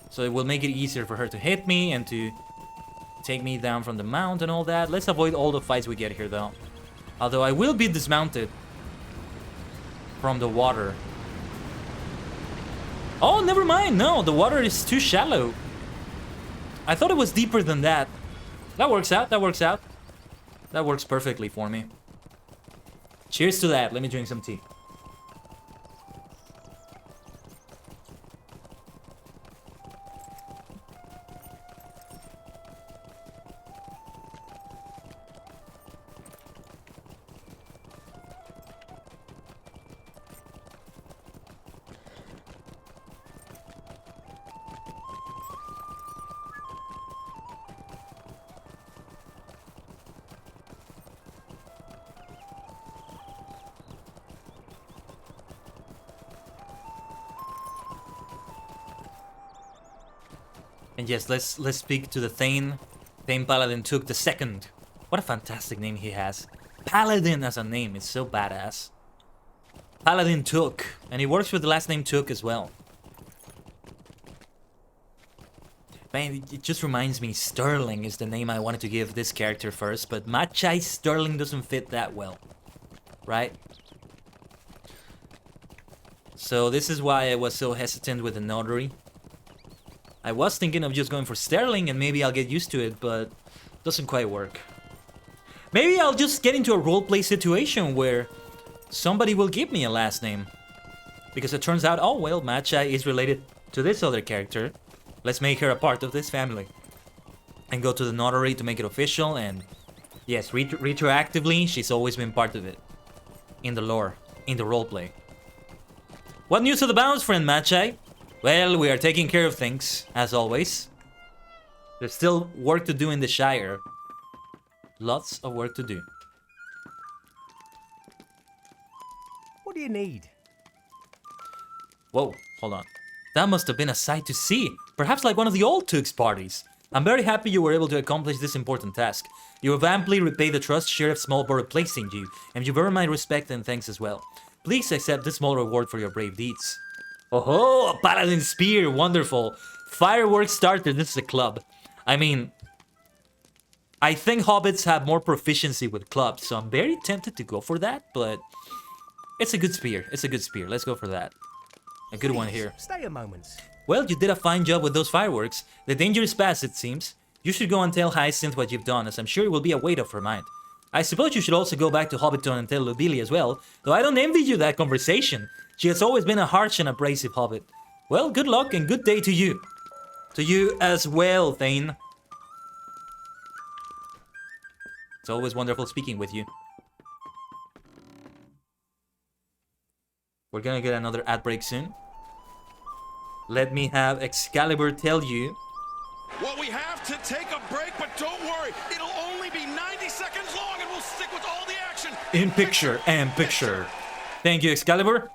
So it will make it easier for her to hit me and to take me down from the mount and all that. Let's avoid all the fights we get here, though. Although I will be dismounted from the water. Oh, never mind. No, the water is too shallow. I thought it was deeper than that. That works out. That works out. That works perfectly for me. Cheers to that. Let me drink some tea. And yes, let's speak to the Thane. Thane Paladin took the second. What a fantastic name he has. Paladin as a name is so badass. Paladin Took. And he works with the last name Took as well. Man, it just reminds me, Sterling is the name I wanted to give this character first, but Machai Sterling doesn't fit that well, right? So this is why I was so hesitant with the notary. I was thinking of just going for Sterling and maybe I'll get used to it, but it doesn't quite work. Maybe I'll just get into a roleplay situation where somebody will give me a last name. Because it turns out, oh well, Machai is related to this other character. Let's make her a part of this family. And go to the notary to make it official, and yes, retroactively, she's always been part of it. In the lore, in the roleplay. What news of the bounce, friend Machai? Well, we are taking care of things, as always. There's still work to do in the Shire. Lots of work to do. What do you need? Whoa, hold on. That must have been a sight to see. Perhaps like one of the old ℂ𝕠𝕟𝕤𝕠𝕟 parties. I'm very happy you were able to accomplish this important task. You have amply repaid the trust Sheriff Smallborough placed in you, and you've earned my respect and thanks as well. Please accept this small reward for your brave deeds. Oh ho, a paladin spear, wonderful. Fireworks starter, this is a club. I mean, I think hobbits have more proficiency with clubs, so I'm very tempted to go for that, but it's a good spear. It's a good spear. Let's go for that. A good one here. Stay a moment. Well, you did a fine job with those fireworks. The danger is past, it seems. You should go and tell Hyacinth what you've done, as I'm sure it will be a weight off her mind. I suppose you should also go back to Hobbiton and tell Lobelia as well, though I don't envy you that conversation. She has always been a harsh and abrasive hobbit. Well, good luck and good day to you. To you as well, Thane. It's always wonderful speaking with you. We're gonna get another ad break soon. Let me have Excalibur tell you. Well, we have to take a break, but don't worry. It'll only be 90 seconds long, and we'll stick with all the action. In picture and picture. Thank you, Excalibur.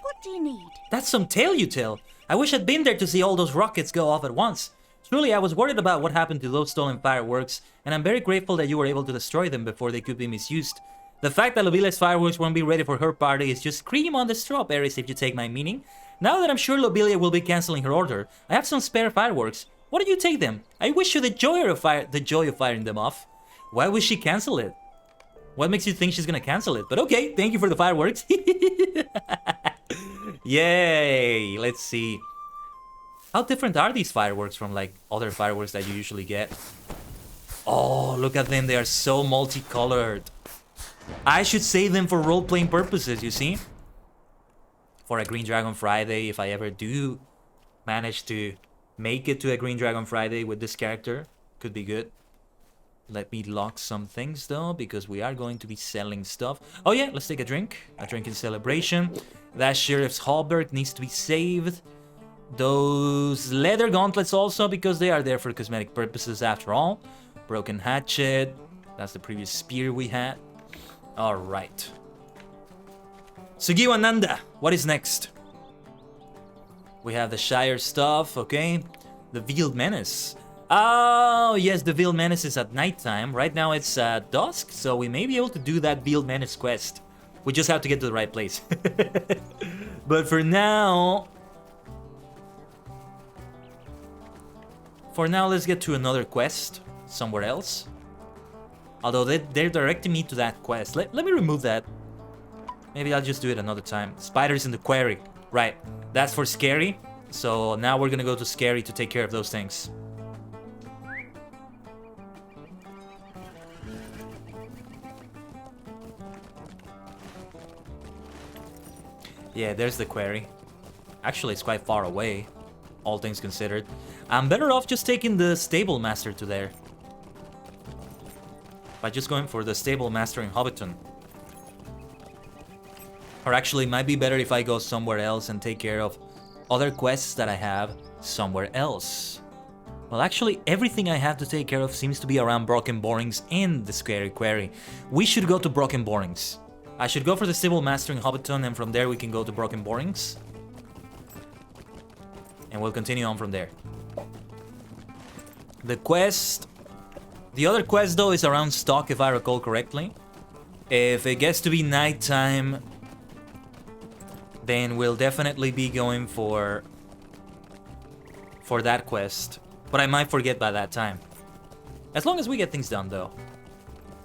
What do you need? That's some tale you tell. I wish I'd been there to see all those rockets go off at once. Truly, I was worried about what happened to those stolen fireworks, and I'm very grateful that you were able to destroy them before they could be misused. The fact that Lobelia's fireworks won't be ready for her party is just cream on the strawberries, if you take my meaning. Now that I'm sure Lobelia will be cancelling her order, I have some spare fireworks. Why don't you take them? I wish you the joy of firing them off. Why would she cancel it? What makes you think she's gonna cancel it? But okay, thank you for the fireworks. Yay! Let's see. How different are these fireworks from like other fireworks that you usually get? Oh, look at them. They are so multicolored. I should save them for role-playing purposes, you see? For a Green Dragon Friday, if I ever do manage to make it to a Green Dragon Friday with this character, could be good. Let me lock some things though, because we are going to be selling stuff. Oh yeah, let's take a drink. A drink in celebration. That Sheriff's Halberd needs to be saved. Those leather gauntlets also, because they are there for cosmetic purposes after all. Broken hatchet. That's the previous spear we had. Alright. Sugiwananda, what is next? We have the Shire stuff, okay. The Veiled Menace. Oh, yes, the Veiled Menace is at nighttime. Right now it's dusk, so we may be able to do that Veiled Menace quest. We just have to get to the right place. But for now, let's get to another quest somewhere else. Although they're directing me to that quest. Let me remove that. Maybe I'll just do it another time. Spiders in the quarry. Right, that's for Scary. So now we're gonna go to Scary to take care of those things. Yeah, there's the quarry. Actually, it's quite far away, all things considered. I'm better off just taking the Stable Master to there. By just going for the Stable Master in Hobbiton. Or actually, it might be better if I go somewhere else and take care of other quests that I have somewhere else. Well, actually, everything I have to take care of seems to be around Broken Borings and the Scary Quarry. We should go to Broken Borings. I should go for the Stable Master in Hobbiton, and from there we can go to Broken Borings. And we'll continue on from there. The quest... The other quest, though, is around Stock, if I recall correctly. If it gets to be nighttime, then we'll definitely be going for that quest. But I might forget by that time. As long as we get things done, though.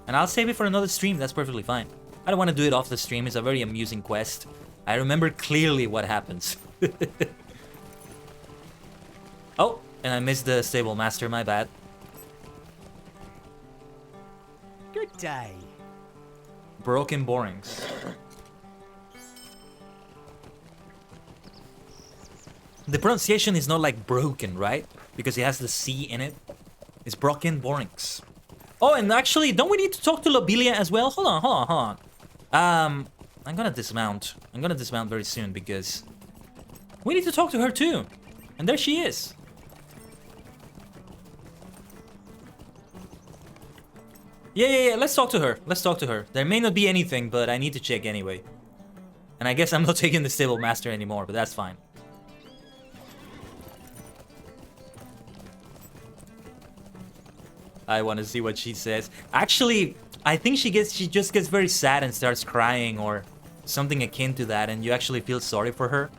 And I'll save it for another stream, that's perfectly fine. I don't want to do it off the stream, it's a very amusing quest. I remember clearly what happens. Oh, and I missed the stable master, my bad. Good day. Broken borings. The pronunciation is not like broken, right? Because it has the C in it. It's broken borings. Oh, and actually, don't we need to talk to Lobelia as well? Hold on. I'm gonna dismount. I'm gonna dismount very soon because we need to talk to her too. And there she is. Yeah, let's talk to her. Let's talk to her. There may not be anything, but I need to check anyway. And I guess I'm not taking the stable master anymore, but that's fine. I want to see what she says. Actually, I think she just gets very sad and starts crying or something akin to that, and you actually feel sorry for her.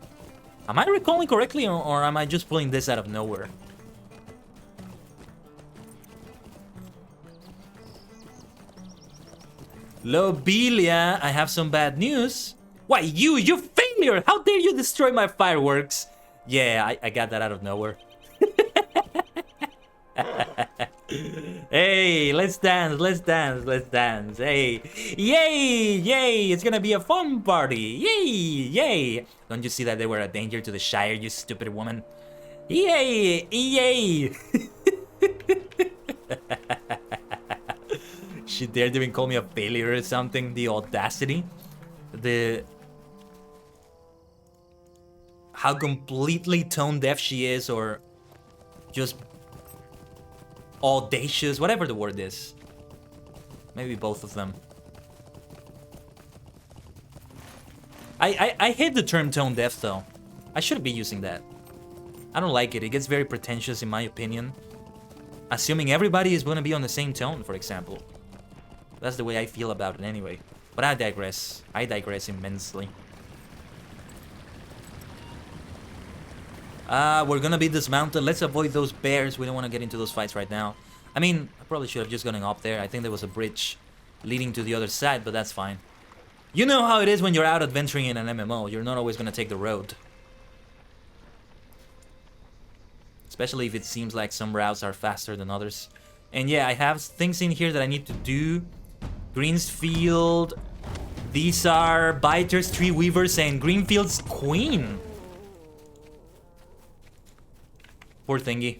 Am I recalling correctly, or am I just pulling this out of nowhere? Lobelia, I have some bad news. Why, you failure! How dare you destroy my fireworks? Yeah, I got that out of nowhere. Hey, let's dance. Hey, yay, it's gonna be a fun party. Yay. Don't you see that they were a danger to the Shire, you stupid woman? Yay. She dared even call me a failure or something. The audacity. How completely tone deaf she is, or just audacious, whatever the word is. Maybe both of them. I hate the term tone deaf though. I shouldn't be using that. I don't like it. It gets very pretentious in my opinion. Assuming everybody is going to be on the same tone, for example. That's the way I feel about it anyway. But I digress. I digress immensely. We're gonna be dismounted. Let's avoid those bears. We don't want to get into those fights right now. I mean, I probably should have just gone up there. I think there was a bridge leading to the other side, but that's fine. You know how it is when you're out adventuring in an MMO. You're not always gonna take the road. Especially if it seems like some routes are faster than others. And yeah, I have things in here that I need to do. Greensfield. These are Biters, Tree Weavers, and Greenfield's Queen. Poor thingy.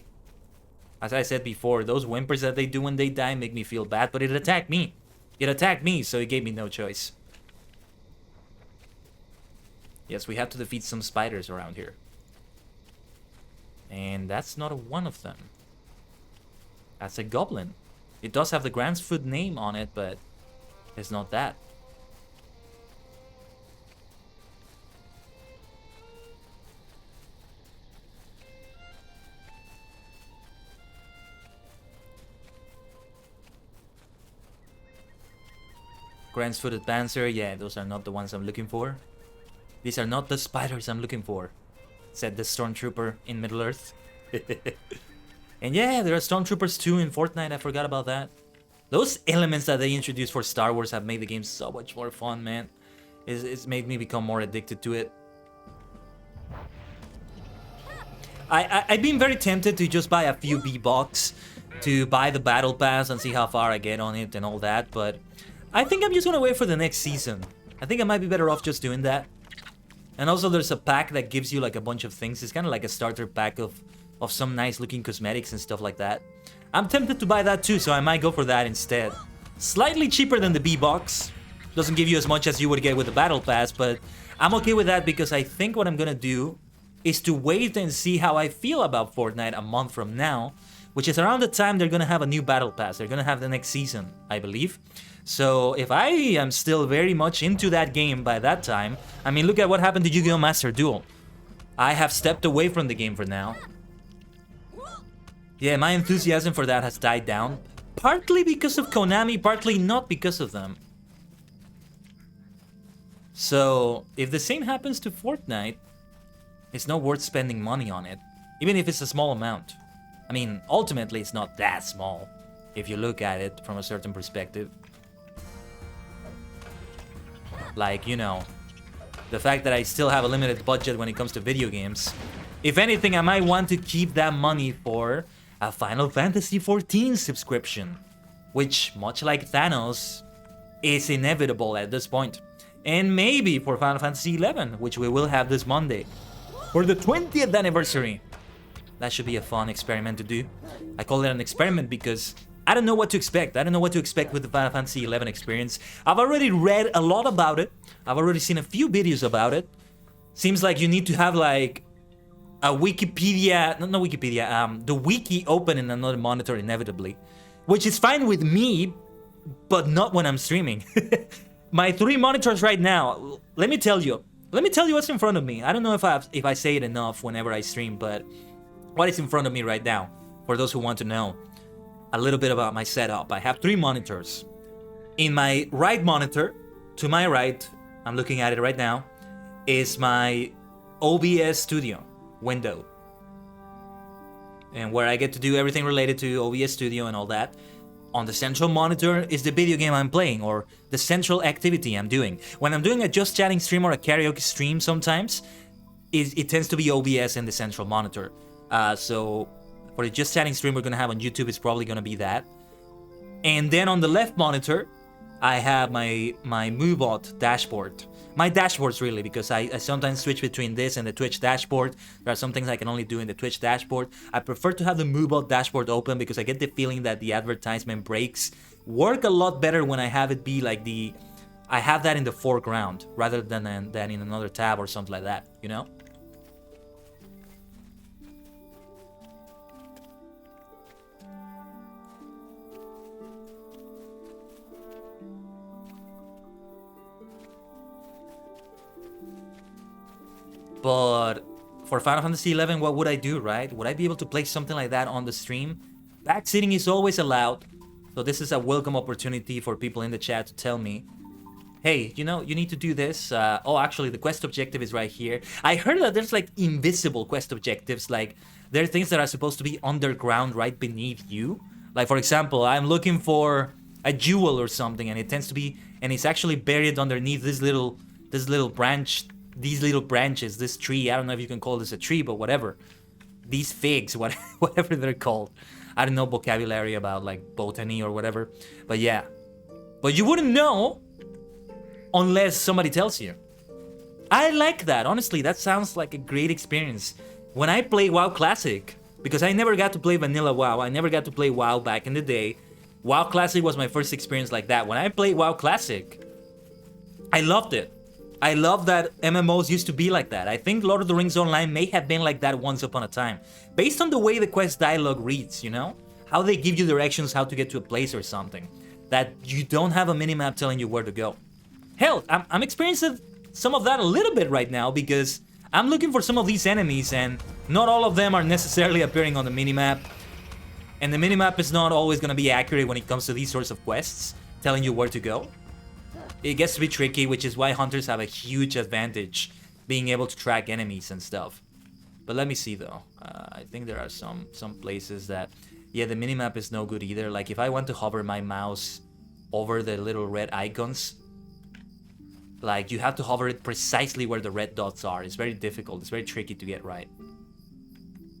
As I said before, those whimpers that they do when they die make me feel bad, but it attacked me. It attacked me, so it gave me no choice. Yes, we have to defeat some spiders around here. And that's not one of them. That's a goblin. It does have the Gransfoot name on it, but it's not that. Gransfooted Panzer, yeah, those are not the ones I'm looking for. These are not the spiders I'm looking for, said the Stormtrooper in Middle-earth. And yeah, there are Stormtroopers too in Fortnite, I forgot about that. Those elements that they introduced for Star Wars have made the game so much more fun, man. It's made me become more addicted to it. I've been very tempted to just buy a few V-Bucks to buy the Battle Pass and see how far I get on it and all that, but I think I'm just gonna wait for the next season. I think I might be better off just doing that. And also there's a pack that gives you like a bunch of things. It's kind of like a starter pack of some nice looking cosmetics and stuff like that. I'm tempted to buy that too, so I might go for that instead. Slightly cheaper than the B-Box. Doesn't give you as much as you would get with the Battle Pass, but I'm okay with that because I think what I'm gonna do is to wait and see how I feel about Fortnite a month from now, which is around the time they're gonna have a new Battle Pass. They're gonna have the next season, I believe. So if I am still very much into that game by that time, I mean, look at what happened to Yu-Gi-Oh! Master Duel. I have stepped away from the game for now. Yeah, my enthusiasm for that has died down. Partly because of Konami, partly not because of them. So if the same happens to Fortnite, it's not worth spending money on it, even if it's a small amount. I mean, ultimately it's not that small if you look at it from a certain perspective. Like, you know, the fact that I still have a limited budget when it comes to video games. If anything, I might want to keep that money for a Final Fantasy XIV subscription, which, much like Thanos, is inevitable at this point. And maybe for Final Fantasy XI, which we will have this Monday, for the 20th anniversary. That should be a fun experiment to do. I call it an experiment because I don't know what to expect. I don't know what to expect with the Final Fantasy XI experience. I've already read a lot about it. I've already seen a few videos about it. Seems like you need to have like a Wikipedia, not Wikipedia, the wiki open in another monitor inevitably, which is fine with me, but not when I'm streaming. My 3 monitors right now, let me tell you what's in front of me. I don't know if I say it enough whenever I stream, but what is in front of me right now, for those who want to know a little bit about my setup. I have 3 monitors. In my right monitor, to my right, I'm looking at it right now, is my OBS Studio window, and where I get to do everything related to OBS Studio and all that. On the central monitor is the video game I'm playing, or the central activity I'm doing. When I'm doing a just chatting stream or a karaoke stream sometimes, it tends to be OBS in the central monitor. So for the just chatting stream we're gonna have on YouTube, it's probably gonna be that. And then on the left monitor, I have my MooBot dashboard. My dashboards really, because I sometimes switch between this and the Twitch dashboard. There are some things I can only do in the Twitch dashboard. I prefer to have the MooBot dashboard open because I get the feeling that the advertisement breaks work a lot better when I have it be like I have that in the foreground rather than in another tab or something like that, you know? But for Final Fantasy XI, what would I do, right? Would I be able to play something like that on the stream? Backseating is always allowed, so this is a welcome opportunity for people in the chat to tell me, hey, you know, you need to do this. Oh, actually, the quest objective is right here. I heard that there's like invisible quest objectives, like there are things that are supposed to be underground right beneath you. Like, for example, I'm looking for a jewel or something, and it tends to be, and it's actually buried underneath this little branch. These little branches, this tree, I don't know if you can call this a tree, but whatever. These figs, whatever they're called. I don't know vocabulary about like botany or whatever. But yeah. But you wouldn't know unless somebody tells you. I like that, honestly. That sounds like a great experience. When I play WoW Classic, because I never got to play Vanilla WoW, I never got to play WoW back in the day. WoW Classic was my first experience like that. When I played WoW Classic, I loved it. I love that MMOs used to be like that. I think Lord of the Rings Online may have been like that once upon a time. Based on the way the quest dialogue reads, you know? How they give you directions how to get to a place or something. That you don't have a minimap telling you where to go. Hell, I'm experiencing some of that a little bit right now because I'm looking for some of these enemies and not all of them are necessarily appearing on the minimap. And the minimap is not always going to be accurate when it comes to these sorts of quests, telling you where to go. It gets to be tricky, which is why hunters have a huge advantage being able to track enemies and stuff. But let me see though. I think there are some places that, yeah, the minimap is no good either. Like if I want to hover my mouse over the little red icons, like you have to hover it precisely where the red dots are. It's very difficult. It's very tricky to get right.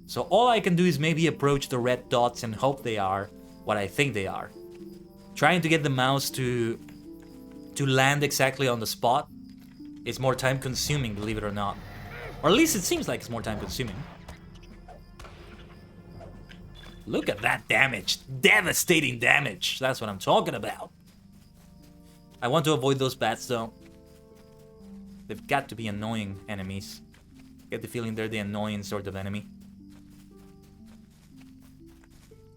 So all I can do is maybe approach the red dots and hope they are what I think they are. Trying to get the mouse to land exactly on the spot is more time consuming, believe it or not. Or at least it seems like it's more time consuming. Look at that damage. Devastating damage. That's what I'm talking about. I want to avoid those bats though. They've got to be annoying enemies. Get the feeling they're the annoying sort of enemy.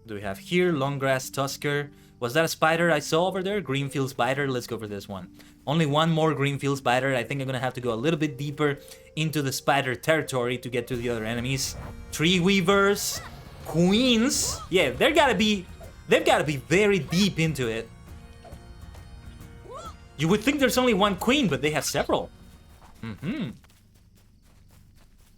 Do we have here? Longgrass Tusker. Was that a spider I saw over there? Greenfield spider. Let's go for this one. Only one more Greenfield spider. I think I'm gonna have to go a little bit deeper into the spider territory to get to the other enemies. Tree weavers, queens. Yeah, they've gotta be very deep into it. You would think there's only one queen, but they have several.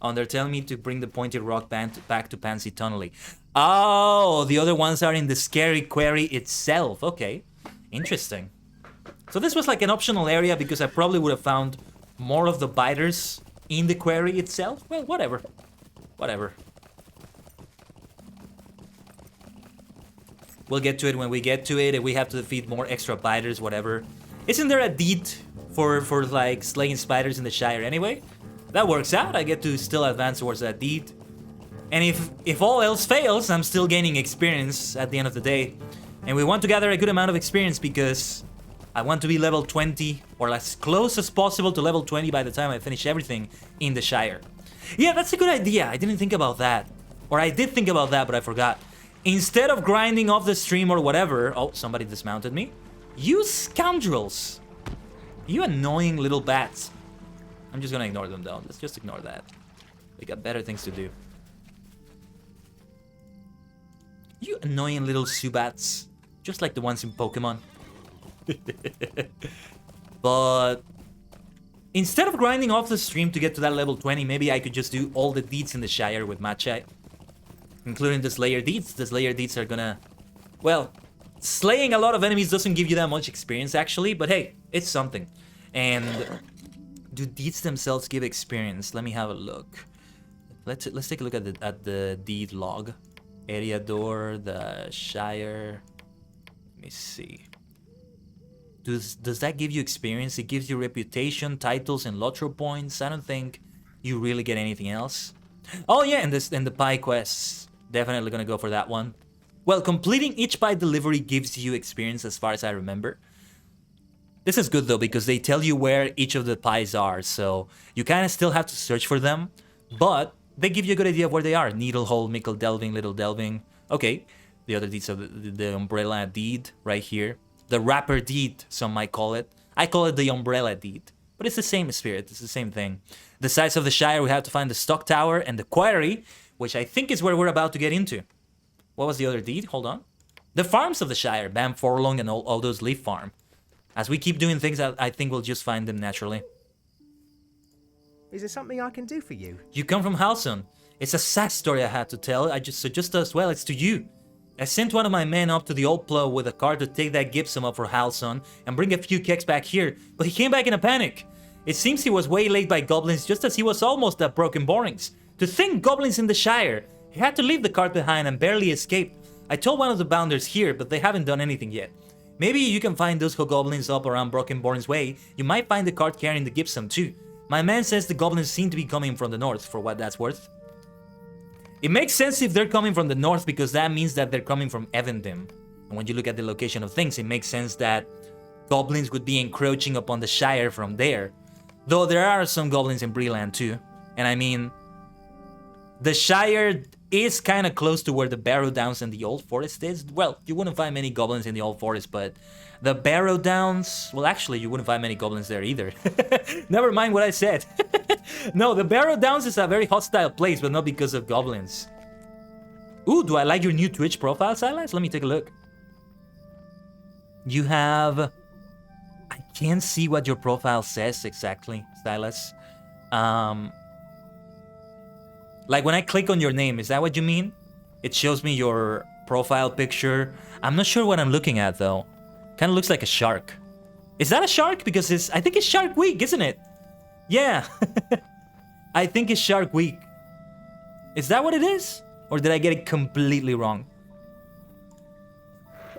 Oh, they're telling me to bring the pointed rock band back to Pansy Tunnely. Oh, the other ones are in the scary quarry itself. Okay, interesting. So this was like an optional area because I probably would have found more of the biters in the quarry itself. Well, whatever. Whatever. We'll get to it when we get to it. If we have to defeat more extra biters, whatever. Isn't there a deed for like slaying spiders in the Shire anyway? That works out. I get to still advance towards that deed. And if all else fails, I'm still gaining experience at the end of the day. And we want to gather a good amount of experience because I want to be level 20 or as close as possible to level 20 by the time I finish everything in the Shire. Yeah, that's a good idea. I didn't think about that. Or I did think about that, but I forgot. Instead of grinding off the stream or whatever... Oh, somebody dismounted me. You scoundrels. You annoying little bats. I'm just gonna ignore them though. Let's just ignore that. We got better things to do. You annoying little Subats. Just like the ones in Pokemon. But instead of grinding off the stream to get to that level 20, maybe I could just do all the deeds in the Shire with Machai. Including the Slayer deeds. The Slayer deeds are gonna... Well, slaying a lot of enemies doesn't give you that much experience actually, but hey, it's something. And do deeds themselves give experience? Let me have a look. Let's take a look at the deed log. Eriador, the Shire. Let me see. Does that give you experience? It gives you reputation, titles, and LOTRO points. I don't think you really get anything else. Oh yeah, and the pie quests. Definitely gonna go for that one. Well, completing each pie delivery gives you experience as far as I remember. This is good though because they tell you where each of the pies are, so you kind of still have to search for them, but they give you a good idea of where they are. Needle hole, mickle delving, little delving. Okay, the other deeds of the umbrella deed right here. The wrapper deed, some might call it. I call it the umbrella deed, but it's the same spirit, it's the same thing. The sides of the Shire, we have to find the stock tower and the quarry, which I think is where we're about to get into. What was the other deed? Hold on. The farms of the Shire, Bam Forlong and all those Leaf Farm. As we keep doing things, I think we'll just find them naturally. Is there something I can do for you? You come from Halson. It's a sad story I had to tell. I just suggest as well, it's to you. I sent one of my men up to the old plough with a car to take that gypsum up for Halson and bring a few kegs back here, but he came back in a panic. It seems he was waylaid by goblins just as he was almost at ℂ𝕠𝕟𝕤𝕠𝕟𝕤. To think goblins in the Shire! He had to leave the cart behind and barely escaped. I told one of the bounders here, but they haven't done anything yet. Maybe you can find those goblins up around ℂ𝕠𝕟𝕤𝕠𝕟's way. You might find the cart carrying the gypsum too. My man says the goblins seem to be coming from the north, for what that's worth. It makes sense if they're coming from the north because that means that they're coming from Evendim. And when you look at the location of things, it makes sense that goblins would be encroaching upon the Shire from there. Though there are some goblins in Breland too. And I mean, the Shire is kind of close to where the Barrow Downs and the Old Forest is. Well, you wouldn't find many goblins in the Old Forest, but the Barrow Downs... Well, actually, you wouldn't find many goblins there either. Never mind what I said. No, the Barrow Downs is a very hostile place, but not because of goblins. Ooh, do I like your new Twitch profile, Silas? Let me take a look. You have... I can't see what your profile says exactly, Silas. Like when I click on your name, is that what you mean? It shows me your profile picture. I'm not sure what I'm looking at though. Kind of looks like a shark. Is that a shark? Because I think it's Shark Week, isn't it? Yeah. I think it's Shark Week. Is that what it is? Or did I get it completely wrong?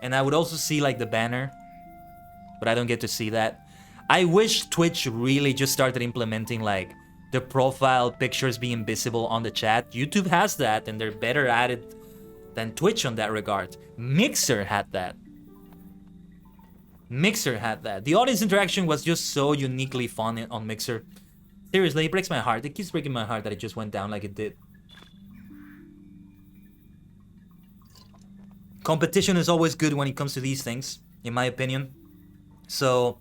And I would also see like the banner, but I don't get to see that. I wish Twitch really just started implementing like the profile pictures being visible on the chat. YouTube has that and they're better at it than Twitch on that regard. Mixer had that. Mixer had that. The audience interaction was just so uniquely fun on Mixer. Seriously, it breaks my heart. It keeps breaking my heart that it just went down like it did. Competition is always good when it comes to these things, in my opinion. So,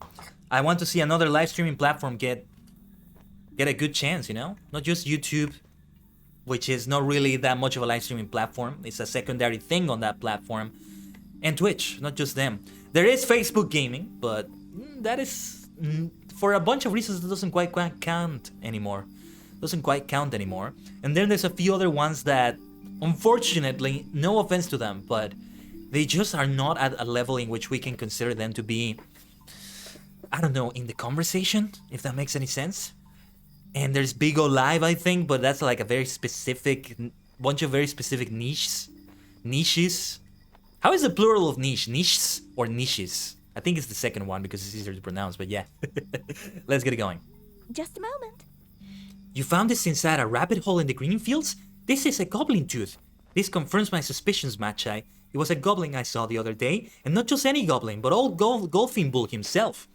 I want to see another live streaming platform get a good chance, you know? Not just YouTube, which is not really that much of a live streaming platform. It's a secondary thing on that platform. And Twitch, not just them. There is Facebook gaming, but that is for a bunch of reasons, it doesn't quite count anymore. And then there's a few other ones that, unfortunately, no offense to them, but they just are not at a level in which we can consider them to be, I don't know, in the conversation, if that makes any sense. And there's Big O Live, I think, but that's like a very specific, bunch of very specific niches. How is the plural of niche? Niches or niches? I think it's the second one because it's easier to pronounce, but yeah. Let's get it going. Just a moment. You found this inside a rabbit hole in the green fields? This is a goblin tooth. This confirms my suspicions, Magi. It was a goblin I saw the other day, and not just any goblin, but old Golfing Bull himself.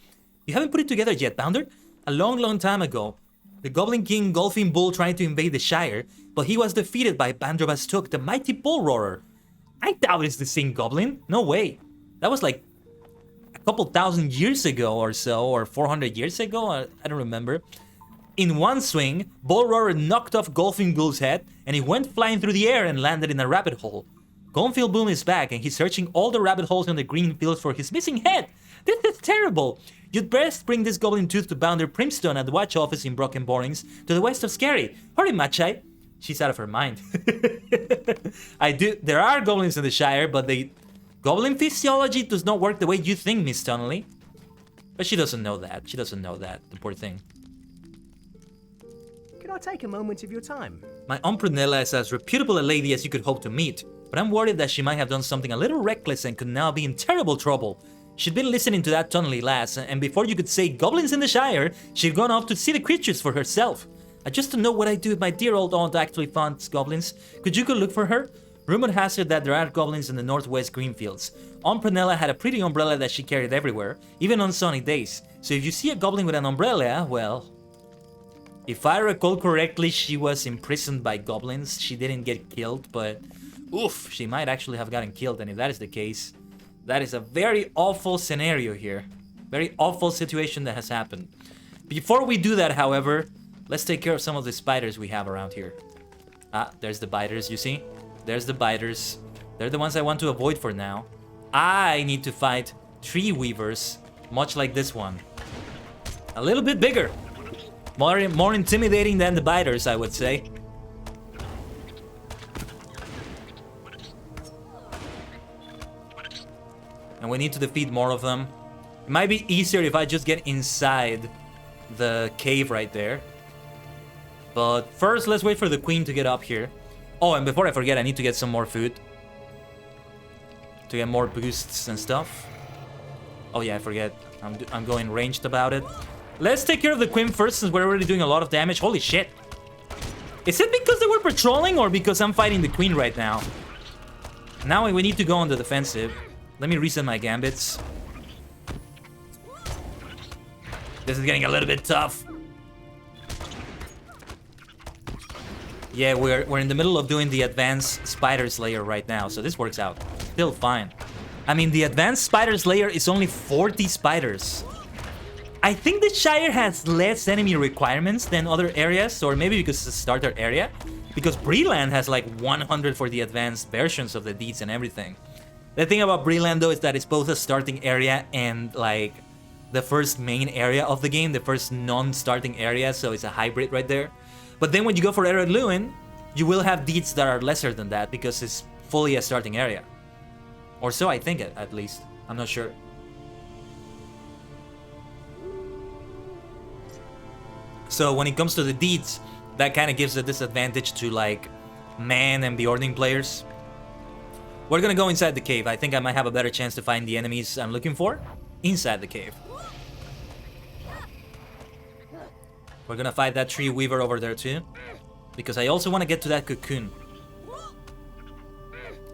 You haven't put it together yet, Bounder? A long time ago, the Goblin King Golfing Bull tried to invade the Shire, but he was defeated by Bandrobastuk, the mighty bull roarer. I doubt it's the same goblin. No way. That was like a couple thousand years ago or so, or 400 years ago, I don't remember. In one swing, Bull Roarer knocked off Golfing Bull's head, and he went flying through the air and landed in a rabbit hole. Golfing Bull is back, and he's searching all the rabbit holes on the green fields for his missing head. This is terrible. You'd best bring this goblin tooth to Bounder Primstone at the watch office in Broken Borings, to the west of Scary. Hurry, Machai. She's out of her mind. There are goblins in the Shire, but goblin physiology does not work the way you think, Miss Donnelly. But she doesn't know that. The poor thing. Could I take a moment of your time? My Aunt Prunella is as reputable a lady as you could hope to meet, but I'm worried that she might have done something a little reckless and could now be in terrible trouble. She'd been listening to that Donnelly lass, and before you could say goblins in the Shire, she'd gone off to see the creatures for herself. I just don't know what I'd do if my dear old aunt actually found goblins. Could you go look for her? Rumor has it that there are goblins in the northwest greenfields. Aunt Prunella had a pretty umbrella that she carried everywhere, even on sunny days. So if you see a goblin with an umbrella, well... If I recall correctly, she was imprisoned by goblins. She didn't get killed, but... Oof, she might actually have gotten killed, and if that is the case, that is a very awful scenario here. Very awful situation that has happened. Before we do that, however, let's take care of some of the spiders we have around here. Ah, there's the biters, you see? There's the biters. They're the ones I want to avoid for now. I need to fight tree weavers, much like this one. A little bit bigger. More intimidating than the biters, I would say. And we need to defeat more of them. It might be easier if I just get inside the cave right there. But first, let's wait for the queen to get up here. Oh, and before I forget, I need to get some more food. To get more boosts and stuff. Oh yeah, I forget. I'm going ranged about it. Let's take care of the queen first, since we're already doing a lot of damage. Holy shit. Is it because they were patrolling, or because I'm fighting the queen right now? Now we need to go on the defensive. Let me reset my gambits. This is getting a little bit tough. Yeah, we're in the middle of doing the advanced spider slayer right now, so this works out. Still fine. I mean, the advanced spider slayer is only 40 spiders. I think the Shire has less enemy requirements than other areas, or maybe because it's a starter area. Because Breland has like 100 for the advanced versions of the deeds and everything. The thing about Breland though is that it's both a starting area and like the first main area of the game, the first non-starting area, so it's a hybrid right there. But then when you go for Ered Luin, you will have deeds that are lesser than that because it's fully a starting area. Or so I think, at least. I'm not sure. So when it comes to the deeds, that kind of gives a disadvantage to like Man and Beording players. We're gonna go inside the cave. I think I might have a better chance to find the enemies I'm looking for inside the cave. We're gonna fight that tree weaver over there too, because I also want to get to that cocoon.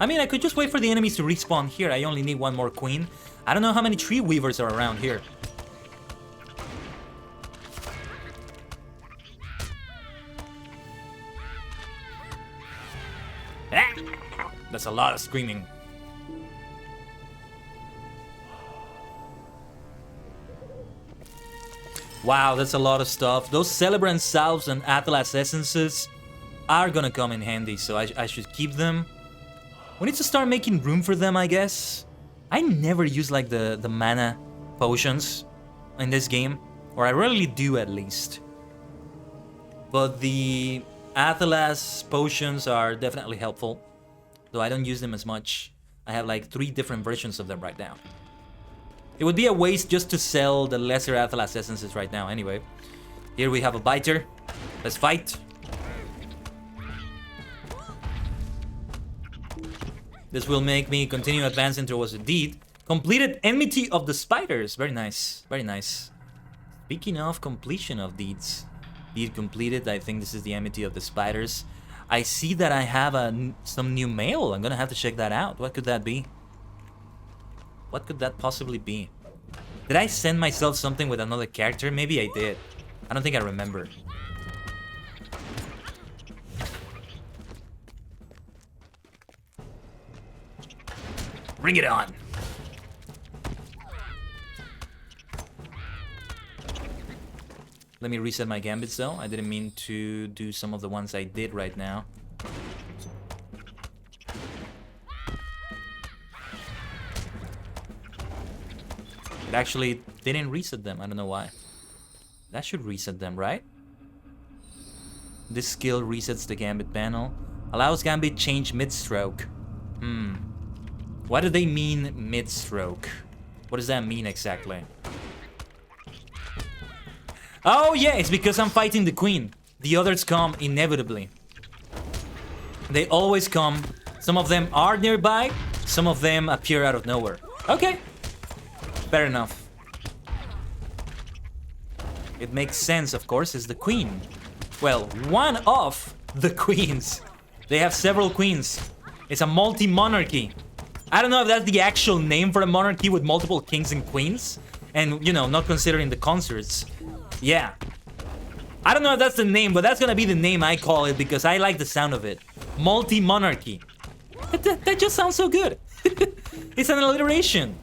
I mean, I could just wait for the enemies to respawn here. I only need one more queen. I don't know how many tree weavers are around here. That's a lot of screaming. Wow, that's a lot of stuff. Those Celebrant Salves and Atlas Essences are gonna come in handy, so I should keep them. We need to start making room for them, I guess. I never use like the mana potions. in this game, or I rarely do at least. But the Athelas potions are definitely helpful, though I don't use them as much. I have like 3 different versions of them right now. It would be a waste just to sell the lesser Athelas essences right now anyway. Here we have a biter. Let's fight. This will make me continue advancing towards the deed. Completed Enmity of the Spiders. Very nice. Very nice. Speaking of completion of deeds. Deed completed. I think this is the Enmity of the Spiders. I see that I have some new mail. I'm gonna have to check that out. What could that be? What could that possibly be? Did I send myself something with another character? Maybe I did. I don't think I remember. Bring it on! Let me reset my gambits though. I didn't mean to do some of the ones I did right now. It actually didn't reset them. I don't know why. That should reset them, right? This skill resets the gambit panel. Allows gambit change mid-stroke. What do they mean mid-stroke? What does that mean exactly? Oh yeah, it's because I'm fighting the queen. The others come inevitably. They always come. Some of them are nearby. Some of them appear out of nowhere. Okay. Fair enough. It makes sense, of course, it's the queen. Well, one of the queens. They have several queens. It's a multi-monarchy. I don't know if that's the actual name for a monarchy with multiple kings and queens. And, you know, not considering the consorts. Yeah. I don't know if that's the name, but that's gonna be the name I call it because I like the sound of it. Multi-monarchy. That just sounds so good. It's an alliteration.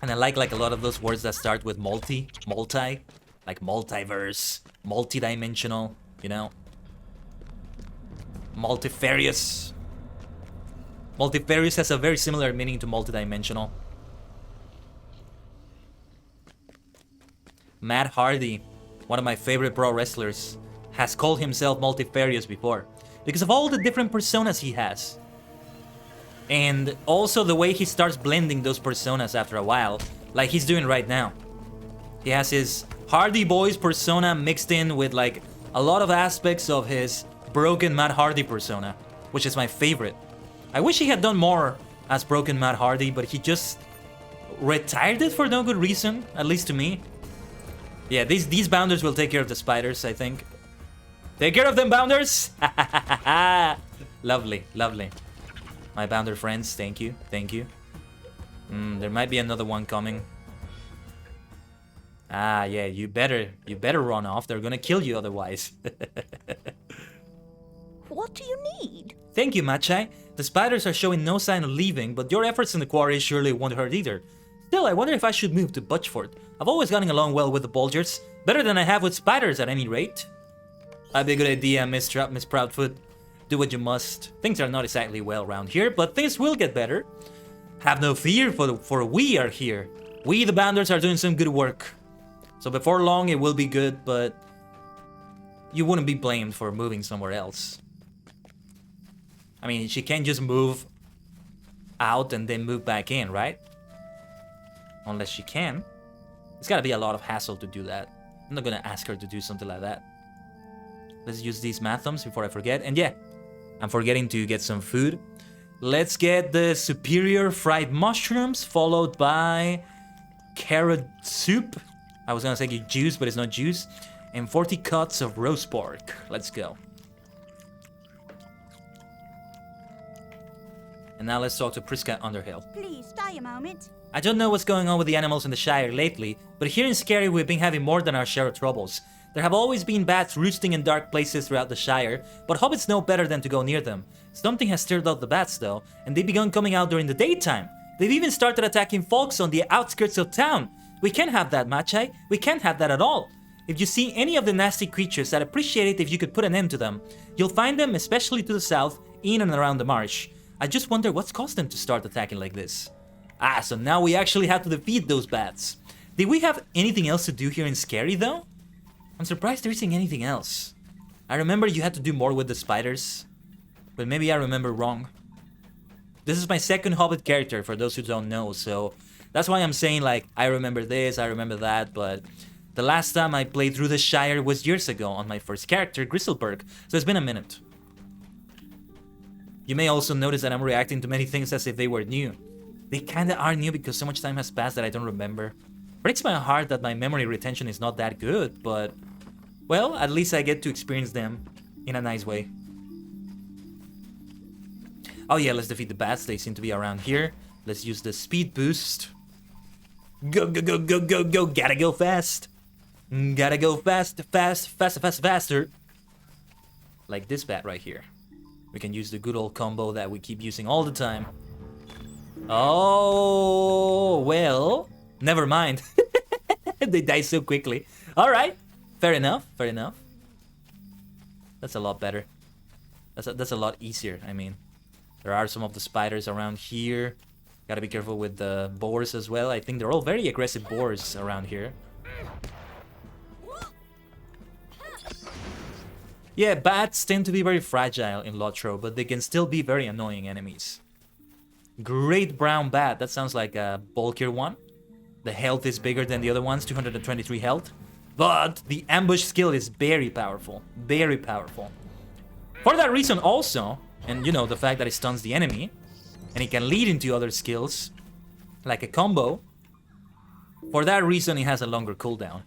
And I like a lot of those words that start with multi, like multiverse, multi-dimensional, you know. Multifarious. Multifarious has a very similar meaning to multi-dimensional. Matt Hardy, one of my favorite pro wrestlers, has called himself multifarious before because of all the different personas he has. And also the way he starts blending those personas after a while, like he's doing right now. He has his Hardy Boys persona mixed in with like a lot of aspects of his broken Matt Hardy persona, which is my favorite. I wish he had done more as broken Matt Hardy, but he just retired it for no good reason, at least to me. Yeah, these bounders will take care of the spiders, I think. Take care of them, bounders! Lovely, lovely. My bounder friends, thank you, thank you. There might be another one coming. Ah, yeah, you better run off. They're gonna kill you otherwise. What do you need? Thank you, Machai. The spiders are showing no sign of leaving, but your efforts in the quarry surely won't hurt either. Still, I wonder if I should move to Butchford. I've always gotten along well with the Bulgers. Better than I have with spiders at any rate. That'd be a good idea, Miss Proudfoot. Do what you must. Things are not exactly well around here, but things will get better. Have no fear, for we are here. We, the Bounders, are doing some good work. So before long, it will be good, but you wouldn't be blamed for moving somewhere else. I mean, she can't just move out and then move back in, right? Unless she can. It's gotta be a lot of hassle to do that. I'm not gonna ask her to do something like that. Let's use these mathums before I forget. And yeah, I'm forgetting to get some food. Let's get the superior fried mushrooms, followed by carrot soup. I was gonna say juice, but it's not juice. And 40 cuts of roast pork. Let's go. And now let's talk to Priska Underhill. Please stay a moment. I don't know what's going on with the animals in the Shire lately, but here in Scary we've been having more than our share of troubles. There have always been bats roosting in dark places throughout the Shire, but hobbits know better than to go near them. Something has stirred up the bats though, and they've begun coming out during the daytime. They've even started attacking folks on the outskirts of town. We can't have that, Machai. We can't have that at all. If you see any of the nasty creatures, I'd appreciate it if you could put an end to them. You'll find them especially to the south, in and around the marsh. I just wonder what's caused them to start attacking like this. Ah, so now we actually have to defeat those bats. Did we have anything else to do here in Scary, though? I'm surprised there isn't anything else. I remember you had to do more with the spiders, but maybe I remember wrong. This is my second Hobbit character, for those who don't know, so that's why I'm saying, like, I remember this, I remember that, but the last time I played through the Shire was years ago on my first character, Grizzleberg, so it's been a minute. You may also notice that I'm reacting to many things as if they were new. They kinda are new because so much time has passed that I don't remember. Breaks my heart that my memory retention is not that good, but... well, at least I get to experience them in a nice way. Oh yeah, let's defeat the bats. They seem to be around here. Let's use the speed boost. Go, go, go, go, go, go. Gotta go fast. Gotta go fast, fast, faster, faster, faster. Like this bat right here. We can use the good old combo that we keep using all the time. Oh, well, never mind. They die so quickly. All right, fair enough, fair enough. That's a lot better. That's a lot easier, I mean. There are some of the spiders around here. Gotta be careful with the boars as well. I think they're all very aggressive boars around here. Yeah, bats tend to be very fragile in LOTRO, but they can still be very annoying enemies. Great brown bat, that sounds like a bulkier one. The health is bigger than the other ones, 223 health. But the ambush skill is very powerful, very powerful. For that reason also, and you know, the fact that it stuns the enemy, and it can lead into other skills, like a combo. For that reason, it has a longer cooldown.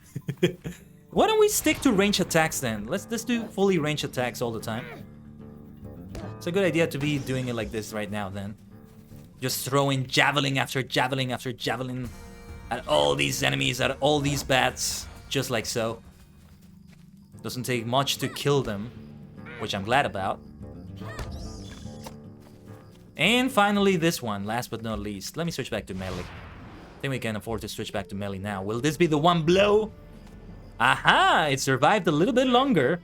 Why don't we stick to range attacks then? Let's do fully range attacks all the time. It's a good idea to be doing it like this right now then. Just throwing javelin after javelin after javelin at all these enemies, at all these bats, just like so. Doesn't take much to kill them, which I'm glad about. And finally this one, last but not least. Let me switch back to melee. I think we can afford to switch back to melee now. Will this be the one blow? Aha! It survived a little bit longer,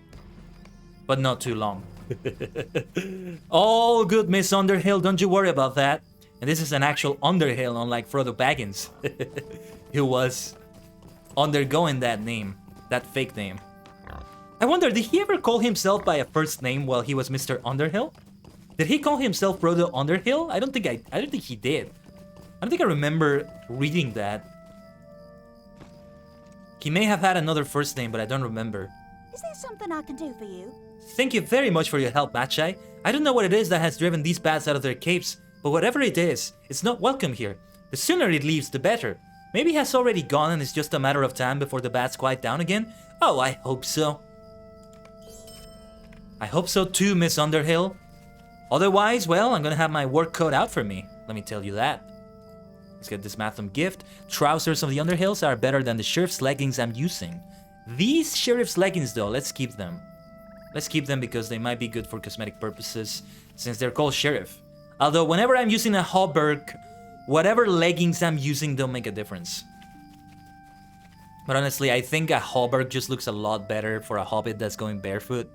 but not too long. All good, Miss Underhill, don't you worry about that. And this is an actual Underhill, unlike Frodo Baggins, who was undergoing that name, that fake name. I wonder, did he ever call himself by a first name while he was Mr. Underhill? Did he call himself Frodo Underhill? I don't think he did. I don't think I remember reading that. He may have had another first name, but I don't remember. Is there something I can do for you? Thank you very much for your help, Machai. I don't know what it is that has driven these bats out of their caves, but whatever it is, it's not welcome here. The sooner it leaves, the better. Maybe it has already gone and it's just a matter of time before the bats quiet down again? Oh, I hope so. I hope so too, Miss Underhill. Otherwise, well, I'm gonna have my work cut out for me. Let me tell you that. Let's get this Matham gift. Trousers of the Underhills are better than the sheriff's leggings I'm using. These sheriff's leggings, though, let's keep them. Let's keep them because they might be good for cosmetic purposes, since they're called sheriff. Although, whenever I'm using a hauberk, whatever leggings I'm using don't make a difference. But honestly, I think a hauberk just looks a lot better for a hobbit that's going barefoot.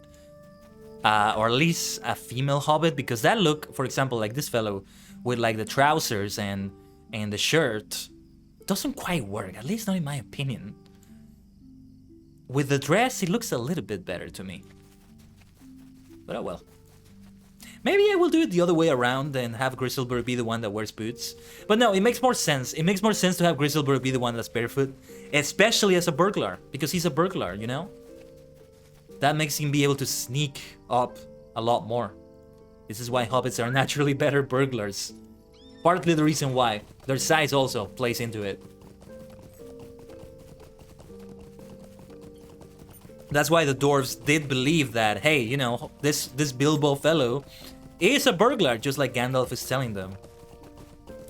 Or at least a female hobbit, because that look, for example, like this fellow, with like the trousers and the shirt, doesn't quite work, at least not in my opinion. With the dress, it looks a little bit better to me. But oh well. Maybe I will do it the other way around and have Grizzleberg be the one that wears boots. But no, it makes more sense. It makes more sense to have Grizzleberg be the one that's barefoot, especially as a burglar, because he's a burglar, you know? That makes him be able to sneak up a lot more. This is why hobbits are naturally better burglars. Partly the reason why. Their size also plays into it. That's why the dwarves did believe that, hey, you know, this Bilbo fellow is a burglar, just like Gandalf is telling them.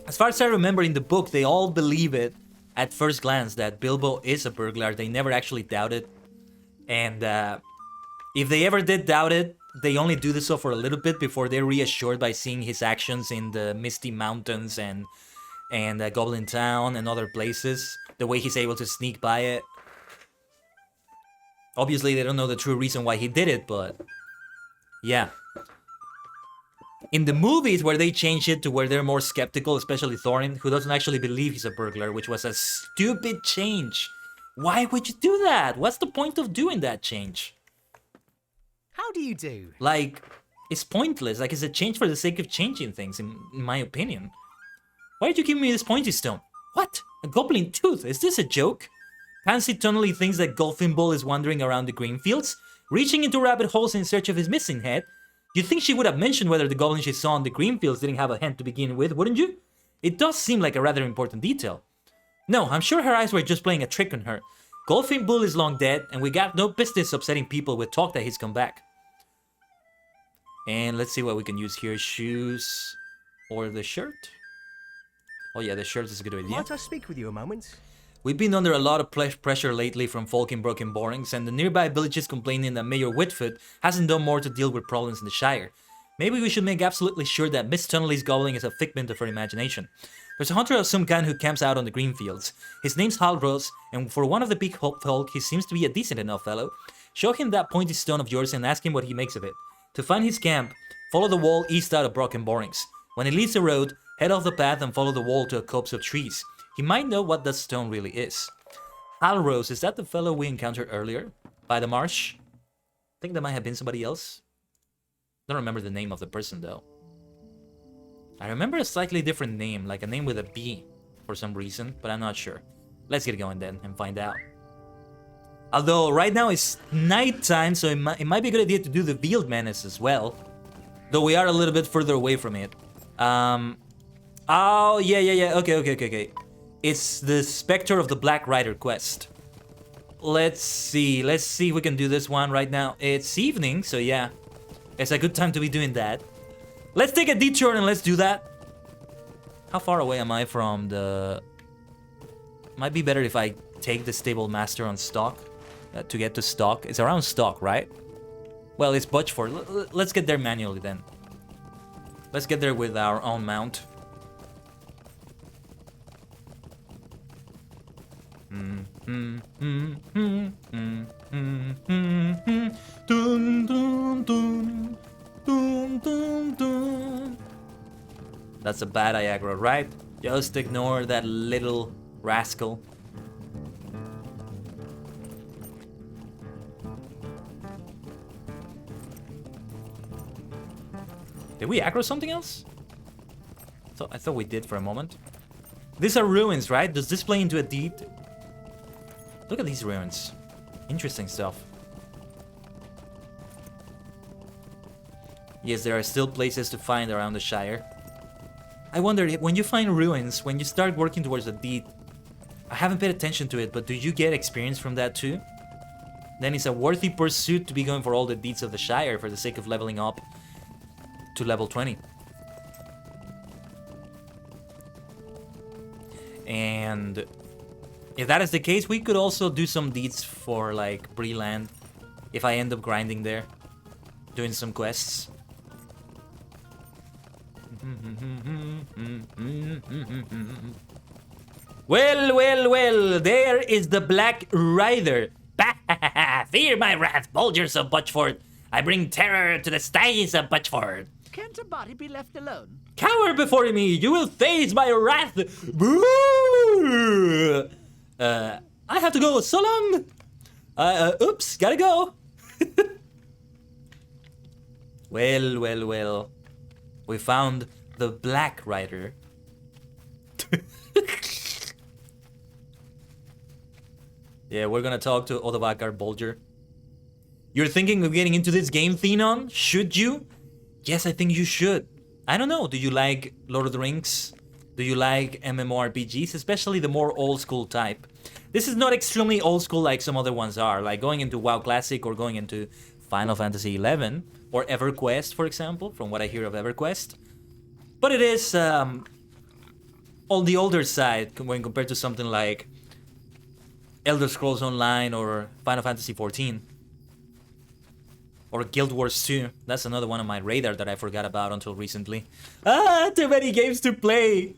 As far as I remember in the book, they all believe it at first glance that Bilbo is a burglar. They never actually doubt it. And if they ever did doubt it, they only do this so for a little bit before they're reassured by seeing his actions in the Misty Mountains and Goblin Town and other places. The way he's able to sneak by it. Obviously, they don't know the true reason why he did it, but yeah. In the movies where they change it to where they're more skeptical, especially Thorin, who doesn't actually believe he's a burglar, which was a stupid change. Why would you do that? What's the point of doing that change? How do you do? Like, it's pointless. Like, it's a change for the sake of changing things, in my opinion. Why did you give me this pointy stone? What? A goblin tooth? Is this a joke? Pansy tunnelly thinks that Golfing Bull is wandering around the green fields, reaching into rabbit holes in search of his missing head. You'd think she would have mentioned whether the goblin she saw in the green fields didn't have a head to begin with, wouldn't you? It does seem like a rather important detail. No, I'm sure her eyes were just playing a trick on her. Golfing Bull is long dead, and we got no business upsetting people with talk that he's come back. And let's see what we can use here. Shoes or the shirt? Oh yeah, the shirt is a good idea. Might I speak with you a moment? We've been under a lot of pressure lately from folk in broken borings, and the nearby villages complaining that Mayor Whitfoot hasn't done more to deal with problems in the Shire. Maybe we should make absolutely sure that Miss Tunnelly's gobbling is a figment of her imagination. There's a hunter of some kind who camps out on the green fields. His name's Halros, and for one of the big folk, he seems to be a decent enough fellow. Show him that pointy stone of yours and ask him what he makes of it. To find his camp, follow the wall east out of Broken Borings. When he leaves the road, head off the path and follow the wall to a copse of trees. He might know what that stone really is. Halros, is that the fellow we encountered earlier? By the marsh? I think that might have been somebody else. Don't remember the name of the person though. I remember a slightly different name, like a name with a B for some reason, but I'm not sure. Let's get going then and find out. Although right now it's nighttime, so it might be a good idea to do the Veiled Menace as well. Though we are a little bit further away from it. Oh, yeah. Okay. It's the Spectre of the Black Rider quest. Let's see if we can do this one right now. It's evening, so yeah. It's a good time to be doing that. Let's take a detour and let's do that. How far away am I from the... Might be better if I take the Stable Master on stock. To get to stock. It's around stock, right? Well, it's Butchford. Let's get there manually then. Let's get there with our own mount. That's a bad aggro, right? Just ignore that little rascal. Did we aggro something else? I thought we did for a moment. These are ruins, right? Does this play into a deed? Look at these ruins. Interesting stuff. Yes, there are still places to find around the Shire. I wonder, when you find ruins, when you start working towards a deed, I haven't paid attention to it, but do you get experience from that too? Then it's a worthy pursuit to be going for all the deeds of the Shire for the sake of leveling up to level 20. And if that is the case, we could also do some deeds for like Breland if I end up grinding there, doing some quests. Well, there is the Black Rider. Fear my wrath, bulgers of Butchford. I bring terror to the skies of Butchford. Can't a body be left alone? Cower before me, you will face my wrath. Boo! I have to go, so long. Oops, gotta go. Well. We found the Black Rider. Yeah, we're gonna talk to Odavakar Bulger. You're thinking of getting into this game, Thenon? Should you? Yes, I think you should. I don't know, do you like Lord of the Rings? Do you like MMORPGs, especially the more old school type? This is not extremely old school like some other ones are, like going into WoW Classic or going into Final Fantasy XI or EverQuest, for example, from what I hear of EverQuest. But it is on the older side when compared to something like Elder Scrolls Online or Final Fantasy XIV. Or Guild Wars 2. That's another one on my radar that I forgot about until recently. Too many games to play!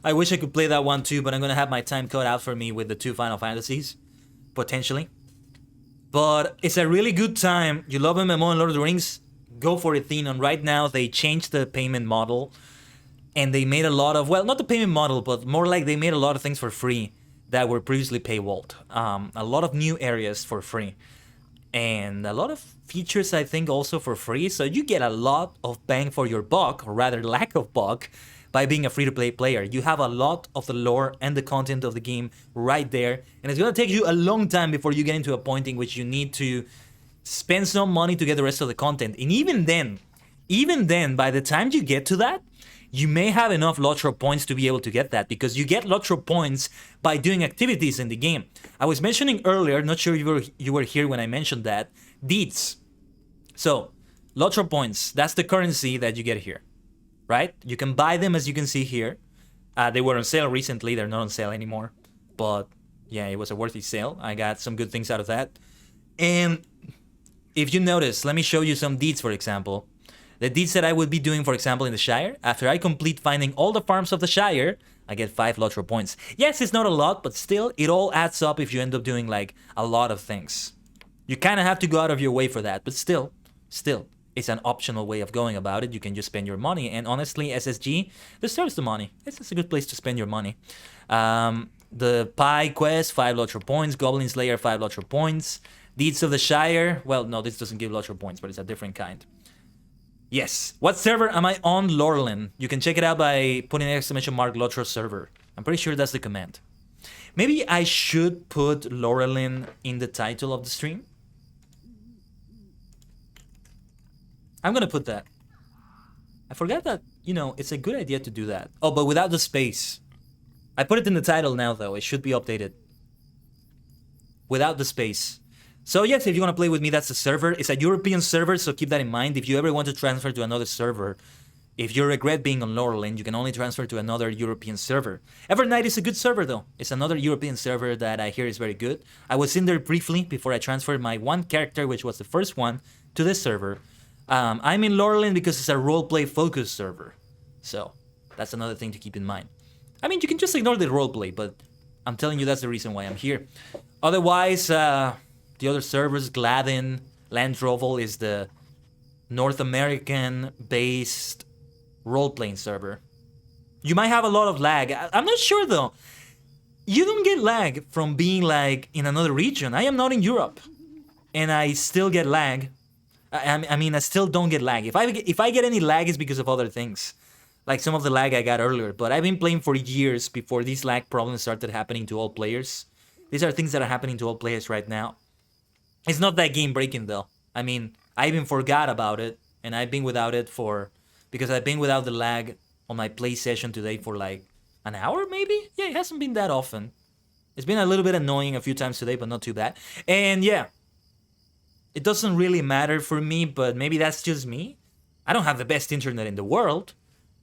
I wish I could play that one too, but I'm gonna have my time cut out for me with the 2 Final Fantasies. Potentially. But it's a really good time. You love MMO and Lord of the Rings? go for it thing on right now. They changed the payment model, and they made a lot of, well, not the payment model, but more like they made a lot of things for free that were previously paywalled. A lot of new areas for free, and a lot of features, I think, also for free. So you get a lot of bang for your buck, or rather lack of buck, by being a free-to-play player. You have a lot of the lore and the content of the game right there, and it's gonna take you a long time before you get into a point in which you need to spend some money to get the rest of the content. And even then, by the time you get to that, you may have enough LOTRO points to be able to get that, because you get LOTRO points by doing activities in the game. I was mentioning earlier, not sure you were here when I mentioned that, deeds. So, LOTRO points, that's the currency that you get here, right? You can buy them, as you can see here. They were on sale recently, they're not on sale anymore. But yeah, it was a worthy sale. I got some good things out of that. And if you notice, let me show you some deeds, for example. The deeds that I would be doing, for example, in the Shire, after I complete finding all the farms of the Shire, I get 5 LOTRO points. Yes, it's not a lot, but still, it all adds up if you end up doing, like, a lot of things. You kind of have to go out of your way for that, but still, it's an optional way of going about it. You can just spend your money, and honestly, SSG deserves the money. It's a good place to spend your money. The Pie Quest, 5 LOTRO points. Goblin Slayer, 5 LOTRO points. Deeds of the Shire, well, no, this doesn't give LOTRO points, but it's a different kind. Yes. What server am I on? Laurelin. You can check it out by putting exclamation mark LOTRO server. I'm pretty sure that's the command. Maybe I should put Laurelin in the title of the stream. I'm gonna put that. I forgot that, you know, it's a good idea to do that. Oh, but without the space. I put it in the title now, though. It should be updated. Without the space. So yes, if you want to play with me, that's the server. It's a European server, so keep that in mind. If you ever want to transfer to another server, if you regret being on Laurelin, you can only transfer to another European server. Evernight is a good server, though. It's another European server that I hear is very good. I was in there briefly before I transferred my one character, which was the first one, to this server. I'm in Laurelin because it's a roleplay focused server. So that's another thing to keep in mind. I mean, you can just ignore the roleplay, but I'm telling you that's the reason why I'm here. Otherwise, the other servers, Gladden, Landroval is the North American-based role-playing server. You might have a lot of lag. I'm not sure, though. You don't get lag from being, like, in another region. I am not in Europe, and I still get lag. I mean, I still don't get lag. If I get any lag, it's because of other things. Like some of the lag I got earlier. But I've been playing for years before these lag problems started happening to all players. These are things that are happening to all players right now. It's not that game breaking, though. I mean, I even forgot about it, and I've been without it because I've been without the lag on my play session today for like an hour, maybe? Yeah, it hasn't been that often. It's been a little bit annoying a few times today, but not too bad. And yeah, it doesn't really matter for me, but maybe that's just me. I don't have the best internet in the world,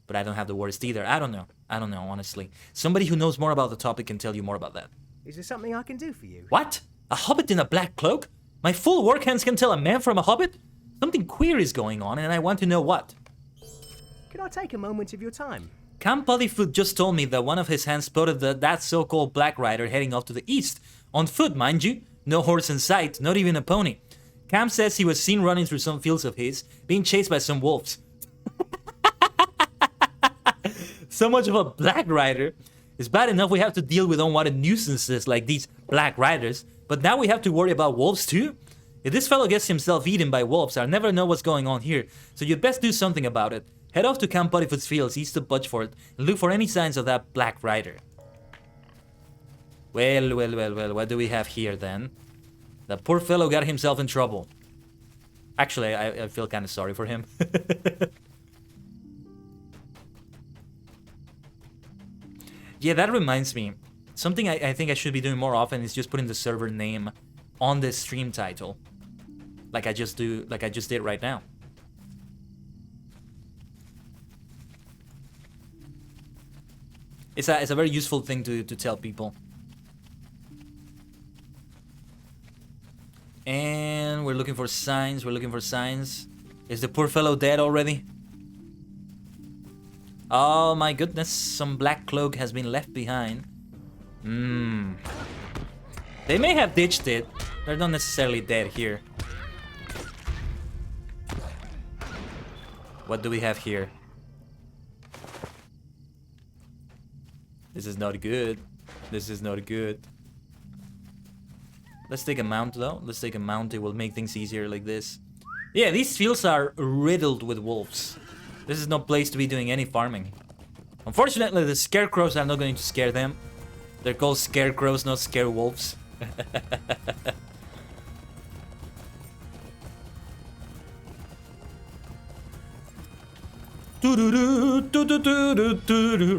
but I don't have the worst either. I don't know, honestly. Somebody who knows more about the topic can tell you more about that. Is there something I can do for you? What? A hobbit in a black cloak? My full work hands can tell a man from a hobbit? Something queer is going on, and I want to know what. Could I take a moment of your time? Cam Puddyfoot just told me that one of his hands spotted that so-called Black Rider heading off to the east. On foot, mind you. No horse in sight, not even a pony. Cam says he was seen running through some fields of his, being chased by some wolves. So much of a Black Rider. It's bad enough we have to deal with unwanted nuisances like these Black Riders, but now we have to worry about wolves too? If this fellow gets himself eaten by wolves, I'll never know what's going on here, so you'd best do something about it. Head off to Camp Puddyfoot's fields east of Budgeford and look for any signs of that Black Rider. Well, what do we have here then? The poor fellow got himself in trouble. Actually, I feel kind of sorry for him. Yeah, that reminds me. Something I think I should be doing more often is just putting the server name on the stream title. Like I just did right now. It's a very useful thing to tell people. And we're looking for signs, Is the poor fellow dead already? Oh my goodness, some black cloak has been left behind. They may have ditched it. They're not necessarily dead here. What do we have here? This is not good. This is not good. Let's take a mount though. Let's take a mount. It will make things easier like this. Yeah, these fields are riddled with wolves. This is no place to be doing any farming. Unfortunately, the scarecrows are not going to scare them. They're called scarecrows, not scare wolves.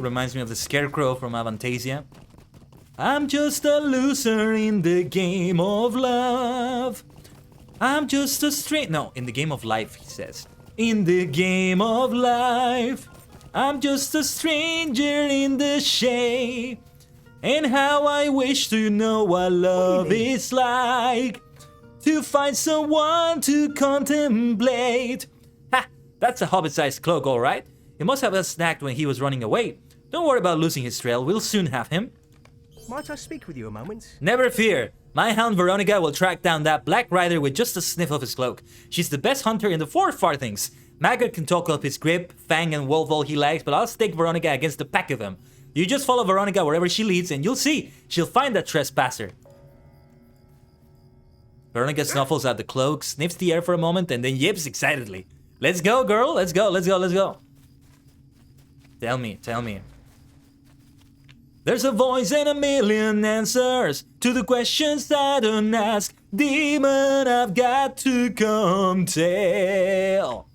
Reminds me of the scarecrow from Avantasia. I'm just a loser in the game of love. I'm just a no, in the game of life, he says. In the game of life, I'm just a stranger in the shade. And how I wish to know what love is like. To find someone to contemplate. Ha! That's a hobbit-sized cloak, alright. He must have us snagged when he was running away. Don't worry about losing his trail, we'll soon have him. Might I speak with you a moment? Never fear. My hound Veronica will track down that Black Rider with just a sniff of his cloak. She's the best hunter in the 4 Farthings. Maggot can talk up his grip, Fang and Wolf all he likes, but I'll stake Veronica against the pack of them. You just follow Veronica wherever she leads and you'll see, she'll find that trespasser. Veronica snuffles at the cloak, sniffs the air for a moment, and then yips excitedly. Let's go, girl, let's go, let's go, let's go. Tell me, tell me. There's a voice and a million answers to the questions I don't ask. Demon, I've got to come tell.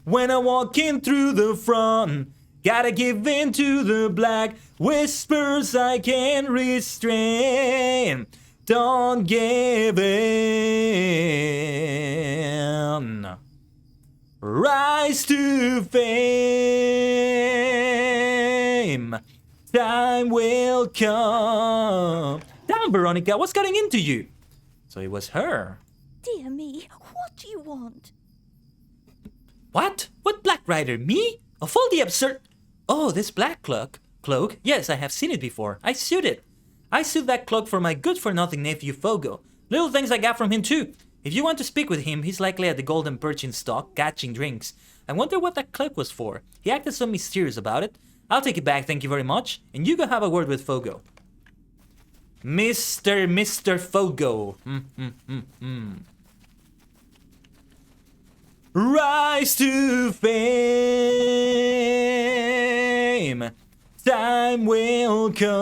When I walk in through the front, gotta give in to the black whispers I can't restrain. Don't give in. Rise to fame. Time will come. Damn, Veronica, what's getting into you? So it was her. Dear me, what do you want? What? What Black Rider? Me? Of all the absurd... Oh, this black cloak? Cloak? Yes, I have seen it before. I sued it. I sued that cloak for my good-for-nothing nephew Fogo. Little things I got from him too. If you want to speak with him, he's likely at the Golden Perch in stock, catching drinks. I wonder what that cloak was for. He acted so mysterious about it. I'll take it back, thank you very much. And you go have a word with Fogo. Mr. Fogo. Rise to fame. Time will come.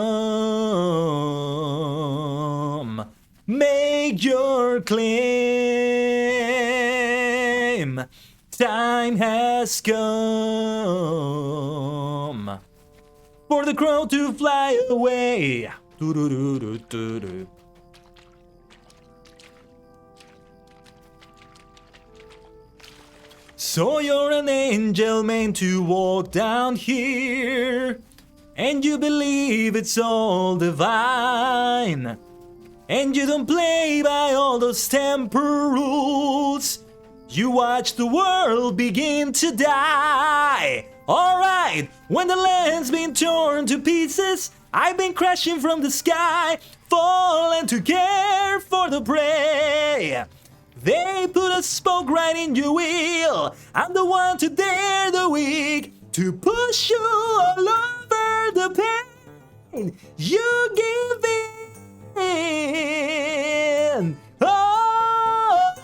Make your claim. Time has come for the crow to fly away. So you're an angel meant to walk down here, and you believe it's all divine, and you don't play by all those temper rules. You watch the world begin to die. Alright, when the land's been torn to pieces, I've been crashing from the sky, falling to care for the prey. They put a spoke right in your wheel. I'm the one to dare the weak, to push you all over the pain. You give in. Oh.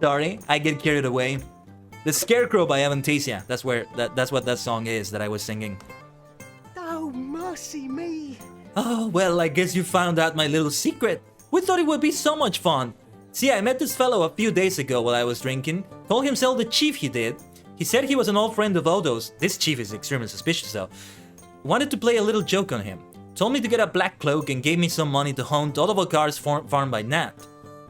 Sorry, I get carried away. The Scarecrow by Avantasia. That's what that song is that I was singing. Oh, mercy me. Oh, well, I guess you found out my little secret. We thought it would be so much fun. See, I met this fellow a few days ago while I was drinking. Called himself the Chief, he did. He said he was an old friend of Odo's. This Chief is extremely suspicious though. Wanted to play a little joke on him. Told me to get a black cloak and gave me some money to hunt all of our cars farmed by Nat.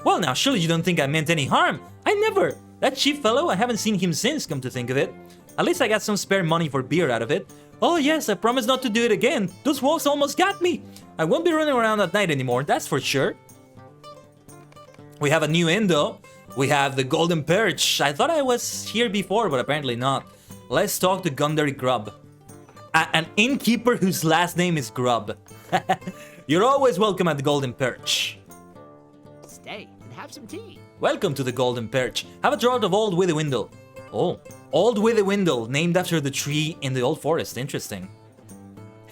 Well, now, surely you don't think I meant any harm. I never. That Chief fellow, I haven't seen him since, come to think of it. At least I got some spare money for beer out of it. Oh yes, I promise not to do it again. Those wolves almost got me. I won't be running around at night anymore, that's for sure. We have a new inn though. We have the Golden Perch. I thought I was here before, but apparently not. Let's talk to Gundary Grub. An innkeeper whose last name is Grub. You're always welcome at the Golden Perch. Stay and have some tea. Welcome to the Golden Perch. Have a draught of old Withywindle. Oh, Old With a Window, named after the tree in the old forest. Interesting.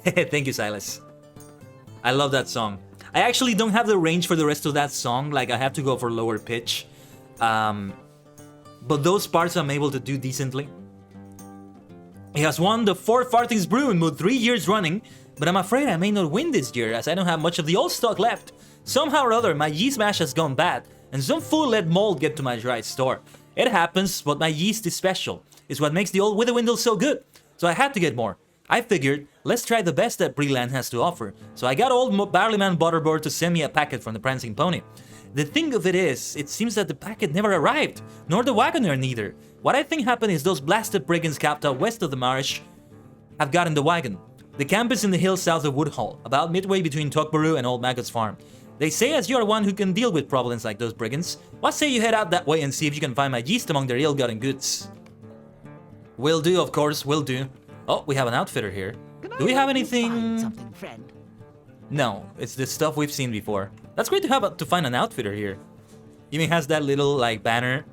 Thank you, Silas. I love that song. I actually don't have the range for the rest of that song. Like, I have to go for lower pitch. But those parts I'm able to do decently. He has won the 4 Farthings Brew in mode 3 years running, but I'm afraid I may not win this year as I don't have much of the old stock left. Somehow or other, my yeast mash has gone bad, and some fool let mold get to my dry store. It happens, but my yeast is special. It's what makes the Old Witherwindle so good, so I had to get more. I figured, let's try the best that Breland has to offer, so I got old Barleyman Butterbird to send me a packet from the Prancing Pony. The thing of it is, it seems that the packet never arrived, nor the wagoner neither. What I think happened is those blasted brigands camped out west of the marsh have gotten the wagon. The camp is in the hills south of Woodhall, about midway between Tuckborough and Old Maggot's farm. They say as you are one who can deal with problems like those brigands, what say you head out that way and see if you can find my yeast among their ill-gotten goods? Will do, of course, will do. Oh, we have an outfitter here. Do we have anything? Something, friend. No, it's the stuff we've seen before. That's great to find an outfitter here. Even has that little like banner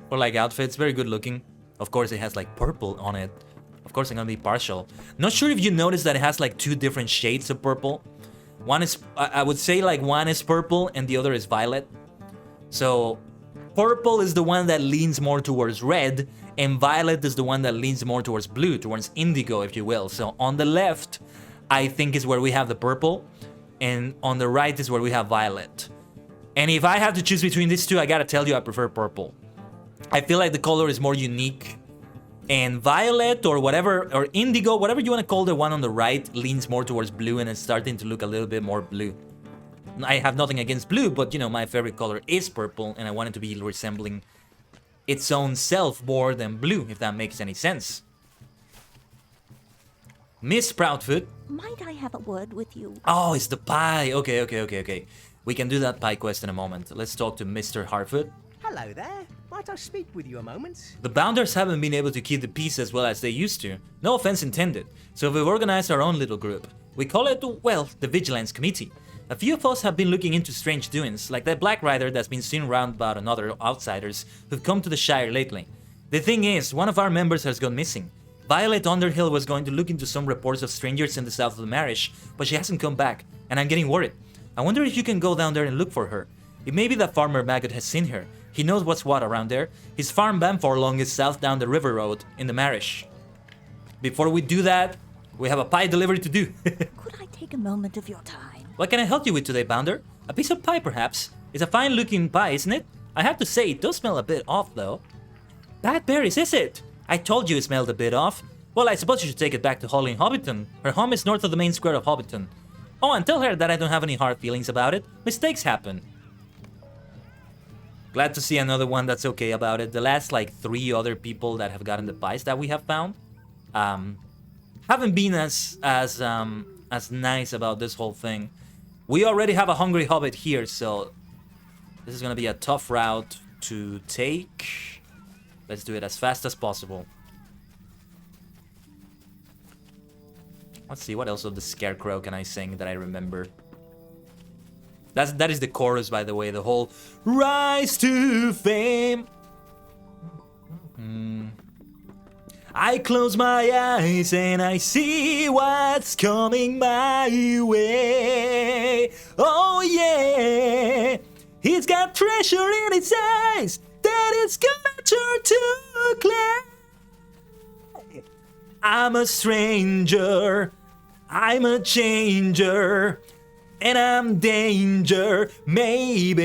for like outfits, very good looking. Of course, it has like purple on it. Of course, I'm gonna be partial. Not sure if you noticed that it has like 2 different shades of purple. One is, I would say like one is purple and the other is violet. So purple is the one that leans more towards red, and violet is the one that leans more towards blue, towards indigo, if you will. So on the left, I think is where we have the purple, and on the right is where we have violet. And if I have to choose between these two, I gotta tell you I prefer purple. I feel like the color is more unique. And violet or whatever, or indigo, whatever you want to call the one on the right, leans more towards blue and it's starting to look a little bit more blue. I have nothing against blue, but you know, my favorite color is purple and I want it to be resembling its own self more than blue, if that makes any sense. Miss Proudfoot. Might I have a word with you? Oh, it's the pie. Okay. We can do that pie quest in a moment. Let's talk to Mr. Harfoot. Hello there. Might I speak with you a moment? The Bounders haven't been able to keep the peace as well as they used to. No offense intended. So we've organized our own little group. We call it, well, the Vigilance Committee. A few of us have been looking into strange doings, like that Black Rider that's been seen around about another outsiders who've come to the Shire lately. The thing is, one of our members has gone missing. Violet Underhill was going to look into some reports of strangers in the south of the Marish, but she hasn't come back, and I'm getting worried. I wonder if you can go down there and look for her. It may be that Farmer Maggot has seen her. He knows what's what around there. His farm Banforlong is south down the river road in the Marish. Before we do that, we have a pie delivery to do. Could I take a moment of your time? What can I help you with today, Bounder? A piece of pie, perhaps? It's a fine-looking pie, isn't it? I have to say, it does smell a bit off, though. Bad berries, is it? I told you it smelled a bit off. Well, I suppose you should take it back to Holly in Hobbiton. Her home is north of the main square of Hobbiton. Oh, and tell her that I don't have any hard feelings about it. Mistakes happen. Glad to see another one that's okay about it. The last, like, 3 other people that have gotten the pies that we have found haven't been as nice about this whole thing. We already have a hungry hobbit here, so this is gonna be a tough route to take. Let's do it as fast as possible. Let's see, what else of the Scarecrow can I sing that I remember? That is the chorus, by the way, the whole rise to fame. I close my eyes and I see what's coming my way. Oh yeah, he's got treasure in his eyes that it's gonna turn to clay. I'm a stranger, I'm a changer, and I'm danger, maybe.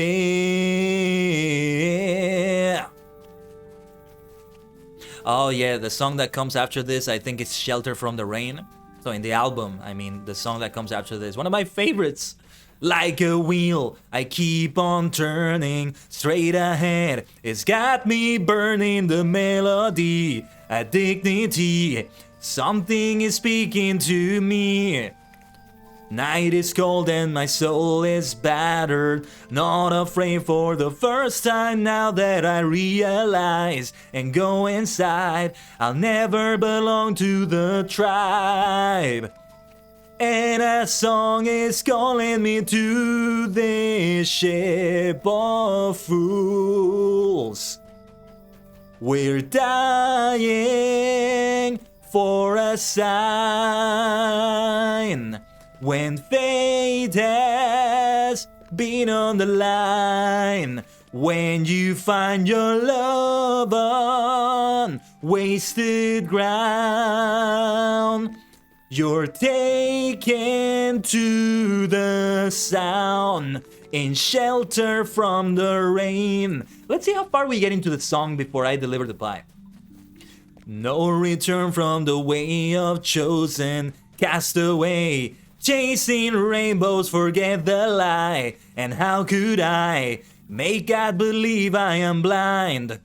Oh yeah, the song that comes after this, I think it's Shelter from the Rain. So in the album, I mean, the song that comes after this, one of my favorites. Like a wheel, I keep on turning straight ahead. It's got me burning the melody, a dignity. Something is speaking to me. Night is cold and my soul is battered. Not afraid for the first time now that I realize and go inside. I'll never belong to the tribe. And a song is calling me to this ship of fools. We're dying for a sign when fate has been on the line. When you find your love on wasted ground, you're taken to the sound in shelter from the rain. Let's see how far we get into the song before I deliver the pie. No return from the way of chosen castaway, chasing rainbows, forget the lie. And how could I make God believe I am blind?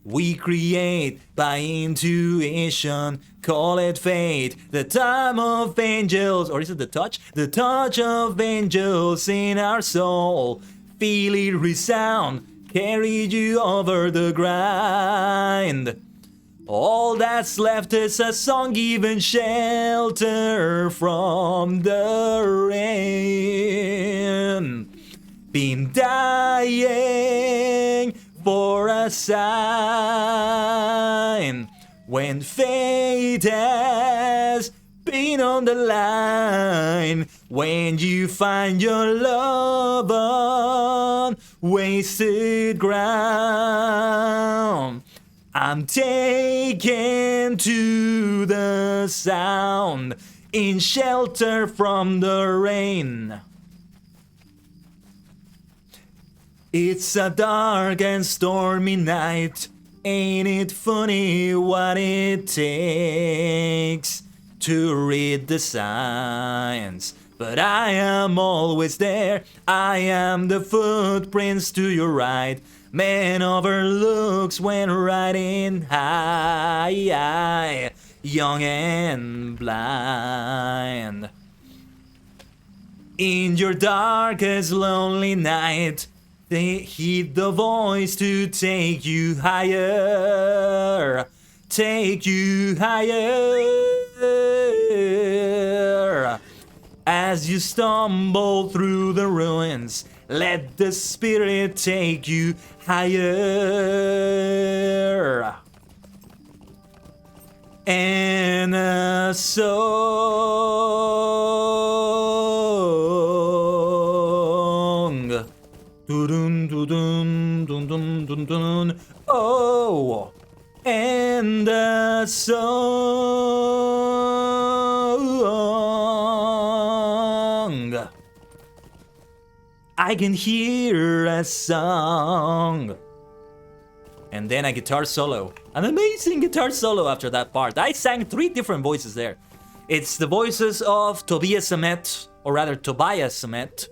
We create by intuition, call it fate, the time of angels, or is it the touch? The touch of angels in our soul. Feel it resound, carry you over the grind. All that's left is a song, given shelter from the rain. Been dying for a sign when fate has been on the line. When you find your love on wasted ground, I'm taken to the sound in shelter from the rain. It's a dark and stormy night. Ain't it funny what it takes to read the signs? But I am always there. I am the footprints to your right. Man overlooks when riding high, young and blind. In your darkest lonely night, they heed the voice to take you higher, take you higher. As you stumble through the ruins, let the spirit take you higher. And a song. Dun dun dun dun dun dun dun. Oh, and a song. I can hear a song. And then a guitar solo. An amazing guitar solo after that part. I sang 3 different voices there. It's the voices of Tobias Sammet, or rather Tobias Sammet,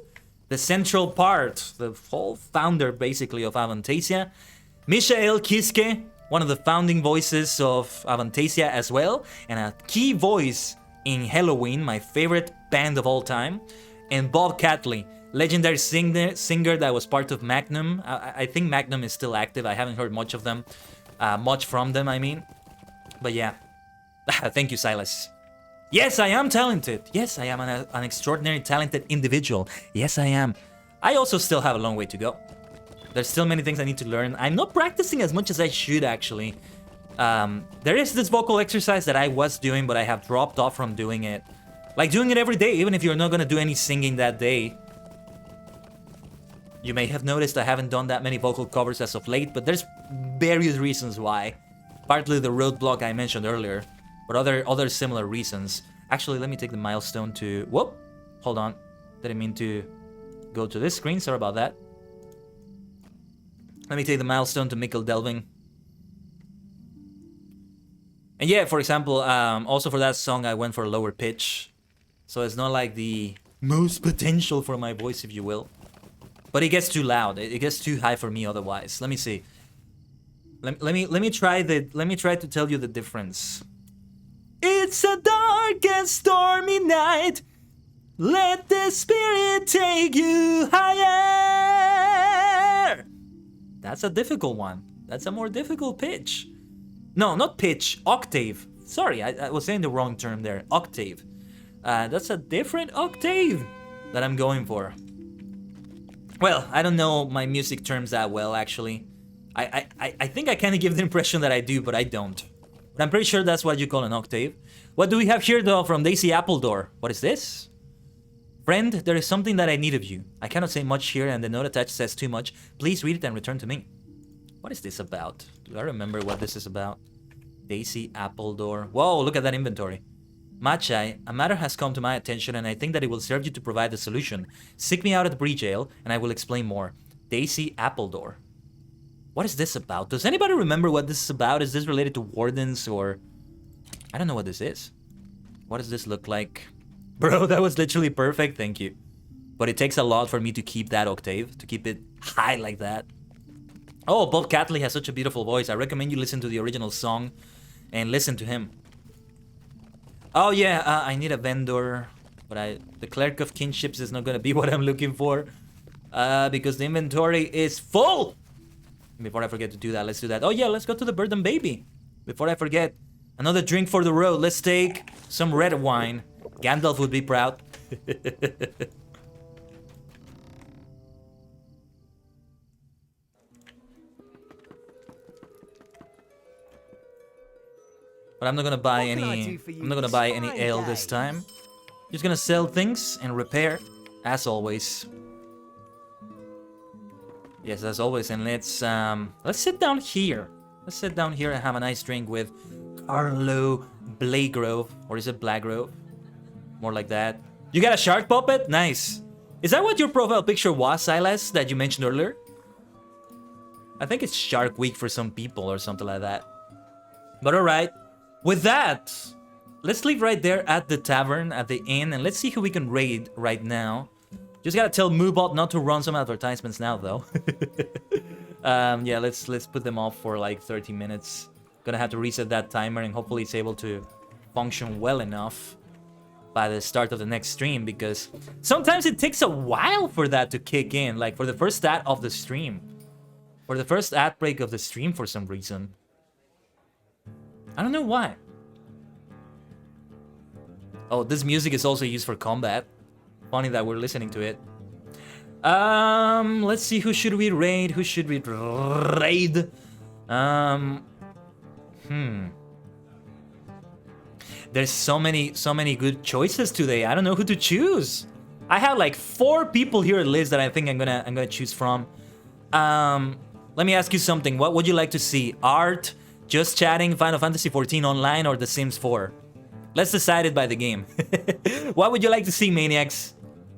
the central part, the whole founder basically of Avantasia. Michael Kiske, one of the founding voices of Avantasia as well, and a key voice in Halloween, my favorite band of all time. And Bob Catley, legendary singer that was part of Magnum. I think Magnum is still active. I haven't heard much of them, much from them, I mean. But yeah, thank you, Silas. Yes, I am talented. Yes, I am an extraordinary talented individual. Yes, I am. I also still have a long way to go. There's still many things I need to learn. I'm not practicing as much as I should, actually. There is this vocal exercise that I was doing, but I have dropped off from doing it. Like doing it every day, even if you're not gonna do any singing that day. You may have noticed I haven't done that many vocal covers as of late, but there's various reasons why. Partly the roadblock I mentioned earlier, but other similar reasons. Actually, let me take the milestone to... Whoop! Hold on. Didn't mean to go to this screen, sorry about that. Let me take the milestone to ℂ𝕠𝕟𝕠𝕟𝕤. And yeah, for example, also for that song I went for a lower pitch. So it's not like the most potential for my voice, if you will. But it gets too loud. It gets too high for me otherwise. Let me see. Let me try to tell you the difference. It's a dark and stormy night. Let the spirit take you higher. That's a difficult one. That's a more difficult pitch. No, not pitch, octave. Sorry, I was saying the wrong term there. Octave. That's a different octave that I'm going for. Well, I don't know my music terms that well, actually. I think I kind of give the impression that I do, but I don't. But I'm pretty sure that's what you call an octave. What do we have here, though, from Daisy Appledore? What is this? Friend, there is something that I need of you. I cannot say much here, and the note attached says too much. Please read it and return to me. What is this about? Do I remember what this is about? Daisy Appledore. Whoa, look at that inventory. Machai, a matter has come to my attention, and I think that it will serve you to provide the solution. Seek me out at the Bree Jail, and I will explain more. Daisy Appledore. What is this about? Does anybody remember what this is about? Is this related to wardens, or... I don't know what this is. What does this look like? Bro, that was literally perfect, thank you. But it takes a lot for me to keep that octave, to keep it high like that. Oh, Bob Catley has such a beautiful voice. I recommend you listen to the original song and listen to him. Oh yeah, I need a vendor, but the Clerk of Kinships is not gonna be what I'm looking for, because the inventory is full. Before I forget to do that, let's do that. Oh yeah, let's go to the Bird and Baby. Before I forget, another drink for the road. Let's take some red wine. Gandalf would be proud. But I'm not gonna buy any. I'm not gonna buy any ale this time. Just gonna sell things and repair, as always. Yes, as always. And let's sit down here. Let's sit down here and have a nice drink with Carlo Blagrove, or is it Blagrove? More like that. You got a shark puppet? Nice. Is that what your profile picture was, Silas, that you mentioned earlier? I think it's Shark Week for some people or something like that. But alright. With that, let's leave right there at the tavern, at the inn, and let's see who we can raid right now. Just gotta tell Moobot not to run some advertisements now, though. Yeah, let's put them off for like 30 minutes. Gonna have to reset that timer, and hopefully it's able to function well enough by the start of the next stream, because sometimes it takes a while for that to kick in, like for the first ad of the stream. For the first ad break of the stream for some reason. I don't know why. Oh, this music is also used for combat. Funny that we're listening to it. Let's see, who should we raid? Who should we raid? There's so many good choices today. I don't know who to choose. I have like 4 people here at list that I think I'm gonna choose from. Let me ask you something. What would you like to see? Art, just chatting, Final Fantasy XIV Online, or The Sims 4? Let's decide it by the game. What would you like to see, Maniacs?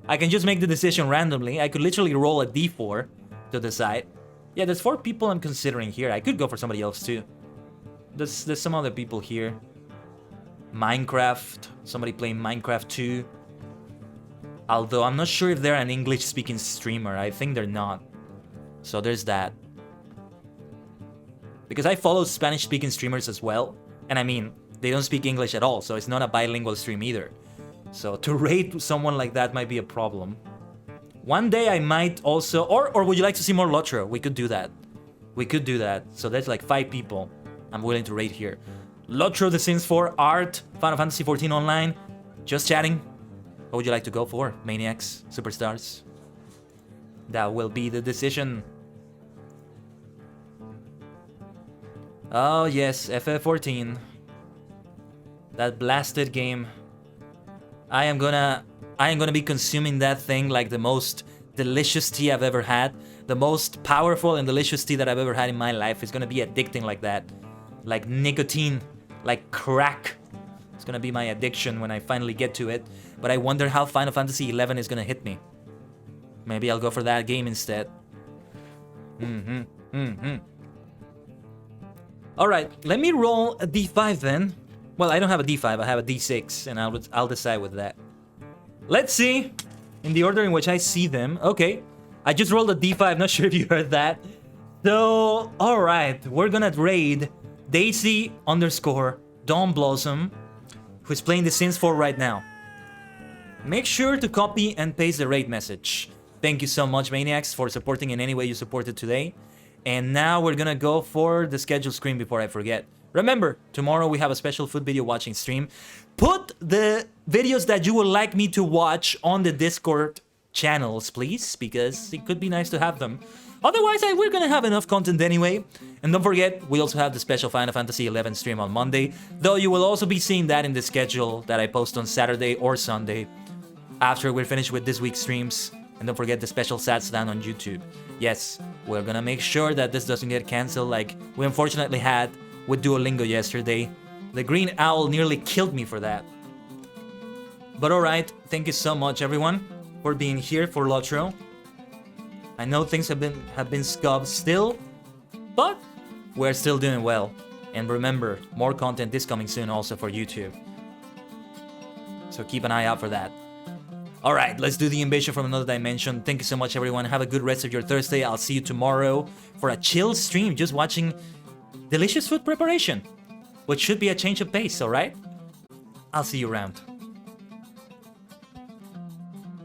I can just make the decision randomly. I could literally roll a d4 to decide. Yeah, there's 4 people I'm considering here. I could go for somebody else too. There's some other people here. Minecraft. Somebody playing Minecraft 2. Although I'm not sure if they're an English-speaking streamer. I think they're not. So there's that. Because I follow Spanish-speaking streamers as well. And I mean, they don't speak English at all, so it's not a bilingual stream either. So to rate someone like that might be a problem. One day I might also... Or would you like to see more LOTRO? We could do that. We could do that. So there's like 5 people I'm willing to rate here. LOTRO, The Sims 4, Art, Final Fantasy XIV Online, just chatting. What would you like to go for? Maniacs, Superstars? That will be the decision. Oh yes, FF14. That blasted game. I am gonna be consuming that thing like the most delicious tea I've ever had. The most powerful and delicious tea that I've ever had in my life. It's gonna be addicting like that. Like nicotine, like crack. It's gonna be my addiction when I finally get to it. But I wonder how Final Fantasy XI is gonna hit me. Maybe I'll go for that game instead. Alright, let me roll a d5 then. Well, I don't have a d5, I have a d6, and I'll decide with that. Let's see, in the order in which I see them. Okay, I just rolled a d5, not sure if you heard that. So, alright, we're gonna raid Daisy _ Dawn Blossom, who's playing The Sims 4 right now. Make sure to copy and paste the raid message. Thank you so much, Maniacs, for supporting in any way you supported today. And now we're gonna go for the schedule screen before I forget. Remember, tomorrow we have a special food video watching stream. Put the videos that you would like me to watch on the Discord channels, please, because it could be nice to have them. Otherwise, we're gonna have enough content anyway. And don't forget, we also have the special Final Fantasy XI stream on Monday, though you will also be seeing that in the schedule that I post on Saturday or Sunday after we're finished with this week's streams. And don't forget the special Satsdan on YouTube. Yes, we're gonna make sure that this doesn't get cancelled like we unfortunately had with Duolingo yesterday. The green owl nearly killed me for that. But alright, thank you so much everyone for being here for LOTRO. I know things have been scuffed still, but we're still doing well. And remember, more content is coming soon also for YouTube. So keep an eye out for that. Alright, let's do the invasion from another dimension. Thank you so much everyone. Have a good rest of your Thursday. I'll see you tomorrow for a chill stream just watching delicious food preparation, which should be a change of pace, alright? I'll see you around.